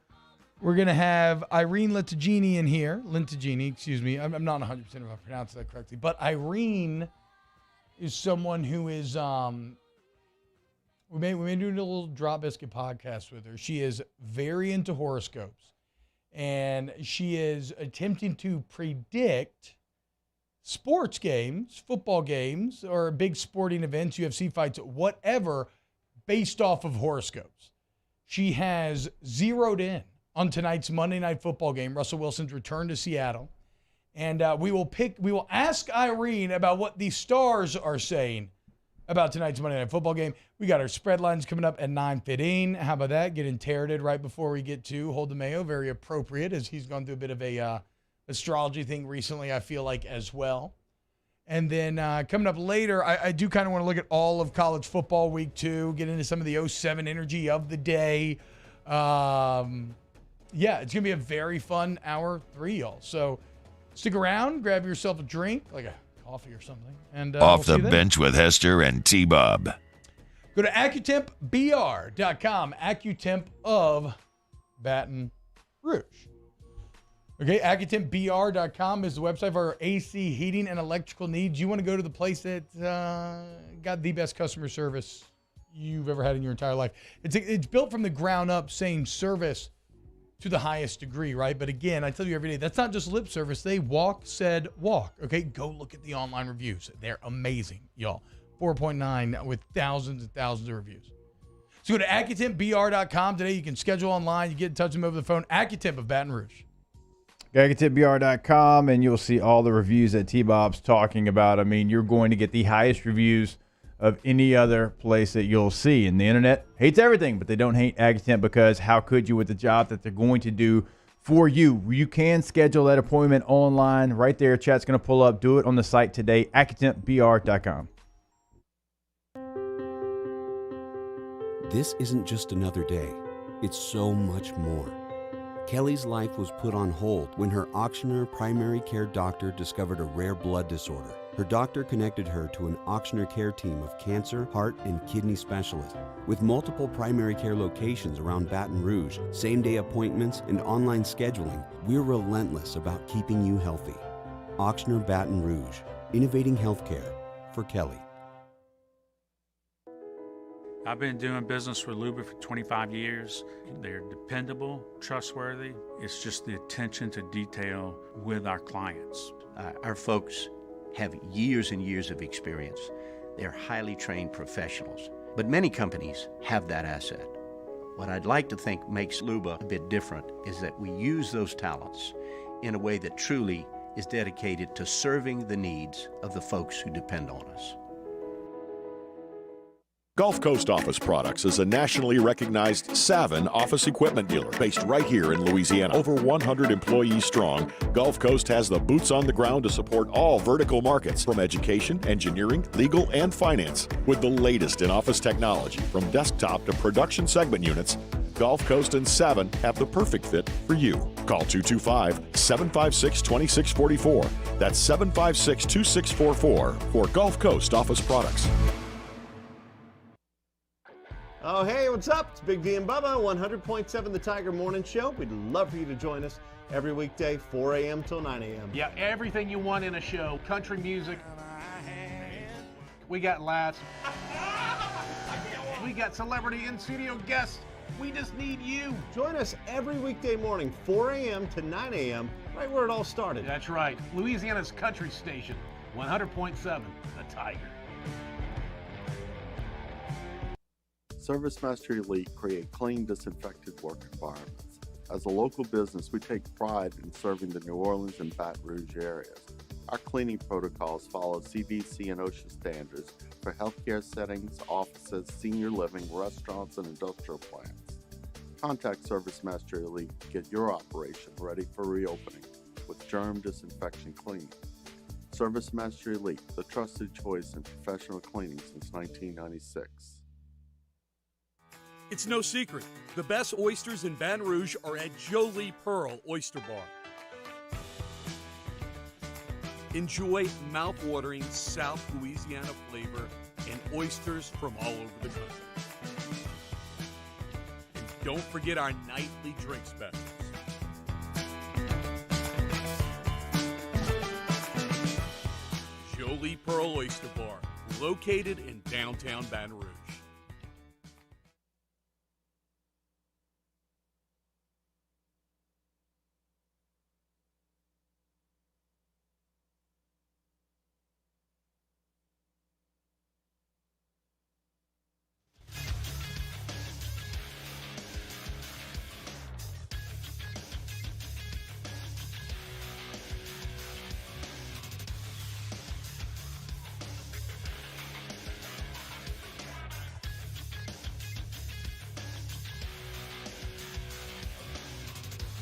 We're going to have Irene Lentagini in here. Lentagini, excuse me. I'm not 100% if I pronounced that correctly. But Irene is someone who is, we may do a little Drop Biscuit podcast with her. She is very into horoscopes. And she is attempting to predict sports games, football games, or big sporting events, UFC fights, whatever, based off of horoscopes. She has zeroed in on tonight's Monday Night Football game, Russell Wilson's return to Seattle. And we will ask Irene about what the stars are saying about tonight's Monday Night Football game. We got our spread lines coming up at 9:15. How about that? Get interrogated right before we get to Hold the Mayo. Very appropriate, as he's gone through a bit of a astrology thing recently, I feel like, as well. And then coming up later, I do kind of want to look at all of college football week 2, get into some of the 07 energy of the day. Yeah, it's going to be a very fun hour 3, y'all. So stick around, grab yourself a drink, like a coffee or something. And Off the Bench with Hester and T-Bob. Go to AccuTempBR.com, AccuTemp of Baton Rouge. Okay, AccuTempBR.com is the website for our AC, heating, and electrical needs. You want to go to the place that got the best customer service you've ever had in your entire life. It's built from the ground up, saying service to the highest degree, right? But again, I tell you every day, that's not just lip service. They walk. Okay, go look at the online reviews. They're amazing, y'all. 4.9 with thousands and thousands of reviews. So go to AccuTempBR.com today. You can schedule online. You get in touch with them over the phone. AccuTemp of Baton Rouge. AccuTempBR.com, and you'll see all the reviews that T-Bob's talking about. I mean, you're going to get the highest reviews of any other place that you'll see. And the internet hates everything, but they don't hate AccuTemp, because how could you with the job that they're going to do for you? You can schedule that appointment online right there. Chat's going to pull up. Do it on the site today, AccuTempBR.com. This isn't just another day. It's so much more. Kelly's life was put on hold when her auctioneer primary care doctor discovered a rare blood disorder. Her doctor connected her to an auctioneer care team of cancer, heart, and kidney specialists. With multiple primary care locations around Baton Rouge, same-day appointments, and online scheduling, we're relentless about keeping you healthy. Auctioneer Baton Rouge, innovating healthcare for Kelly. I've been doing business with Luba for 25 years. They're dependable, trustworthy. It's just the attention to detail with our clients. Our folks have years and years of experience. They're highly trained professionals, but many companies have that asset. What I'd like to think makes Luba a bit different is that we use those talents in a way that truly is dedicated to serving the needs of the folks who depend on us. Gulf Coast Office Products is a nationally recognized Savin office equipment dealer based right here in Louisiana. Over 100 employees strong, Gulf Coast has the boots on the ground to support all vertical markets, from education, engineering, legal, and finance. With the latest in office technology, from desktop to production segment units, Gulf Coast and Savin have the perfect fit for you. Call 225-756-2644. That's 756-2644 for Gulf Coast Office Products. Oh, hey, what's up? It's Big D and Bubba, 100.7 The Tiger Morning Show. We'd love for you to join us every weekday, 4 a.m. till 9 a.m. Yeah, everything you want in a show. Country music. We got laughs. We got celebrity in-studio guests. We just need you. Join us every weekday morning, 4 a.m. to 9 a.m., right where it all started. That's right. Louisiana's country station, 100.7 The Tiger. ServiceMaster Elite create clean, disinfected work environments. As a local business, we take pride in serving the New Orleans and Baton Rouge areas. Our cleaning protocols follow CDC and OSHA standards for healthcare settings, offices, senior living, restaurants, and industrial plants. Contact Service Master Elite to get your operation ready for reopening with germ disinfection cleaning. Service Master Elite, the trusted choice in professional cleaning since 1996. It's no secret. The best oysters in Baton Rouge are at Jolie Pearl Oyster Bar. Enjoy mouth-watering South Louisiana flavor and oysters from all over the country. And don't forget our nightly drink specials. Jolie Pearl Oyster Bar, located in downtown Baton Rouge.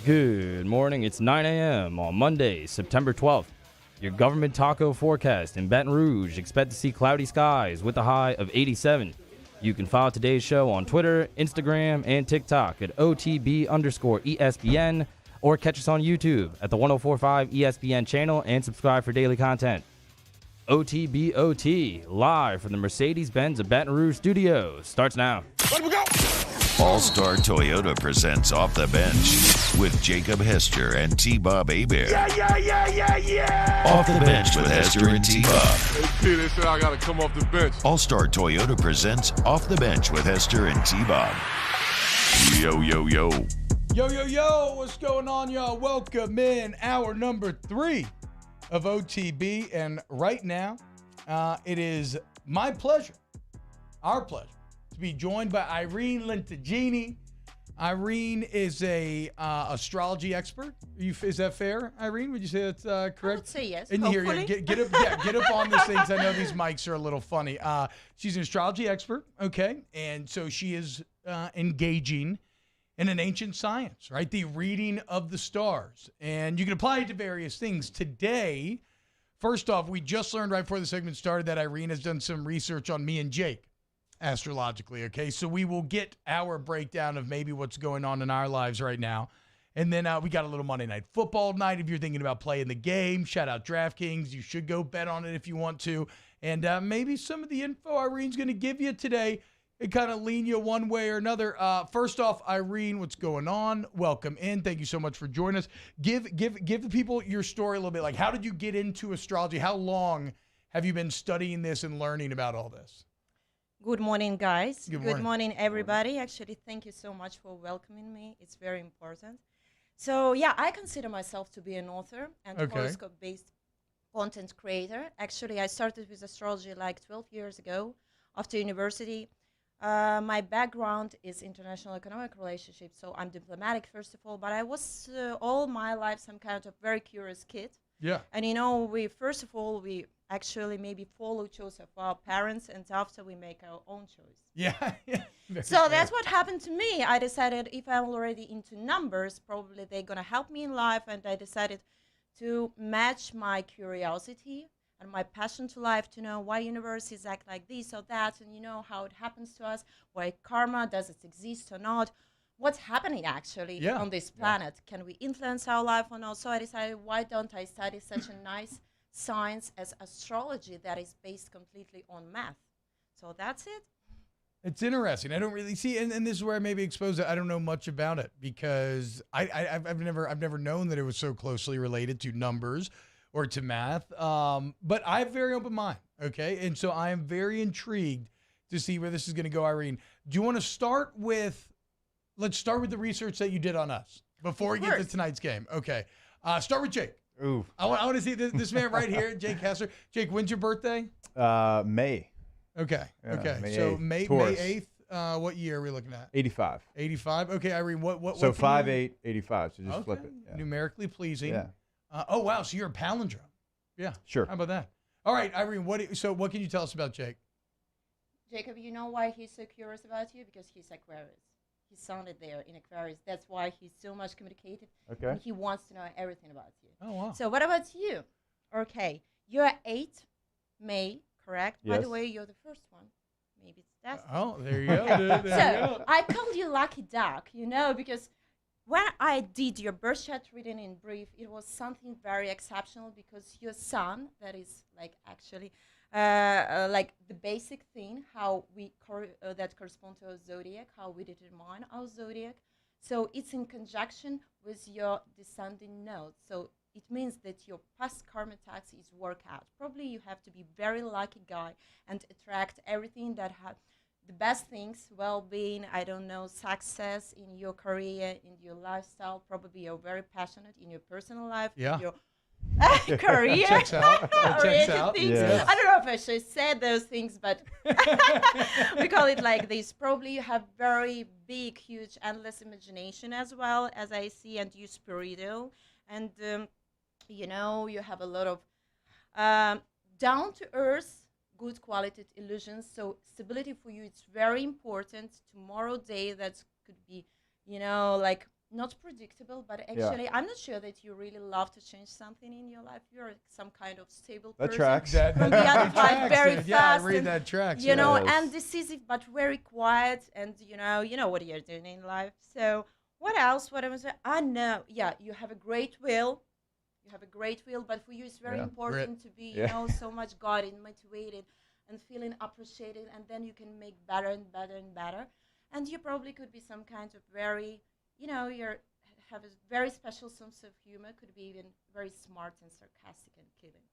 Good morning. It's 9 a.m. on Monday, September 12th. Your government taco forecast in Baton Rouge. Expect to see cloudy skies with a high of 87. You can follow today's show on Twitter, Instagram, and TikTok at OTB_ESPN or catch us on YouTube at the 1045 ESPN channel and subscribe for daily content. OTBOT, live from the Mercedes-Benz of Baton Rouge studios, starts now. Let me go! All-Star Toyota presents Off the Bench with Jacob Hester and T-Bob Hebert. Yeah! Off the Bench with Hester and T-Bob. Hey, they said I got to come off the bench. All-Star Toyota presents Off the Bench with Hester and T-Bob. Yo. Yo, what's going on, y'all? Welcome in hour number 3 of OTB. And right now, it is my pleasure, our pleasure, to be joined by Irene Lentagini. Irene is a astrology expert. Is that fair, Irene? Would you say that's correct? I would say yes. And here, get up on this thing, 'cause I know these mics are a little funny. She's an astrology expert, okay, and so she is engaging in an ancient science, right? The reading of the stars, and you can apply it to various things. Today, first off, we just learned right before the segment started that Irene has done some research on me and Jake. Astrologically, okay? So we will get our breakdown of maybe what's going on in our lives right now. And then we got a little Monday Night Football night if you're thinking about playing the game. Shout out DraftKings. You should go bet on it if you want to. And maybe some of the info Irene's going to give you today, it kind of lean you one way or another. First off, Irene, what's going on? Welcome in. Thank you so much for joining us. Give the people your story a little bit. Like, how did you get into astrology? How long have you been studying this and learning about all this? Good morning, guys. Good morning, everybody. Actually, thank you so much for welcoming me. It's very important. So, yeah, I consider myself to be an author and horoscope-based content creator. Actually, I started with astrology like 12 years ago after university. My background is international economic relationships, so I'm diplomatic, first of all, but I was all my life some kind of very curious kid. Yeah. And, we actually maybe follow choice of our parents, and after we make our own choice. Yeah. So that's what happened to me. I decided if I'm already into numbers, probably they're going to help me in life, and I decided to match my curiosity and my passion to life to know why universes act like this or that, and how it happens to us, why karma, does it exist or not, what's happening actually on this planet, can we influence our life or not. So I decided, why don't I study such a nice science as astrology that is based completely on math. So that's it. It's interesting. I don't really see, and this is where I maybe expose it. I don't know much about it because I've never known that it was so closely related to numbers or to math. But I have a very open mind. Okay, and so I am very intrigued to see where this is going to go. Irene, do you want to start with? Let's start with the research that you did on us before we get to tonight's game. Okay, start with Jake. Ooh. I want to see this man right here, Jake Hester. Jake, when's your birthday? May. Okay. Yeah, okay. May So 8th. May Taurus. 8th. What year are we looking at? 85. 85. Okay, Irene. What? So what 5/8, 85. So just flip it. Yeah. Numerically pleasing. Yeah. Oh wow. So you're a palindrome. Yeah. Sure. How about that? All right, Irene. What can you tell us about Jake? Jacob, you know why he's so curious about you? Because he's Aquarius. his sun is there in Aquarius. That's why he's so much communicative. Okay. And he wants to know everything about you. Oh, wow. So what about you? Okay, you're 8 May, correct? By the Yes. way, you're the first one. Maybe it's destiny. Oh, there you go, dude. There you go. I called you lucky duck, because when I did your birth chart reading in brief, it was something very exceptional because your sun, that is like actually like the basic thing, how we that correspond to our zodiac, how we determine our zodiac. So it's in conjunction with your descending node. So it means that your past karma tax is work out. Probably you have to be very lucky guy and attract everything that have the best things, well-being, I don't know, success in your career, in your lifestyle. Probably you're very passionate in your personal life, Yeah. in your career. Checks out. That checks Oriented out. things. Yes. I don't know if I should say those things, but we call it like this. Probably you have very big, huge, endless imagination as well, as I see, and you're spiritual. And, you have a lot of down-to-earth, good quality illusions. So stability for you, it's very important. Tomorrow day, that could be, like not predictable, but actually, I'm not sure that you really love to change something in your life. You're some kind of stable That person. tracks. From the other side, very fast. Yeah, I read and, that tracks. and decisive, but very quiet. And, you know what you're doing in life. So what else? What I was saying? I know. Yeah, you have a great will. You have a great will, but for you, it's very important to be, so much guided, motivated, and feeling appreciated, and then you can make better and better and better. And you probably could be some kind of very, have a very special sense of humor, could be even very smart and sarcastic and killing.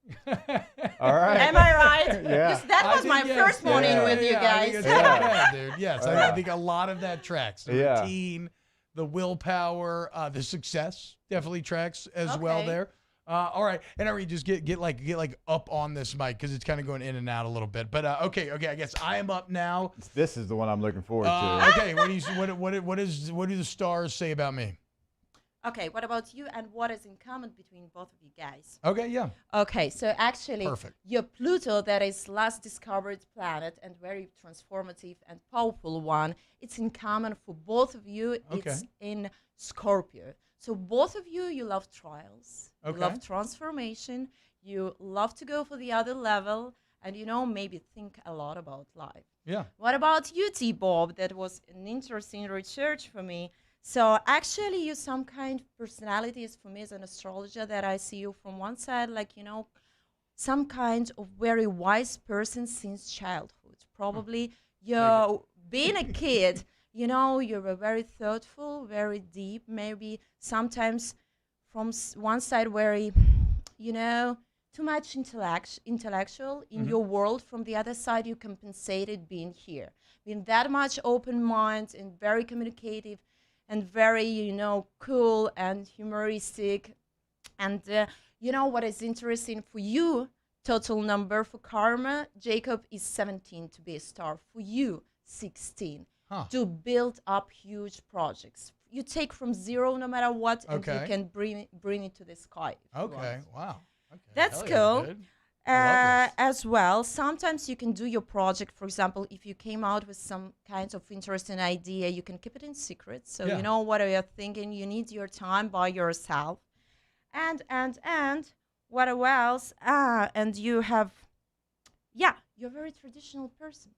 All right. Am I right? Yeah. Because that was my first morning with you guys. I think it's not bad, dude. Yes, I think a lot of that tracks. The routine, the willpower, the success definitely tracks as well there. All right, and Ari, just get like up on this mic because it's kind of going in and out a little bit. But okay, I guess I am up now. This is the one I'm looking forward to. Okay, what do the stars say about me? Okay, what about you, and what is in common between both of you guys? Okay, yeah. Okay, so actually, Perfect. Your Pluto, that is last discovered planet and very transformative and powerful one, it's in common for both of you. Okay. It's in Scorpio. So both of you, you love trials, you Okay. love transformation, you love to go for the other level, and maybe think a lot about life. Yeah. What about you, T-Bob? That was an interesting research for me. So actually, you some kind of personalities for me as an astrologer that I see you from one side, like, some kind of very wise person since childhood. Probably you're being a kid, you're a very thoughtful, very deep, maybe sometimes from one side very, too much intellectual in your world. From the other side, you compensated being here, being that much open mind and very communicative and very, cool and humoristic. And what is interesting for you, total number for karma, Jacob, is 17 to be a star. For you, 16 to build up huge projects. You take from zero no matter what, and you can bring it to the sky. Okay, wow. Okay. That's Hell cool. yeah, dude. As well, sometimes you can do your project. For example, if you came out with some kinds of interesting idea, you can keep it in secret. So you know what you're thinking. You need your time by yourself. And what else? And you have, you're a very traditional person.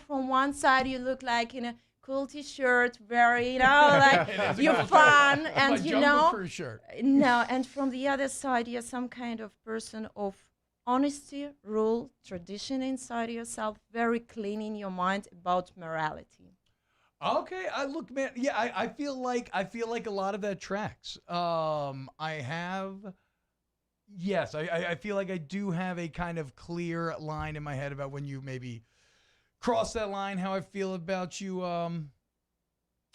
From one side you look like in a cool T-shirt, very, like you're fun, and no. And from the other side, you're some kind of person of honesty, rule, tradition inside yourself, very clean in your mind about morality. Okay, look, man. Yeah, I feel like a lot of that tracks. I feel like I do have a kind of clear line in my head about when you maybe cross that line, how I feel about you. And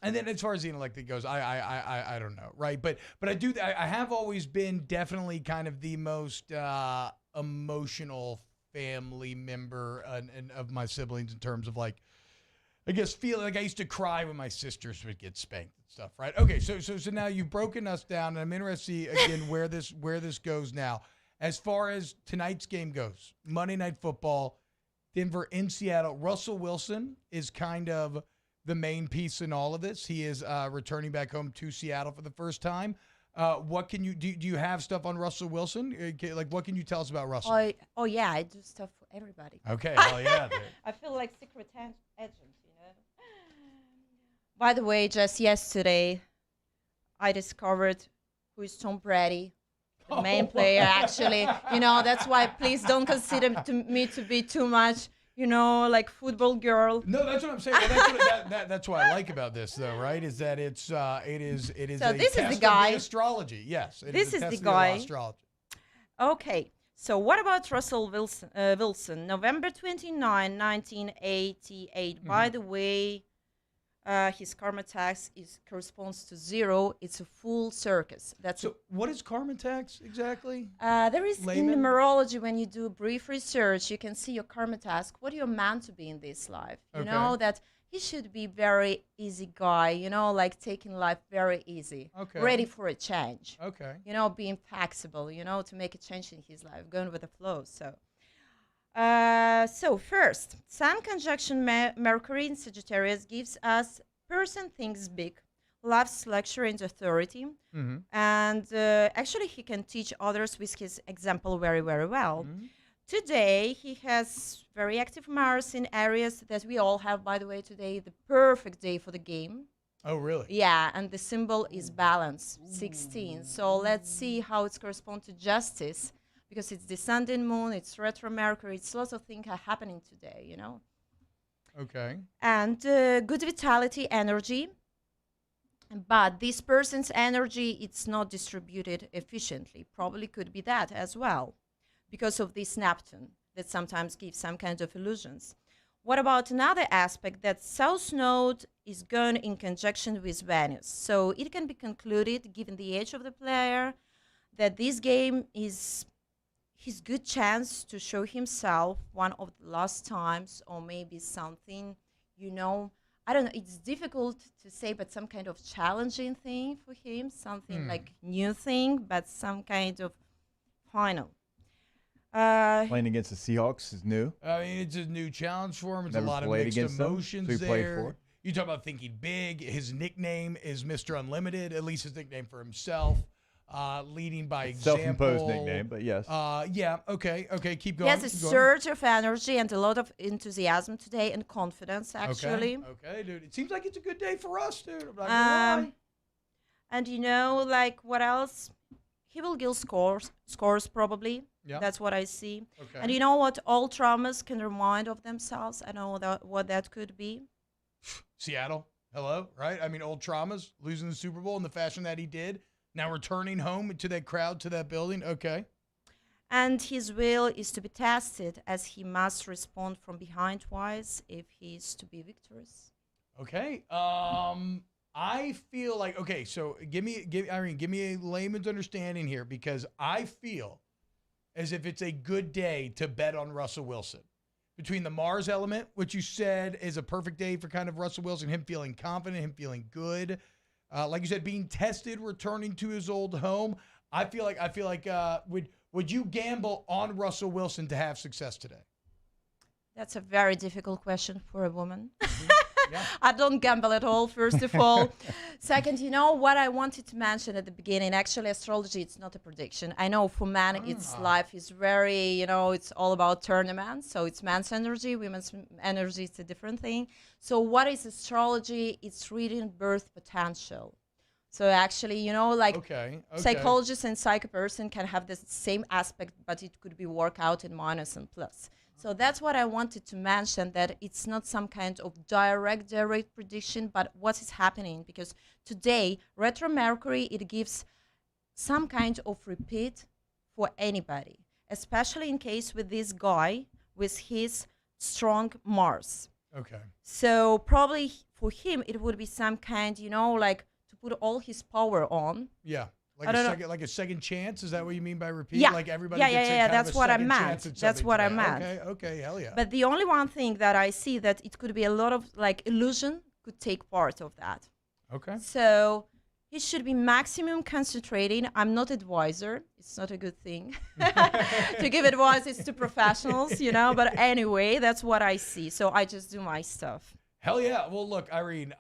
then as far as the intellect goes, I don't know, right? But I have always been definitely kind of the most emotional family member and of my siblings in terms of like, I guess feeling like I used to cry when my sisters would get spanked and stuff, right? Okay, so now you've broken us down, and I'm interested again where this goes now. As far as tonight's game goes, Monday Night Football, Denver in Seattle. Russell Wilson is kind of the main piece in all of this. He is returning back home to Seattle for the first time. What can you do? Do you have stuff on Russell Wilson? Like, what can you tell us about Russell? Oh yeah, I do stuff for everybody. Okay, hell yeah, dude. I feel like secret agent, you know. By the way, just yesterday, I discovered who is Tom Brady, the main player. Actually, you know, that's why please don't consider me to be too much, you know, like football girl. No, that's what I'm saying. Well, that's what I like about this, though, right? Is that it is So a this test is the guy. of the astrology. Yes, This is a the test of guy. astrology. Okay, so what about Russell Wilson? November 29, 1988. By the way, his karma tax corresponds to 0. It's a full circus. So what is karma tax exactly? There is Layman? in numerology, when you do brief research, you can see your karma task, what you're meant to be in this life. You know that he should be very easy guy, you know, like taking life very easy, ready for a change. Okay. You know, being flexible, you know, to make a change in his life, going with the flow. So first, Sun conjunction Mercury in Sagittarius gives us person thinks big, loves luxury and authority, and actually he can teach others with his example very, very well. Today, he has very active Mars in areas that we all have, by the way, today, the perfect day for the game. Oh, really? Yeah, and the symbol is balance, 16. So let's see how it corresponds to justice, because it's descending moon, it's retro Mercury, it's lots of things are happening today, you know. Okay. And good vitality, energy. But this person's energy, it's not distributed efficiently. Probably could be that as well, because of this Neptune that sometimes gives some kind of illusions. What about another aspect, that South Node is going in conjunction with Venus? So it can be concluded, given the age of the player, that this game is his good chance to show himself one of the last times, or maybe something, you know, I don't know, it's difficult to say, but some kind of challenging thing for him, something like new thing, but some kind of final. Playing against the Seahawks is new. I mean, it's a new challenge for him. It's Never a lot of played mixed against them, emotions so he played there. for it. You talk about thinking big. His nickname is Mr. Unlimited, at least his nickname for himself. Leading by example. Self-imposed nickname, but yes. Yeah. Okay. Keep He going. has a surge of energy and a lot of enthusiasm today and confidence, actually. Okay, dude. It seems like it's a good day for us, dude. I'm not gonna lie. And you know, like, what else? He will get scores probably. Yeah. That's what I see. Okay. And you know what? All traumas can remind of themselves. I know what that could be. Seattle. Hello. Right. I mean, old traumas, losing the Super Bowl in the fashion that he did. Now returning home to that crowd, to that building. Okay. And his will is to be tested, as he must respond from behind twice if he is to be victorious. Okay. I feel like, okay, so give me a layman's understanding here, because I feel as if it's a good day to bet on Russell Wilson. Between the Mars element, which you said is a perfect day for kind of Russell Wilson, him feeling confident, him feeling good. Like you said, being tested, returning to his old home. I feel like would you gamble on Russell Wilson to have success today? That's a very difficult question for a woman. I don't gamble at all, first of all. Second, you know what I wanted to mention at the beginning? Actually, astrology, it's not a prediction. I know for men, it's life is very, you know, it's all about tournaments. So it's man's energy, women's energy, it's a different thing. So what is astrology? It's reading birth potential. So actually, you know, like psychologists and psychic person can have the same aspect, but it could be worked out in minus and plus. So that's what I wanted to mention, that it's not some kind of direct prediction, but what is happening. Because today, retro Mercury, it gives some kind of repeat for anybody, especially in case with this guy with his strong Mars. Okay. So probably for him, it would be some kind, you know, like to put all his power on. Yeah. Like a second chance? Is that what you mean by repeat? Yeah. Like everybody yeah, gets that's what I meant. That's what I meant. Okay, hell yeah. But the only one thing that I see that it could be a lot of like illusion could take part of that. Okay. So he should be maximum concentrating. I'm not advisor. It's not a good thing to give advice to professionals, you know. But anyway, that's what I see. So I just do my stuff. Hell yeah. Well, look, Irene,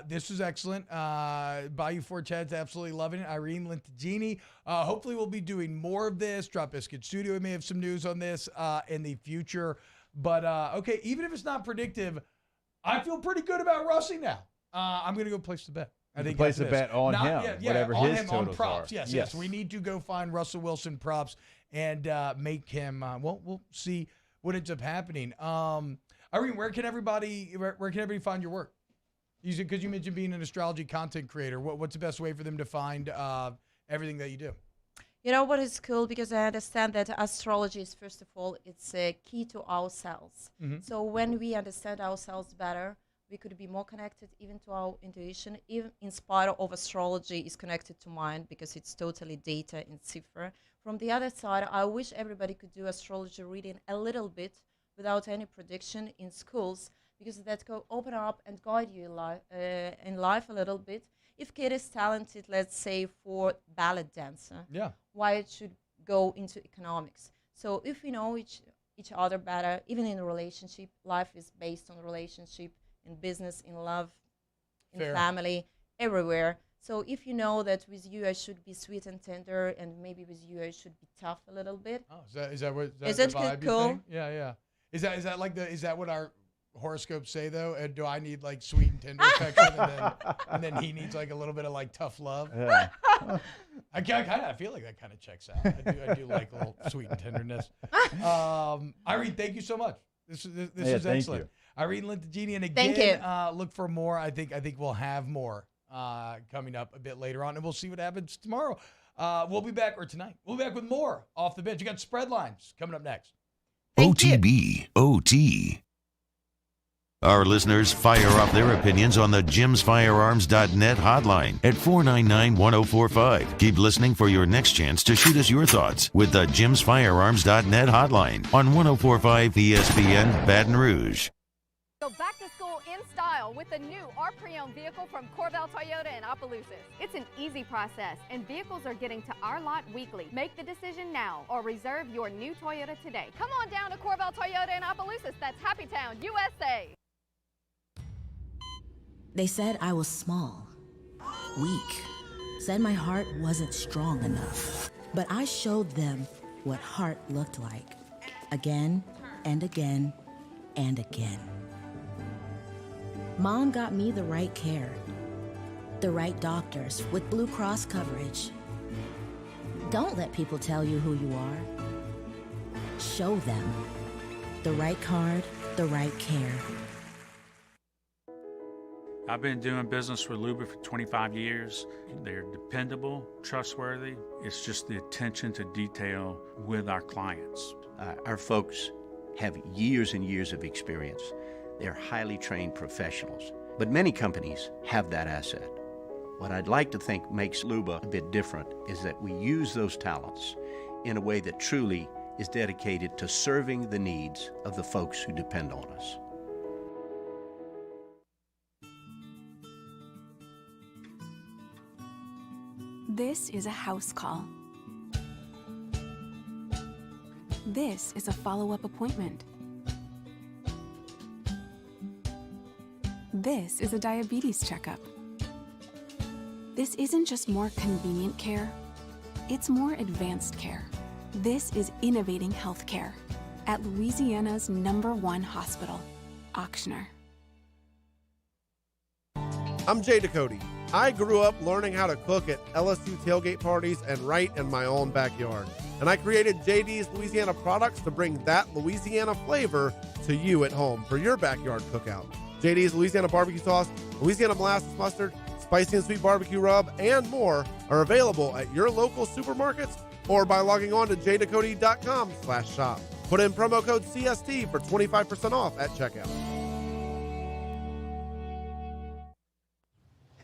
this was excellent. Bayou Four Chad's absolutely loving it. Irene Lentagini. Hopefully we'll be doing more of this. Drop Biscuit Studio, we may have some news on this in the future. But, okay, even if it's not predictive, I feel pretty good about Russie now. I'm going to go place the bet. I think place a bet on him, whatever on his him, totals on props. are. Yes. We need to go find Russell Wilson props and make him. We'll see what ends up happening. Irene, where can everybody find your work? Because you mentioned being an astrology content creator. What's the best way for them to find everything that you do? You know what is cool, because I understand that astrology is, first of all, it's a key to ourselves. Mhm. So when we understand ourselves better, we could be more connected even to our intuition, even in spite of astrology is connected to mind, because it's totally data and cipher. From the other side, I wish everybody could do astrology reading a little bit without any prediction in schools, because that could open up and guide you in life a little bit. If kid is talented, let's say for ballet dancer, why it should go into economics. So if we know each other better, even in a relationship, life is based on relationship, in business, in love, in Fair. family, everywhere. So if you know that with you I should be sweet and tender, and maybe with you I should be tough a little bit. Oh, is that what? Is the it vibe you cool? think? Yeah. Is that what our horoscopes say though? And do I need like sweet and tender affection, and then he needs like a little bit of like tough love? Yeah. I feel like that kind of checks out. I do like a little sweet and tenderness. Irene, thank you so much. This is thank excellent. you. Irene Lentagini, and Thank again, you. look for more. I think we'll have more coming up a bit later on, and we'll see what happens tomorrow. We'll be back, or tonight. We'll be back with more Off the Bench. You got spread lines coming up next. OTB OT. Our listeners fire off their opinions on the jimsfirearms.net hotline at 499-1045. Keep listening for your next chance to shoot us your thoughts with the jimsfirearms.net hotline on 1045 ESPN Baton Rouge. Go back to school in style with the new our pre-owned vehicle from Corval Toyota in Opelousas. It's an easy process, and vehicles are getting to our lot weekly. Make the decision now or reserve your new Toyota today. Come on down to Corval Toyota in Opelousas. That's Happy Town, USA. They said I was small, weak, said my heart wasn't strong enough. But I showed them what heart looked like, again and again and again. Mom got me the right care, the right doctors with Blue Cross coverage. Don't let people tell you who you are. Show them the right card, the right care. I've been doing business with Luba for 25 years. They're dependable, trustworthy. It's just the attention to detail with our clients. Our folks have years and years of experience. They're highly trained professionals, but many companies have that asset. What I'd like to think makes Luba a bit different is that we use those talents in a way that truly is dedicated to serving the needs of the folks who depend on us. This is a house call. This is a follow-up appointment. This is a diabetes checkup. This isn't just more convenient care, it's more advanced care. This is innovating healthcare at Louisiana's #1 hospital, Ochsner. I'm Jay Ducote. I grew up learning how to cook at LSU tailgate parties and right in my own backyard. And I created JD's Louisiana products to bring that Louisiana flavor to you at home for your backyard cookout. JD's Louisiana barbecue sauce, Louisiana molasses mustard, spicy and sweet barbecue rub, and more are available at your local supermarkets or by logging on to jducote.com/shop. Put in promo code CST for 25% off at checkout.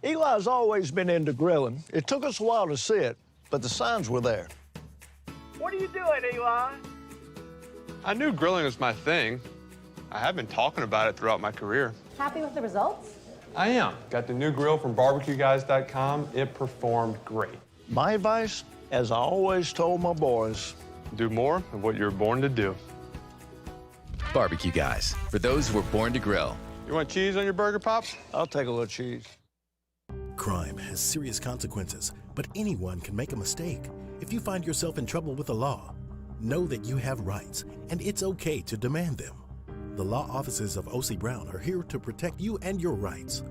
Eli's always been into grilling. It took us a while to see it, but the signs were there. What are you doing, Eli? I knew grilling was my thing. I have been talking about it throughout my career. Happy with the results? I am. Got the new grill from barbecueguys.com. It performed great. My advice, as I always told my boys, do more of what you're born to do. Barbecue Guys, for those who were born to grill. You want cheese on your burger, Pops? I'll take a little cheese. Crime has serious consequences, but anyone can make a mistake. If you find yourself in trouble with the law, know that you have rights, and it's okay to demand them. The law offices of O.C. Brown are here to protect you and your rights.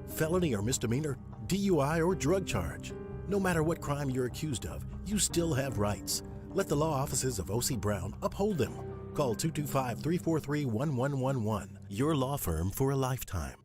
Felony or misdemeanor, DUI or drug charge. No matter what crime you're accused of, you still have rights. Let the law offices of O.C. Brown uphold them. Call 225-343-1111. Your law firm for a lifetime.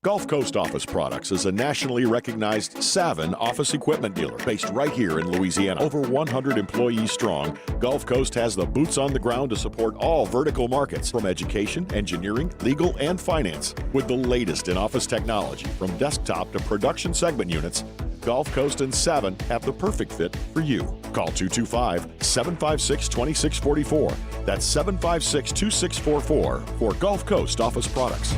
Gulf Coast Office Products is a nationally recognized Savin office equipment dealer based right here in Louisiana. Over 100 employees strong, Gulf Coast has the boots on the ground to support all vertical markets, from education, engineering, legal, and finance. With the latest in office technology, from desktop to production segment units, Gulf Coast and Savin have the perfect fit for you. Call 225-756-2644. That's 756-2644 for Gulf Coast Office Products.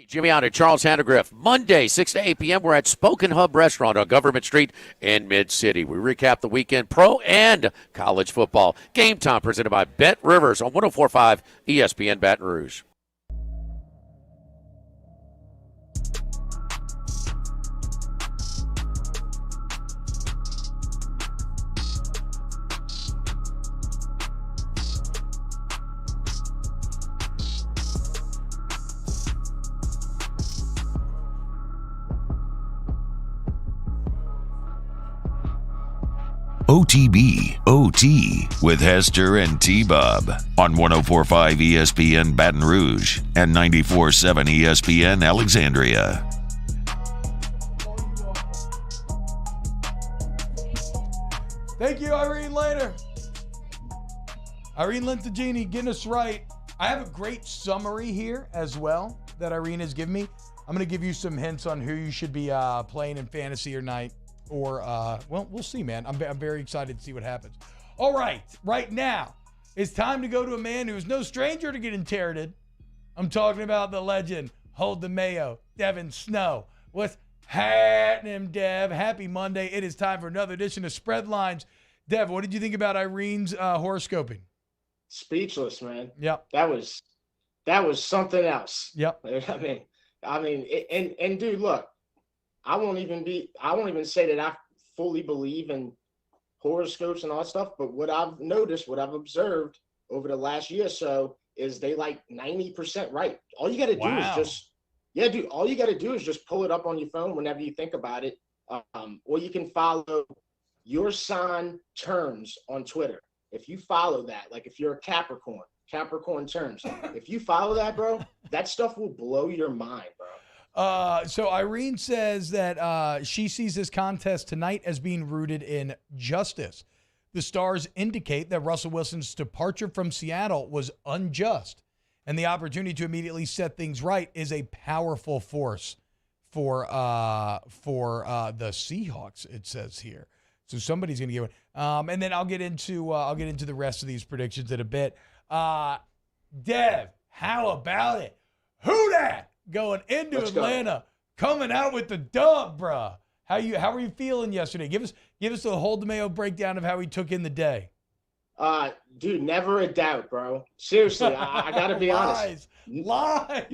Jimmy out at Charles Handegrift. Monday, 6 to 8 p.m., we're at Spoken Hub Restaurant on Government Street in Mid-City. We recap the weekend pro and college football. Game time presented by Bet Rivers on 104.5 ESPN Baton Rouge. OTB, OT, with Hester and T-Bob on 104.5 ESPN Baton Rouge and 94.7 ESPN Alexandria. Thank you, Irene Later. Irene Lentagini getting us right. I have a great summary here as well that Irene has given me. I'm going to give you some hints on who you should be playing in fantasy or night. Or, well, we'll see, man. I'm very excited to see what happens. All right, right now, it's time to go to a man who's no stranger to getting teared. I'm talking about the legend, Hold the Mayo, Devin Snow. What's happening, Dev? Happy Monday. It is time for another edition of Spread Lines. Dev, what did you think about Irene's horoscoping? Speechless, man. Yep. That was something else. Yep. I mean, and dude, look. I won't even say that I fully believe in horoscopes and all that stuff, but what I've noticed, what I've observed over the last year or so is they like 90% right. All you got to do is all you got to do is just pull it up on your phone whenever you think about it. Or you can follow your sign terms on Twitter. If you follow that, like if you're a Capricorn terms, if you follow that, bro, that stuff will blow your mind, bro. So Irene says that she sees this contest tonight as being rooted in justice. The stars indicate that Russell Wilson's departure from Seattle was unjust, and the opportunity to immediately set things right is a powerful force for the Seahawks. It says here, so somebody's going to get it. And then I'll get into the rest of these predictions in a bit. Dev, how about it? Who dat? Going into Atlanta, coming out with the dub, bruh. How were you feeling yesterday? Give us the Hold the Mayo breakdown of how he took in the day. Dude, never a doubt, bro. Seriously, I gotta be honest. Lies.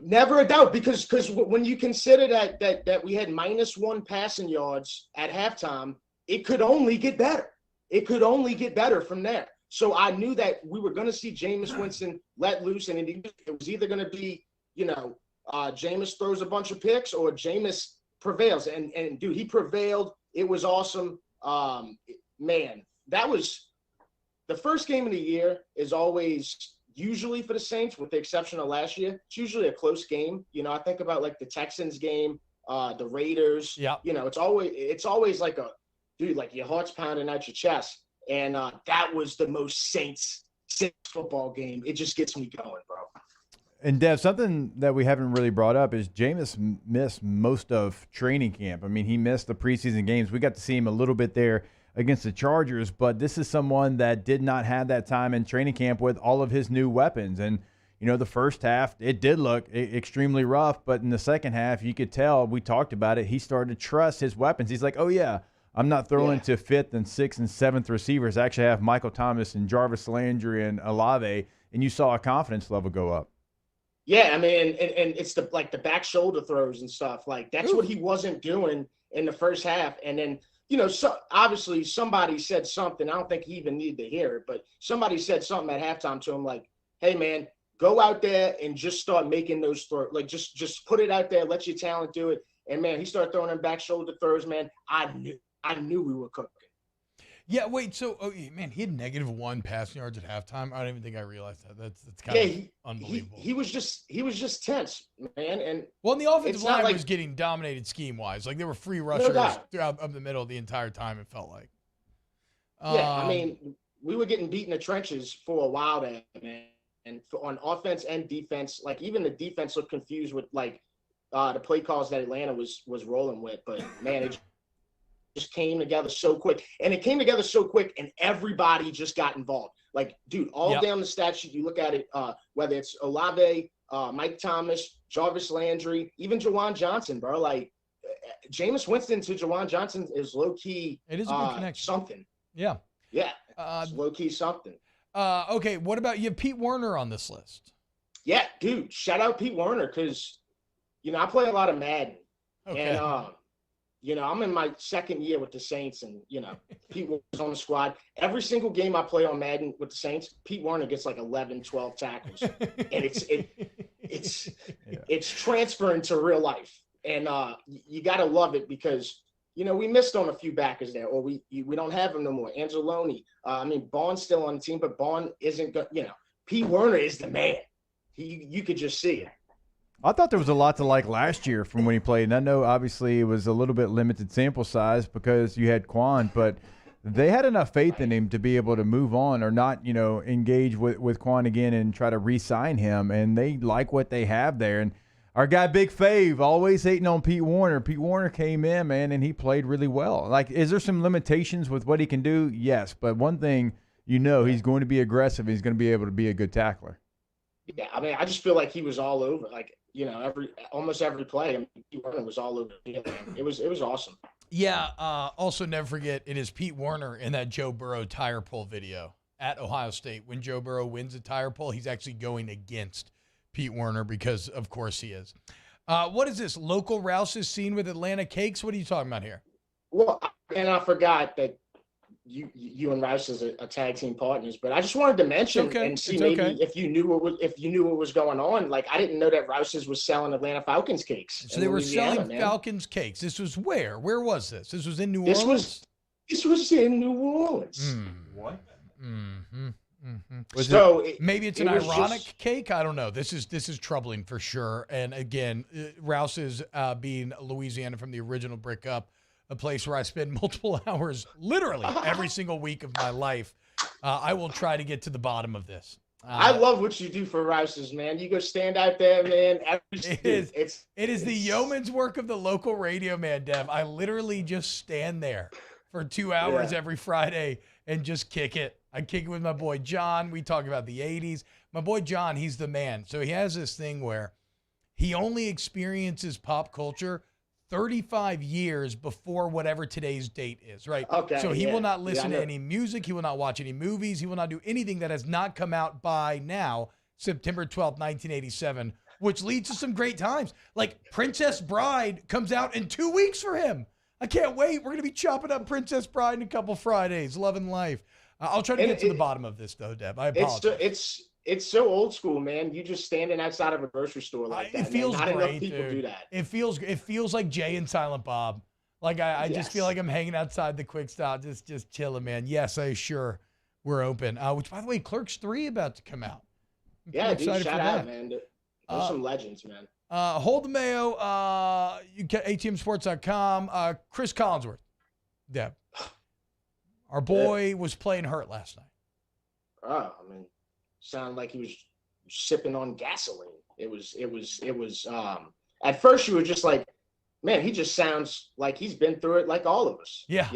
Never a doubt, because when you consider that we had -1 passing yards at halftime, it could only get better. It could only get better from there. So I knew that we were going to see Jameis Winston let loose, and it was either going to be, Jameis throws a bunch of picks or Jameis prevails. And dude, he prevailed. It was awesome. Man, that was the first game of the year is always usually for the Saints, with the exception of last year. It's usually a close game. I think about like the Texans game, the Raiders. Yeah. It's always like like your heart's pounding at your chest. And that was the most Saints football game. It just gets me going, bro. And Dev, something that we haven't really brought up is Jameis missed most of training camp. I mean, he missed the preseason games. We got to see him a little bit there against the Chargers, but this is someone that did not have that time in training camp with all of his new weapons. And, the first half, it did look extremely rough, but in the second half, you could tell, we talked about it, he started to trust his weapons. He's like, oh, yeah, I'm not throwing to 5th and 6th and 7th receivers. I actually have Michael Thomas and Jarvis Landry and Olave, and you saw a confidence level go up. Yeah, I mean, and it's the back shoulder throws and stuff. Like, that's what he wasn't doing in the first half. And then, so obviously somebody said something. I don't think he even needed to hear it, but somebody said something at halftime to him like, hey, man, go out there and just start making those throws. Like, just put it out there, let your talent do it. And, man, he started throwing them back shoulder throws, man. I knew we were cooking. Yeah, wait, so, man, he had -1 passing yards at halftime. I don't even think I realized that. That's kind of unbelievable. He was just tense, man. And well, the offensive line was getting dominated scheme-wise. Like, there were free rushers throughout up the middle the entire time, it felt like. Yeah, I mean, we were getting beat in the trenches for a while there, man. And on offense and defense, like, even the defense looked confused with, like, the play calls that Atlanta was rolling with. But, man, it just came together so quick. And it came together so quick, and everybody just got involved. Like, dude, all down the stat sheet, you look at it, whether it's Olave, Mike Thomas, Jarvis Landry, even Jawan Johnson, bro. Like, Jameis Winston to Jawan Johnson is low-key it is a good connection. Something. Yeah. Yeah, it's low-key something. Okay, what about you have Pete Werner on this list? Yeah, dude, shout out Pete Werner because, I play a lot of Madden. Okay. And, I'm in my second year with the Saints, and, Pete was on the squad. Every single game I play on Madden with the Saints, Pete Werner gets like 11, 12 tackles. And it's transferring to real life. And you got to love it because, we missed on a few backers there, or we don't have them no more. Anzalone. Bond's still on the team, but Bond isn't good. Pete Werner is the man. You could just see it. I thought there was a lot to like last year from when he played. And I know, obviously, it was a little bit limited sample size because you had Quan, but they had enough faith in him to be able to move on or not, engage with Quan again and try to re-sign him. And they like what they have there. And our guy Big Fave always hating on Pete Werner. Pete Werner came in, man, and he played really well. Like, is there some limitations with what he can do? Yes. But one thing, he's going to be aggressive. He's going to be able to be a good tackler. Yeah, I just feel like he was all over. Like, almost every play, Pete Werner was all over the field. It was awesome. Yeah. Also, never forget, it is Pete Werner in that Joe Burrow tire pull video at Ohio State. When Joe Burrow wins a tire pull, he's actually going against Pete Werner because, of course, he is. What is this? Local Rouse's scene with Atlanta Cakes? What are you talking about here? Well, and I forgot that you and Rouse is a tag team partners, but I just wanted to mention and see maybe if you knew what was going on. Like, I didn't know that Rouse's was selling Atlanta Falcons cakes. So they were selling Falcons cakes. This was where? Where was this? This was in New Orleans? This was in New Orleans. What? Mm-hmm. Mm-hmm. So maybe it's an ironic cake. I don't know. This is troubling for sure. And again, Rouse's being Louisiana from the original Brick Up, a place where I spend multiple hours, literally every single week of my life. I will try to get to the bottom of this. I love what you do for Rouse's, man. You go stand out there, man. It is the yeoman's work of the local radio man, Dev. I literally just stand there for 2 hours every Friday and just kick it. I kick it with my boy John. We talk about the 80s. My boy John, he's the man. So he has this thing where he only experiences pop culture 35 years before whatever today's date is, right? Okay. So he will not listen to any music. He will not watch any movies. He will not do anything that has not come out by now, September 12th, 1987, which leads to some great times. Like Princess Bride comes out in 2 weeks for him. I can't wait. We're going to be chopping up Princess Bride in a couple Fridays. Loving life. I'll try to get to the bottom of this, though, Deb. I apologize. It's so old school, man. You just standing outside of a grocery store like that. It feels Not great, enough people dude. do that. It feels like Jay and Silent Bob. Like I just feel like I'm hanging outside the Quick Stop, just chilling, man. Yes, I assure we're open. Which, by the way, Clerks 3 about to come out. Yeah, dude, shout out, man. There's some legends, man. Hold the Mayo. You get ATMsports.com. Chris Collinsworth, Deb. Our boy was playing hurt last night. Oh, I mean, sounded like he was sipping on gasoline. It was at first you were just like, man, he just sounds like he's been through it like all of us. Yeah.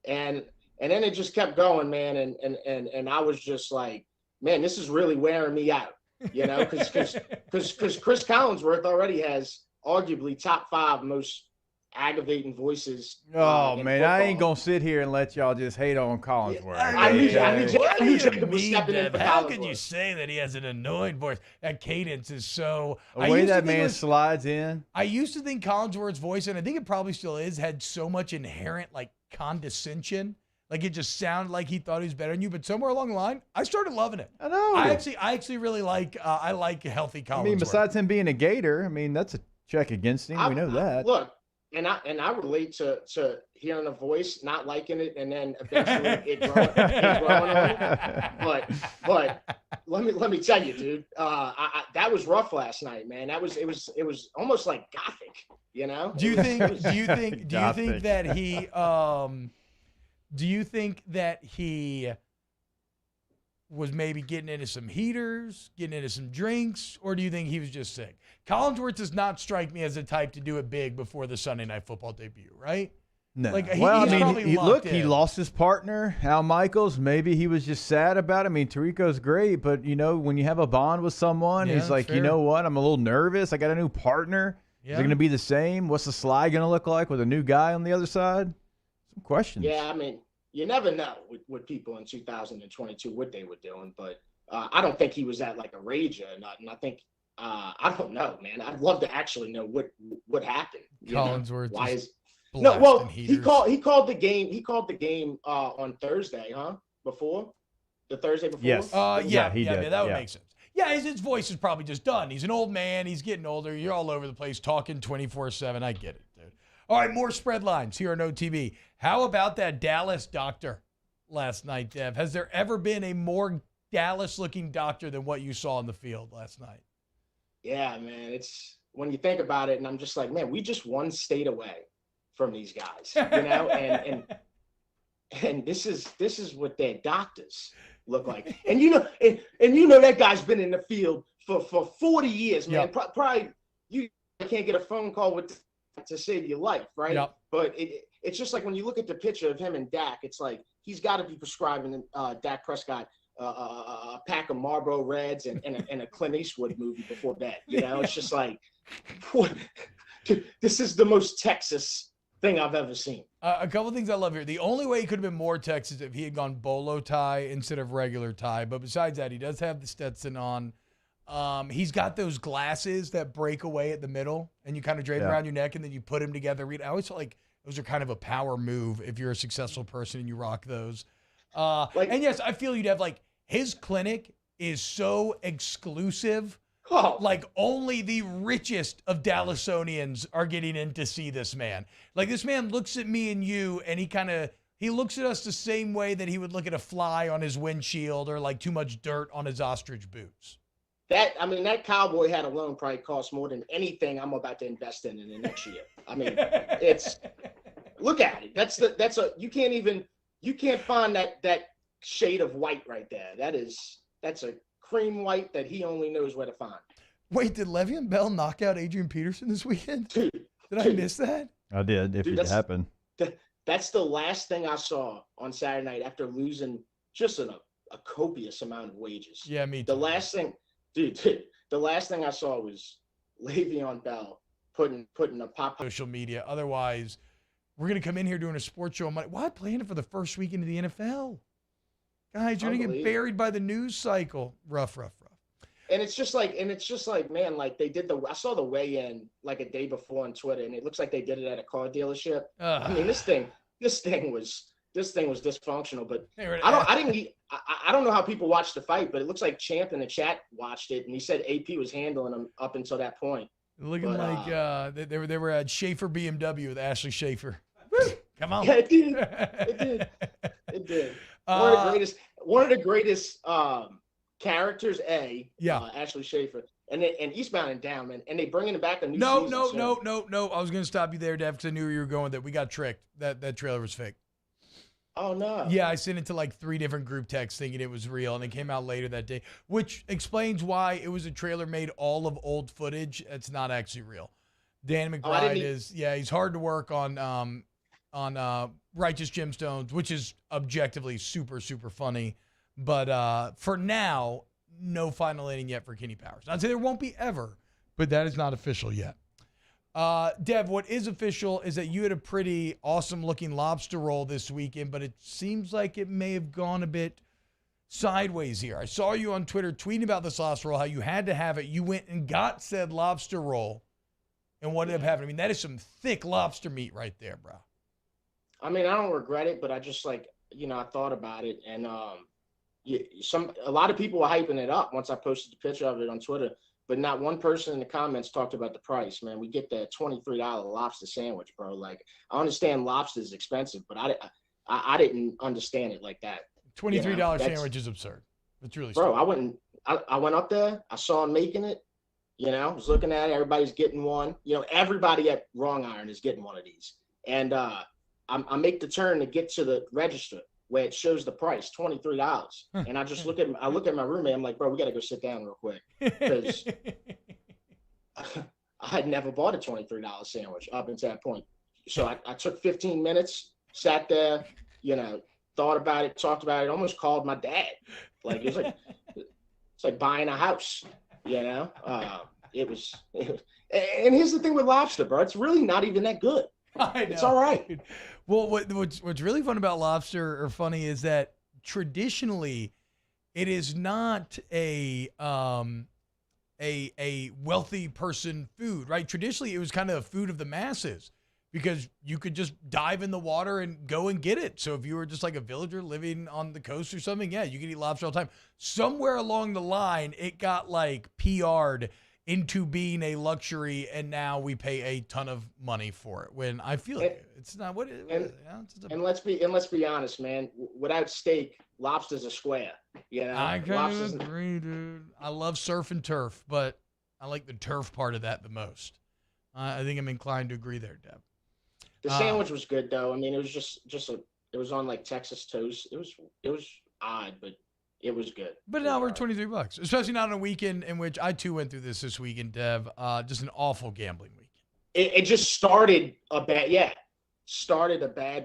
And then it just kept going, man. And I was just like, man, this is really wearing me out. You know, because Chris Collinsworth already has arguably top 5 most aggravating voices. Oh in man, football. I ain't gonna sit here and let y'all just hate on Collinsworth. I knew Jacob was mean, stepping in Dev? for How Collinsworth. can you say that he has an annoying voice? That cadence is so. The way that man slides in. I used to think Collinsworth's voice, and I think it probably still is, had so much inherent like condescension. Like it just sounded like he thought he was better than you. But somewhere along the line, I started loving it. I know. I actually really like. I like healthy Collinsworth. I mean, besides him being a Gator, I mean that's a check against him. We know that. Look, and I relate to hearing a voice, not liking it, and then eventually it growing on me. But let me tell you, dude, that was rough last night, man. It was almost like gothic, you know. Do you think that he do you think that he was maybe getting into some heaters, getting into some drinks, or do you think he was just sick? Collinsworth does not strike me as the type to do it big before the Sunday Night Football debut, right? No. Like, he lost his partner, Al Michaels. Maybe he was just sad about it. I mean, Tirico's great, but, you know, when you have a bond with someone, he's like, you know what? I'm a little nervous. I got a new partner. Yeah. Is it going to be the same? What's the slide going to look like with a new guy on the other side? Some questions. Yeah, I mean, you never know with people in 2022 what they were doing, but I don't think he was at like a rage or nothing. I think I don't know, man. I'd love to actually know what happened. Collinsworth. Why is no? Well, he called the game. He called the game on Thursday, huh? Before the Thursday before. Yes. He did. That would make sense. Yeah, his voice is probably just done. He's an old man. He's getting older. You're all over the place talking 24/7. I get it, dude. All right, more spread lines here on OTB. How about that Dallas doctor last night, Dev? Has there ever been a more Dallas-looking doctor than what you saw on the field last night? Yeah, man. It's when you think about it, and I'm just like, man, we just one state away from these guys, you know, and this is what their doctors look like, and you know, and you know that guy's been in the field for 40 years, man. Yep. Probably you can't get a phone call to save your life, right? Yep. But it's just like when you look at the picture of him and Dak, it's like he's got to be prescribing Dak Prescott a pack of Marlboro Reds and a Clint Eastwood movie before bed. You know, it's just like, what? This is the most Texas thing I've ever seen. A couple of things I love here. The only way he could have been more Texas if he had gone bolo tie instead of regular tie. But besides that, he does have the Stetson on. He's got those glasses that break away at the middle, and you kind of drape around your neck, and then you put them together. I always feel like those are kind of a power move if you're a successful person and you rock those. And yes, I feel you'd have like his clinic is so exclusive. Oh. Like only the richest of Dallasonians are getting in to see this man. Like this man looks at me and you, and he looks at us the same way that he would look at a fly on his windshield or like too much dirt on his ostrich boots. That cowboy hat alone probably costs more than anything I'm about to invest in the next year. I mean, look at it. You can't find that shade of white right there. That's a cream white that he only knows where to find. Wait, did Le'Veon Bell knock out Adrian Peterson this weekend? Did I miss that? I did, if it happened. That's the last thing I saw on Saturday night after losing just a copious amount of wages. Yeah, me too. The last thing I saw was Le'Veon Bell putting a pop social media. Otherwise, we're going to come in here doing a sports show on Monday. Why plan it for the first weekend of the NFL? Guys, you're going to get buried by the news cycle. Rough. And it's just like, man, like I saw the weigh-in like a day before on Twitter, and it looks like they did it at a car dealership. I mean, this thing was dysfunctional, but I don't know how people watched the fight, but it looks like Champ in the chat watched it, and he said AP was handling him up until that point. Looking like they were at Schaefer BMW with Ashley Schaefer. Come on. Yeah, it did. One of the greatest characters, Ashley Schaefer, and Eastbound and Down, man, and they bringing it back a new season. No. I was going to stop you there, Dev, because I knew where you were going with it. We got tricked. That trailer was fake. Oh, no. Yeah, I sent it to like 3 different group texts thinking it was real, and it came out later that day, which explains why it was a trailer made all of old footage. It's not actually real. Dan McBride he's hard to work on Righteous Gemstones, which is objectively super, super funny. But for now, no final inning yet for Kenny Powers. I'd say there won't be ever, but that is not official yet. Dev, what is official is that you had a pretty awesome-looking lobster roll this weekend, but it seems like it may have gone a bit sideways here. I saw you on Twitter tweeting about this lobster roll, how you had to have it. You went and got said lobster roll, and what ended up happening? I mean, that is some thick lobster meat right there, bro. I mean, I don't regret it, but I just I thought about it, and a lot of people were hyping it up once I posted the picture of it on Twitter, but not one person in the comments talked about the price, man. We get that $23 lobster sandwich, bro. Like, I understand lobster is expensive, but I didn't understand it like that. $23 sandwich is absurd. It's really bro. stupid. I went up there. I saw him making it. I was looking at it. Everybody's getting one. Everybody at Wrong Iron is getting one of these. And I make the turn to get to the register where it shows the price, $23. And I just look at my roommate. I'm like, bro, we got to go sit down real quick. Because I had never bought a $23 sandwich up until that point. So I took 15 minutes, sat there, thought about it, talked about it, almost called my dad. Like, it's like buying a house, It was, and here's the thing with lobster, bro. It's really not even that good. I know. It's all right. Well, what's really fun about lobster, or funny, is that traditionally it is not a wealthy person food, right? Traditionally, it was kind of a food of the masses because you could just dive in the water and go and get it. So if you were just like a villager living on the coast or something, yeah, you could eat lobster all the time. Somewhere along the line, it got like PR'd into being a luxury, and now we pay a ton of money for it. When I feel like it's not what it is. And let's be honest, man. Without steak, lobster's a square. I kind of agree, dude. I love surf and turf, but I like the turf part of that the most. I think I'm inclined to agree there, Deb. The sandwich was good though. I mean, it was just it was on like Texas toast. It was odd, but it was good. But now we're $23, especially not on a weekend in which I too went through this weekend, Dev. Just an awful gambling weekend. It just started a bad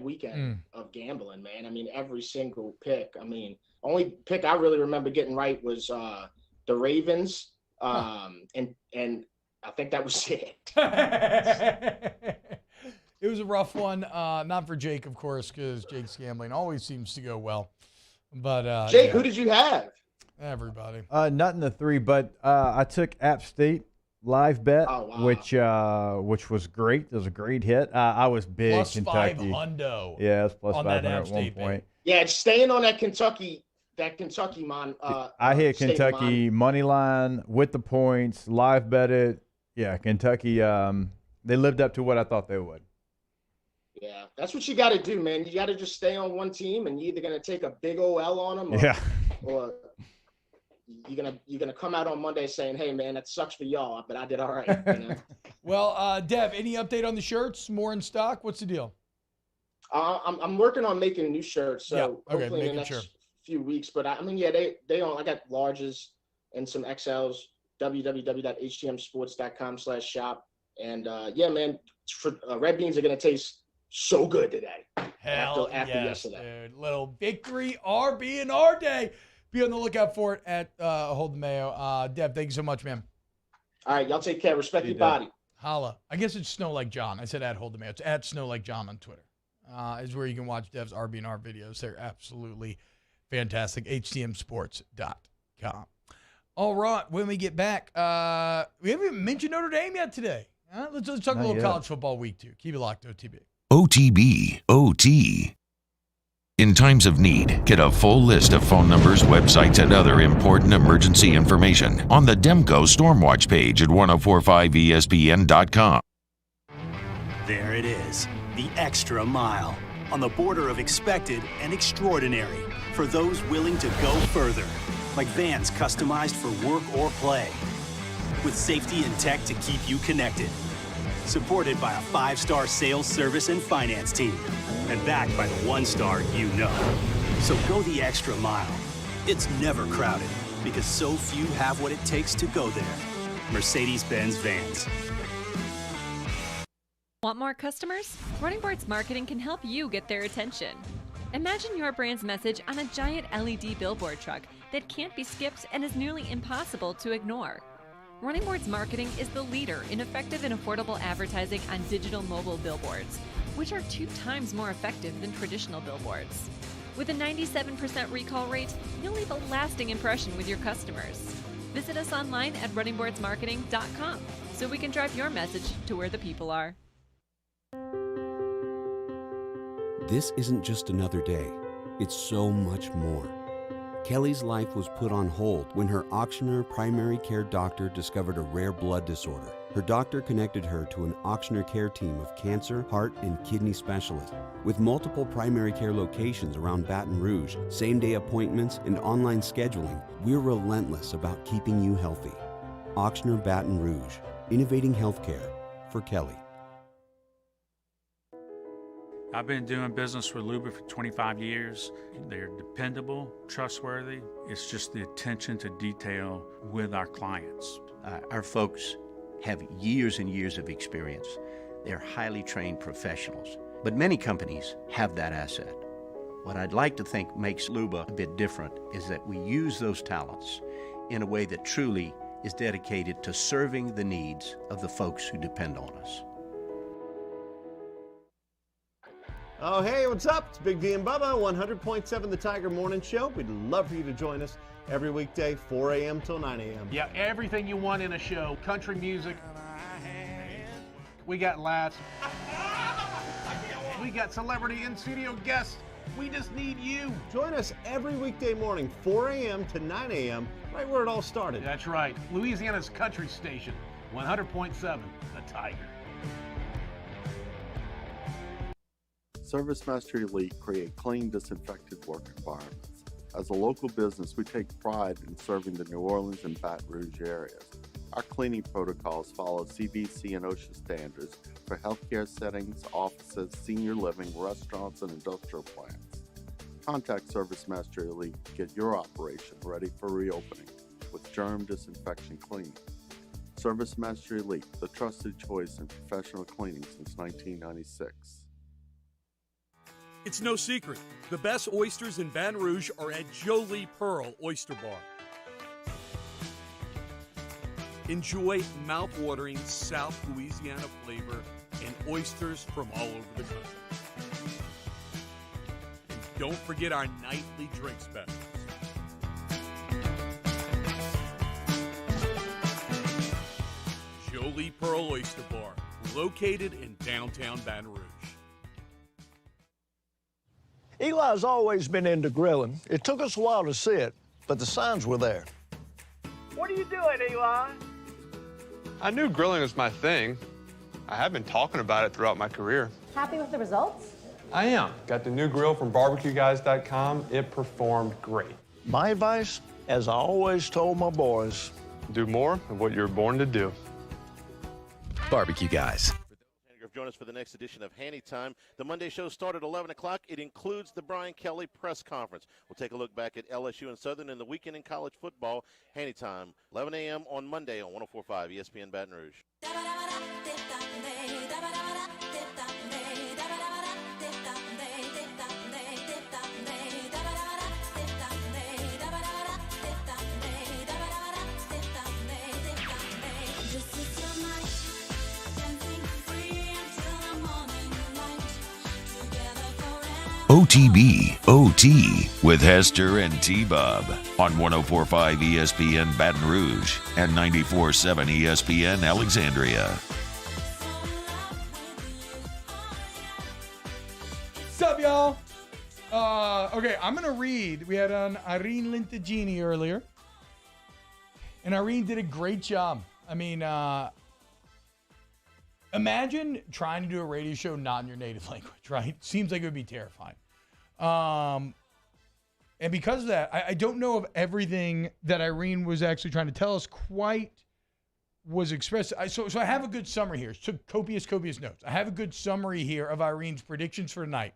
weekend of gambling, man. I mean, every single pick. I mean, only pick I really remember getting right was the Ravens, and I think that was it. It was a rough one. Not for Jake, of course, because Jake's gambling always seems to go well. But Jake, who did you have? Everybody. Not in the 3, but I took App State live bet, which was great. It was a great hit. I was big plus Kentucky. $500. Yeah, it was plus on 500 that at one point. Yeah, it's staying on that Kentucky man. I hit Kentucky money line with the points, live bet it. Yeah, Kentucky. They lived up to what I thought they would. Yeah, that's what you got to do, man. You got to just stay on one team, and you're either going to take a big old L on them, or you're gonna come out on Monday saying, "Hey, man, that sucks for y'all, but I did all right." Well, Dev, any update on the shirts? More in stock? What's the deal? I'm working on making new shirts, so hopefully in the next few weeks. But I mean, I got larges and some XLs. www.htmsports.com/shop, and man, Red Beans are gonna taste so good today. Hell after yes, yesterday. dude. Little victory RB&R day. Be on the lookout for it at Hold the Mayo. Dev, thank you so much, man. All right, y'all take care. Respect your body. Holla. I guess it's Snow Like John. I said at Hold the Mayo. It's at Snow Like John on Twitter. Is where you can watch Dev's RB&R videos. They're absolutely fantastic. HTMsports.com. All right, when we get back, we haven't even mentioned Notre Dame yet today. Let's talk a little college football week, too. Keep it locked, OTB. OTB, OT. In times of need, get a full list of phone numbers, websites, and other important emergency information on the Demco Stormwatch page at 1045ESPN.com. There it is, the extra mile, on the border of expected and extraordinary, for those willing to go further, like vans customized for work or play, with safety and tech to keep you connected. Supported by a 5-star sales, service, and finance team. And backed by the 1-star you know. So go the extra mile. It's never crowded because so few have what it takes to go there. Mercedes-Benz Vans. Want more customers? Running Boards Marketing can help you get their attention. Imagine your brand's message on a giant LED billboard truck that can't be skipped and is nearly impossible to ignore. Running Boards Marketing is the leader in effective and affordable advertising on digital mobile billboards, which are 2 times more effective than traditional billboards. With a 97% recall rate, you'll leave a lasting impression with your customers. Visit us online at runningboardsmarketing.com so we can drive your message to where the people are. This isn't just another day. It's so much more. Kelly's life was put on hold when her auctioneer primary care doctor discovered a rare blood disorder. Her doctor connected her to an auctioneer care team of cancer, heart, and kidney specialists. With multiple primary care locations around Baton Rouge, same-day appointments, and online scheduling, we're relentless about keeping you healthy. Auctioneer Baton Rouge, innovating healthcare for Kelly. I've been doing business with Luba for 25 years. They're dependable, trustworthy. It's just the attention to detail with our clients. Our folks have years and years of experience. They're highly trained professionals, but many companies have that asset. What I'd like to think makes Luba a bit different is that we use those talents in a way that truly is dedicated to serving the needs of the folks who depend on us. Oh, hey, what's up? It's Big D and Bubba, 100.7 The Tiger Morning Show. We'd love for you to join us every weekday, 4 a.m. till 9 a.m. Yeah, everything you want in a show. Country music. We got laughs. We got celebrity in-studio guests. We just need you. Join us every weekday morning, 4 a.m. to 9 a.m., right where it all started. That's right. Louisiana's country station, 100.7 The Tiger. ServiceMaster Elite create clean, disinfected work environments. As a local business, we take pride in serving the New Orleans and Baton Rouge areas. Our cleaning protocols follow CDC and OSHA standards for healthcare settings, offices, senior living, restaurants, and industrial plants. Contact ServiceMaster Elite to get your operation ready for reopening with germ disinfection cleaning. ServiceMaster Elite, the trusted choice in professional cleaning since 1996. It's no secret. The best oysters in Baton Rouge are at Jolie Pearl Oyster Bar. Enjoy mouth-watering South Louisiana flavor and oysters from all over the country. And don't forget our nightly drink specials. Jolie Pearl Oyster Bar, located in downtown Baton Rouge. Eli's always been into grilling. It took us a while to see it, but the signs were there. What are you doing, Eli? I knew grilling was my thing. I have been talking about it throughout my career. Happy with the results? I am. Got the new grill from barbecueguys.com. It performed great. My advice, as I always told my boys, do more of what you're born to do. Barbecue Guys. Join us for the next edition of Handy Time. The Monday show started at 11 o'clock. It includes the Brian Kelly press conference. We'll take a look back at LSU and Southern in the weekend in college football. Handy Time, 11 a.m. on Monday on 104.5 ESPN Baton Rouge. OTB OT with Hester and T-Bob on 104.5 ESPN Baton Rouge and 94.7 ESPN Alexandria. What's up, y'all? Okay, I'm going to read. We had on Irene Lintagini earlier, and Irene did a great job. I mean, imagine trying to do a radio show not in your native language, right? Seems like it would be terrifying. And because of that, I don't know if everything that Irene was actually trying to tell us quite was expressed. So I have a good summary here. Took copious notes. I have a good summary here of Irene's predictions for tonight.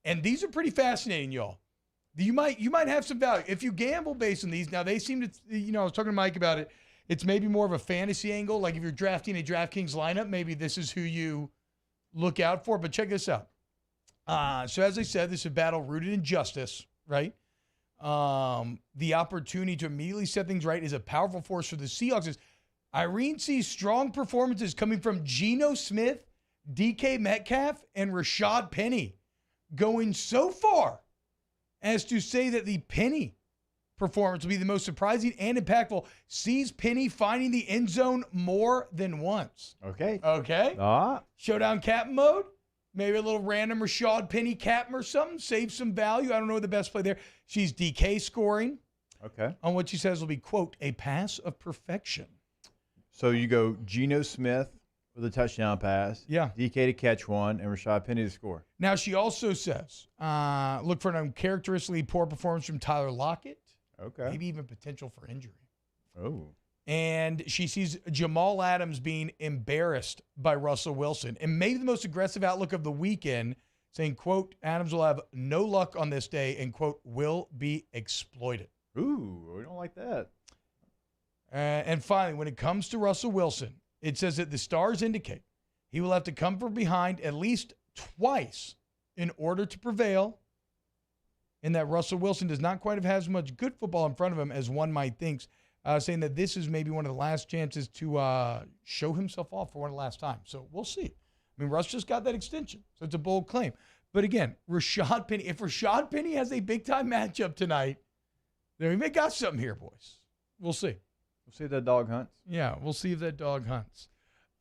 And these are pretty fascinating, y'all. You might have some value. If you gamble based on these, now they seem to, I was talking to Mike about it. It's maybe more of a fantasy angle. Like if you're drafting a DraftKings lineup, maybe this is who you look out for. But check this out. So as I said, this is a battle rooted in justice, right? The opportunity to immediately set things right is a powerful force for the Seahawks. Irene sees strong performances coming from Geno Smith, DK Metcalf, and Rashad Penny, going so far as to say that the Penny performance will be the most surprising and impactful. Sees Penny finding the end zone more than once. Okay. Showdown captain mode. Maybe a little random Rashad Penny captain or something. Save some value. I don't know the best play there. She's DK scoring. Okay. On what she says will be, quote, a pass of perfection. So you go Geno Smith with a touchdown pass. Yeah. DK to catch one, and Rashad Penny to score. Now, she also says, look for an uncharacteristically poor performance from Tyler Lockett. Okay. Maybe even potential for injury. Oh. And she sees Jamal Adams being embarrassed by Russell Wilson. And maybe the most aggressive outlook of the weekend, saying, quote, Adams will have no luck on this day and, quote, will be exploited. Ooh, we don't like that. And finally, when it comes to Russell Wilson, it says that the stars indicate he will have to come from behind at least twice in order to prevail, and that Russell Wilson does not quite have as much good football in front of him as one might think, saying that this is maybe one of the last chances to show himself off for one of the last times. So we'll see. I mean, Russ just got that extension, so it's a bold claim. But again, Rashad Penny, if Rashad Penny has a big-time matchup tonight, then we may got something here, boys. We'll see. We'll see if that dog hunts. Yeah, we'll see if that dog hunts.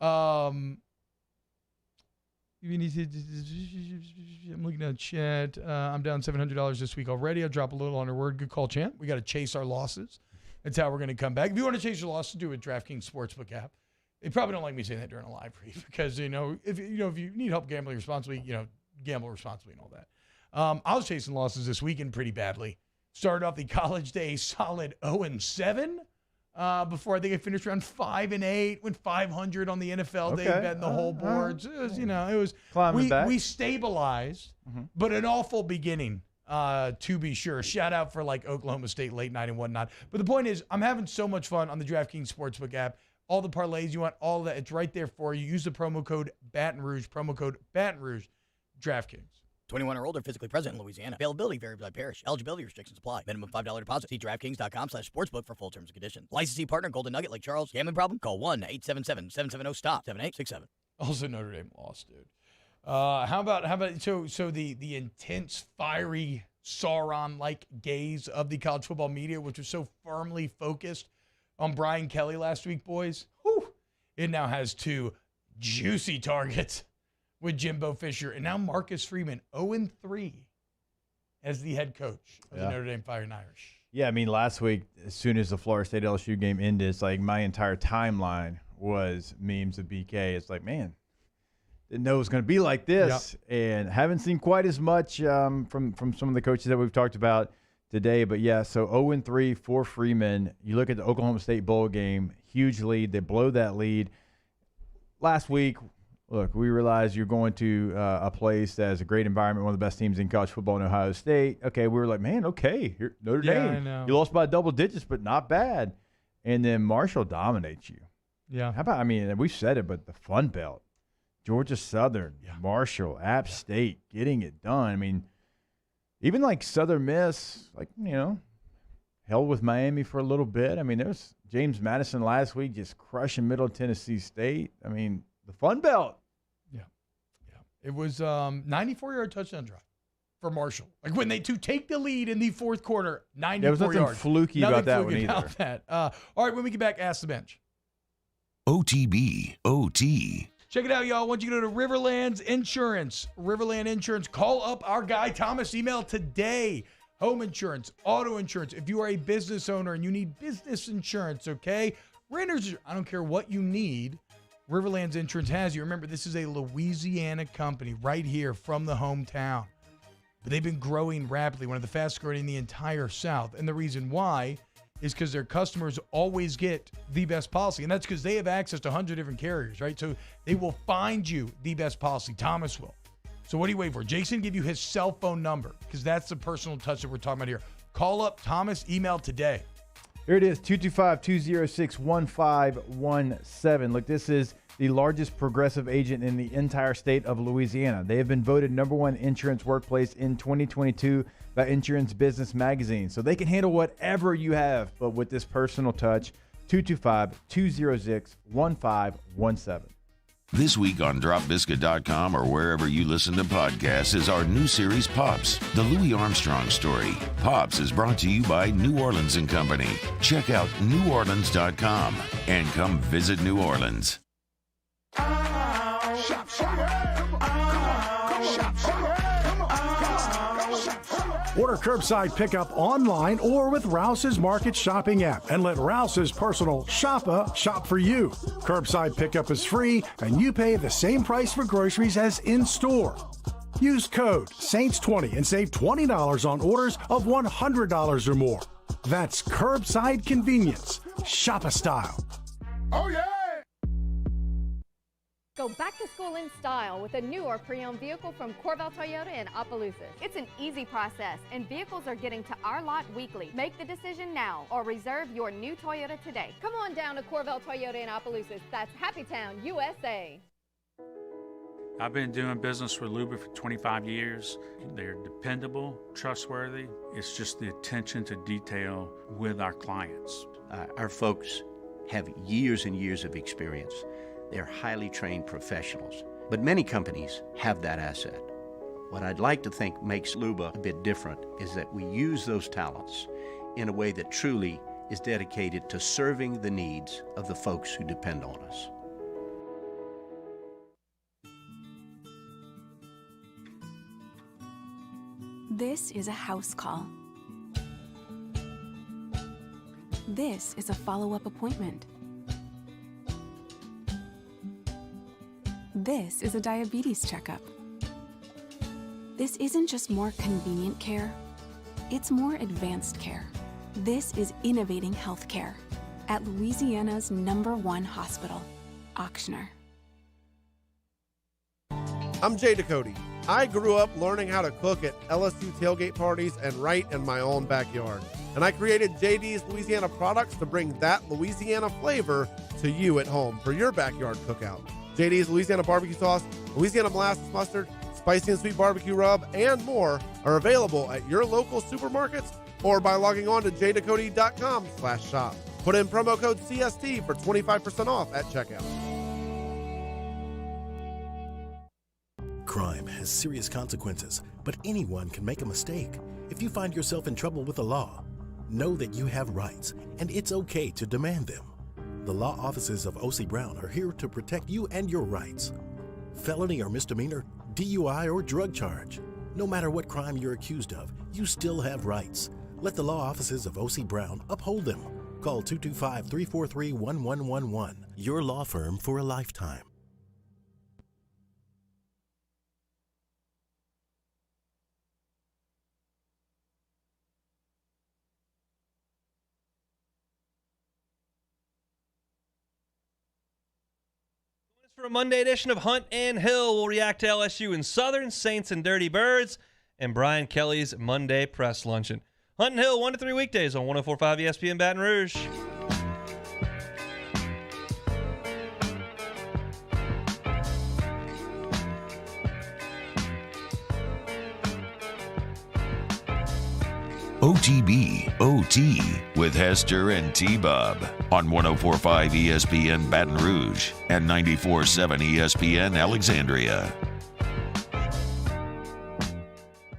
You need to, I'm looking at chat. I'm down $700 this week already. I'll drop a little on her word. Good call, champ. We got to chase our losses. That's how we're going to come back. If you want to chase your losses, do it with DraftKings Sportsbook app. They probably don't like me saying that during a live read because, if you need help gambling responsibly, gamble responsibly and all that. I was chasing losses this weekend pretty badly. Started off the college day solid 0-7 before I think I finished around 5-8. Went 500 on the NFL day, betting the whole boards. It was, it was climbing back. We stabilized, but an awful beginning. To be sure. Shout out for like Oklahoma State late night and whatnot. But the point is, I'm having so much fun on the DraftKings Sportsbook app. All the parlays you want, all of that, it's right there for you. Use the promo code Baton Rouge, DraftKings. 21 or older, physically present in Louisiana. Availability varies by parish. Eligibility restrictions apply. Minimum $5 deposit. See DraftKings.com/sportsbook for full terms and conditions. Licensee partner Golden Nugget Lake Charles. Gambling problem? Call 1-877-770-STOP. 7867. Also Notre Dame lost, dude. How about so the intense, fiery, Sauron-like gaze of the college football media, which was so firmly focused on Brian Kelly last week, boys. Whew, it now has two juicy targets with Jimbo Fisher and now Marcus Freeman, 0-3 as the head coach of the Notre Dame Fighting Irish. Yeah, I mean, last week, as soon as the Florida State LSU game ended, it's like my entire timeline was memes of BK. It's like, man, didn't know it was going to be like this, and haven't seen quite as much from some of the coaches that we've talked about today. But yeah, so 0-3 for Freeman. You look at the Oklahoma State bowl game, huge lead. They blow that lead. Last week, look, we realized you're going to a place that has a great environment, one of the best teams in college football in Ohio State. Okay, we were like, man, okay, here, Notre Dame. I know. You lost by double digits, but not bad. And then Marshall dominates you. Yeah. How about, I mean, we've said it, but the Fun Belt. Georgia Southern, Marshall, App State, getting it done. I mean, even like Southern Miss, like, held with Miami for a little bit. I mean, there was James Madison last week just crushing Middle Tennessee State. I mean, the Fun Belt. Yeah. It was 94-yard touchdown drive for Marshall. Like when they take the lead in the fourth quarter, 94 yards. There was nothing fluky about that one either. About that. All right, when we get back, Ask the Bench. OTB, OT. Check it out, y'all. Once you go to Riverlands Insurance, Riverland Insurance, call up our guy Thomas. Email today. Home insurance, auto insurance. If you are a business owner and you need business insurance, okay? Renters, I don't care what you need. Riverlands Insurance has you. Remember, this is a Louisiana company right here from the hometown. But they've been growing rapidly, one of the fastest growing in the entire South. And the reason why is because their customers always get the best policy. And that's because they have access to 100 different carriers, right? So they will find you the best policy. Thomas will. So what do you wait for? Jason give you his cell phone number because that's the personal touch that we're talking about here. Call up Thomas, email today. Here it is, 225-206-1517. Look, this is the largest progressive agent in the entire state of Louisiana. They have been voted #1 insurance workplace in 2022 by Insurance Business Magazine. So they can handle whatever you have, but with this personal touch. 225-206-1517. This week on DropBiscuit.com or wherever you listen to podcasts is our new series, Pops, the Louis Armstrong story. Pops is brought to you by New Orleans & Company. Check out NewOrleans.com and come visit New Orleans. Order curbside pickup online or with Rouse's Market Shopping app and let Rouse's personal shopper shop for you. Curbside pickup is free and you pay the same price for groceries as in-store. Use code SAINTS20 and save $20 on orders of $100 or more. That's curbside convenience. Shopper style. Oh, yeah! Go back to school in style with a new or pre-owned vehicle from Corval Toyota in Opelousas. It's an easy process, and vehicles are getting to our lot weekly. Make the decision now or reserve your new Toyota today. Come on down to Corval Toyota in Opelousas. That's Happy Town, USA. I've been doing business with Luba for 25 years. They're dependable, trustworthy. It's just the attention to detail with our clients. Our folks have years and years of experience. They're highly trained professionals, but many companies have that asset. What I'd like to think makes Luba a bit different is that we use those talents in a way that truly is dedicated to serving the needs of the folks who depend on us. This is a house call. This is a follow-up appointment. This is a diabetes checkup. This isn't just more convenient care, it's more advanced care. This is innovating healthcare at Louisiana's #1 hospital, Auctioner. I'm Jay Ducote. I grew up learning how to cook at LSU tailgate parties and right in my own backyard. And I created JD's Louisiana products to bring that Louisiana flavor to you at home for your backyard cookout. JD's Louisiana barbecue sauce, Louisiana molasses mustard, spicy and sweet barbecue rub, and more are available at your local supermarkets or by logging on to jducote.com/shop. Put in promo code CST for 25% off at checkout. Crime has serious consequences, but anyone can make a mistake. If you find yourself in trouble with the law, know that you have rights, and it's okay to demand them. The law offices of O.C. Brown are here to protect you and your rights. Felony or misdemeanor, DUI or drug charge. No matter what crime you're accused of, you still have rights. Let the law offices of O.C. Brown uphold them. Call 225-343-1111. Your law firm for a lifetime. For a Monday edition of Hunt and Hill, we'll react to LSU and Southern, Saints and Dirty Birds, and Brian Kelly's Monday Press Luncheon. Hunt and Hill, 1 to 3 weekdays on 104.5 ESPN Baton Rouge. OTB OT with Hester and T-Bob on 104.5 ESPN Baton Rouge and 94.7 ESPN Alexandria.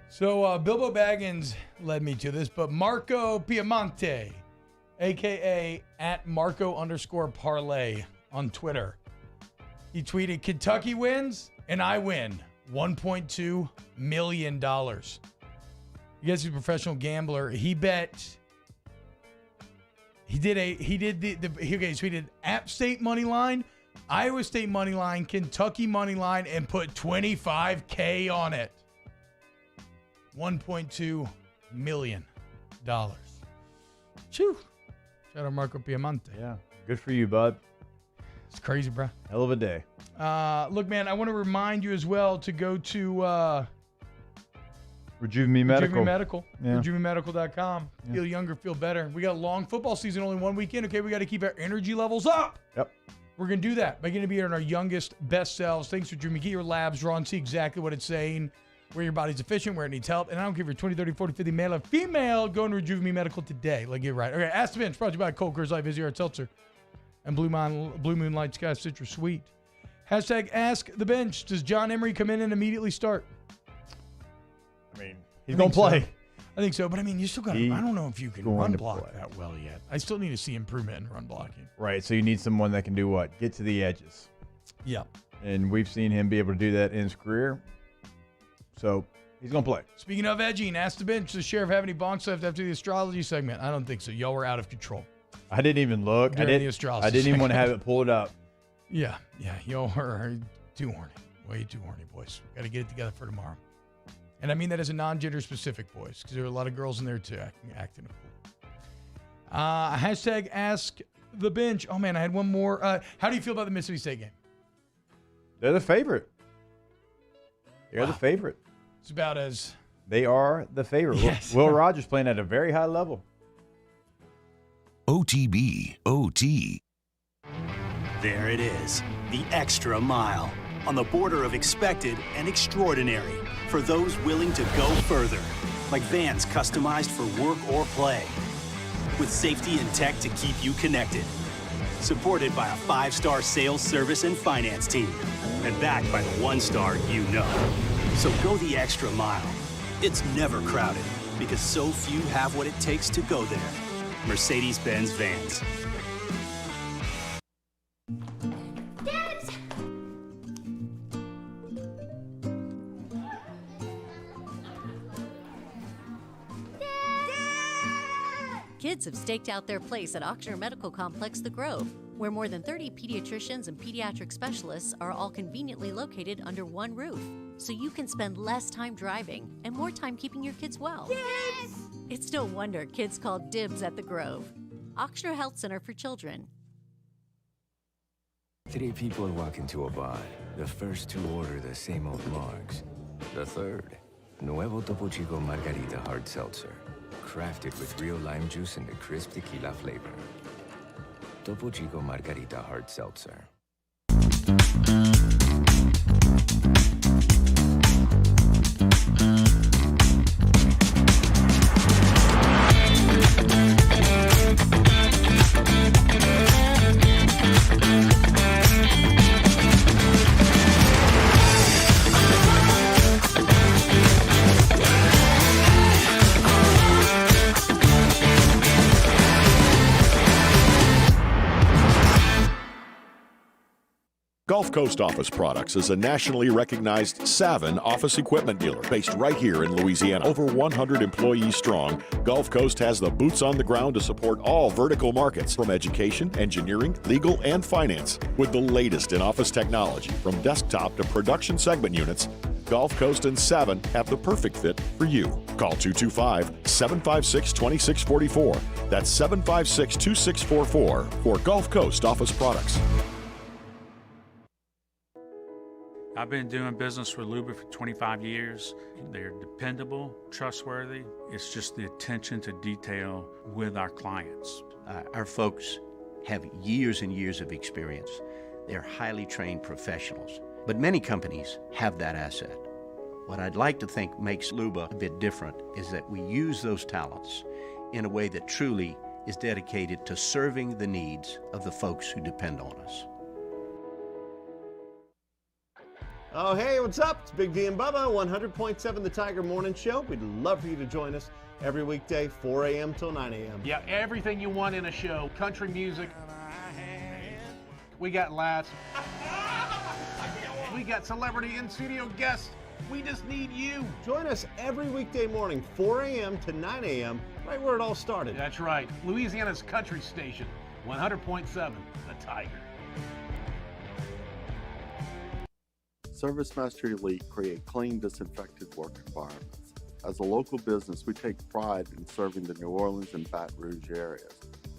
So Bilbo Baggins led me to this, but Marco Piemonte, a.k.a. at Marco_parlay on Twitter, he tweeted, Kentucky wins and I win $1.2 million. You guys, he's a professional gambler. He bet. He tweeted App State money line, Iowa State money line, Kentucky money line, and put $25K on it. $1.2 million. Chew. Shout out Marco Piemonte. Yeah, good for you, bud. It's crazy, bro. Hell of a day. Look, man, I want to remind you as well to go to Rejuve Me Medical. Rejuve Me Medical. Yeah. RejuveMeMedical.com. Yeah. Feel younger, feel better. We got a long football season, only one weekend. Okay, we got to keep our energy levels up. Yep. We're going to do that by going to be in our youngest, best selves. Thanks for Rejuve. Get your labs drawn, see exactly what it's saying, where your body's efficient, where it needs help. And I don't care if you're 20, 30, 40, 50, male or female, go to Rejuve Me Medical today. Like, get right. Okay, Ask the Bench, brought to you by Cold Coors Light, Vizzy Hard Seltzer, and Blue Moon Light Sky Citrus Sweet. Hashtag Ask the Bench. Does John Emery come in and immediately start? I mean, he's going to play. So. I think so, but I mean, you still got to, I don't know if you can going run to block play. that well yet. I still need to see improvement in run blocking. Right, so you need someone that can do what? Get to the edges. Yeah. And we've seen him be able to do that in his career. So he's going to play. Speaking of edging, Ask the Bench, does Sheriff have any bonks left after the astrology segment? I don't think so. Y'all were out of control. I didn't even look. During the astrology I didn't even want to segment. have it pulled up. Yeah. Y'all are too horny. Way too horny, boys. Got to get it together for tomorrow. And I mean that as a non-gender specific, boys, because there are a lot of girls in there too acting a fool. Hashtag Ask the Bench. Oh, man, I had one more. How do you feel about the Mississippi State game? They're the favorite. They're the favorite. It's about as... They are the favorite. Yes. Will Rogers playing at a very high level. OTB, OT. There it is, the extra mile, on the border of expected and extraordinary, for those willing to go further, like vans customized for work or play, with safety and tech to keep you connected, supported by a 5-star sales, service, and finance team, and backed by the 1-star you know. So go the extra mile. It's never crowded, because so few have what it takes to go there. Mercedes-Benz Vans. Kids have staked out their place at Ochsner Medical Complex The Grove, where more than 30 pediatricians and pediatric specialists are all conveniently located under one roof, so you can spend less time driving and more time keeping your kids well. Dibs! It's no wonder kids call dibs at The Grove. Ochsner Health Center for Children. 3 people walk into a bar. The first 2 order the same old marks. The third, Nuevo Topo Chico Margarita Hard Seltzer. Crafted with real lime juice and a crisp tequila flavor. Topo Chico Margarita Hard Seltzer. Gulf Coast Office Products is a nationally recognized Savin office equipment dealer based right here in Louisiana. Over 100 employees strong, Gulf Coast has the boots on the ground to support all vertical markets from education, engineering, legal, and finance. With the latest in office technology, from desktop to production segment units, Gulf Coast and Savin have the perfect fit for you. Call 225-756-2644. That's 756-2644 for Gulf Coast Office Products. I've been doing business with Luba for 25 years. They're dependable, trustworthy. It's just the attention to detail with our clients. Our folks have years and years of experience. They're highly trained professionals. But many companies have that asset. What I'd like to think makes Luba a bit different is that we use those talents in a way that truly is dedicated to serving the needs of the folks who depend on us. Oh, hey, what's up? It's Big D and Bubba, 100.7 The Tiger Morning Show. We'd love for you to join us every weekday, 4 a.m. till 9 a.m. Yeah, everything you want in a show. Country music. We got laughs. We got celebrity in-studio guests. We just need you. Join us every weekday morning, 4 a.m. to 9 a.m., right where it all started. That's right. Louisiana's country station, 100.7 The Tiger. Service Mastery Elite create clean, disinfected work environments. As a local business, we take pride in serving the New Orleans and Baton Rouge areas.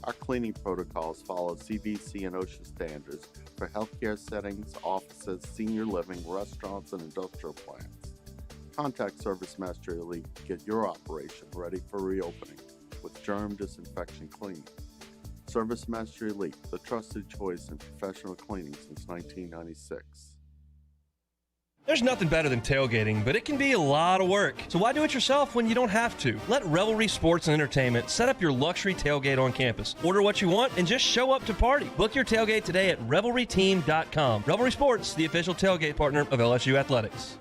Our cleaning protocols follow CDC and OSHA standards for healthcare settings, offices, senior living, restaurants, and industrial plants. Contact Service Master Elite to get your operation ready for reopening with germ disinfection cleaning. Service Master Elite, the trusted choice in professional cleaning since 1996. There's nothing better than tailgating, but it can be a lot of work. So why do it yourself when you don't have to? Let Revelry Sports and Entertainment set up your luxury tailgate on campus. Order what you want and just show up to party. Book your tailgate today at revelryteam.com. Revelry Sports, the official tailgate partner of LSU Athletics.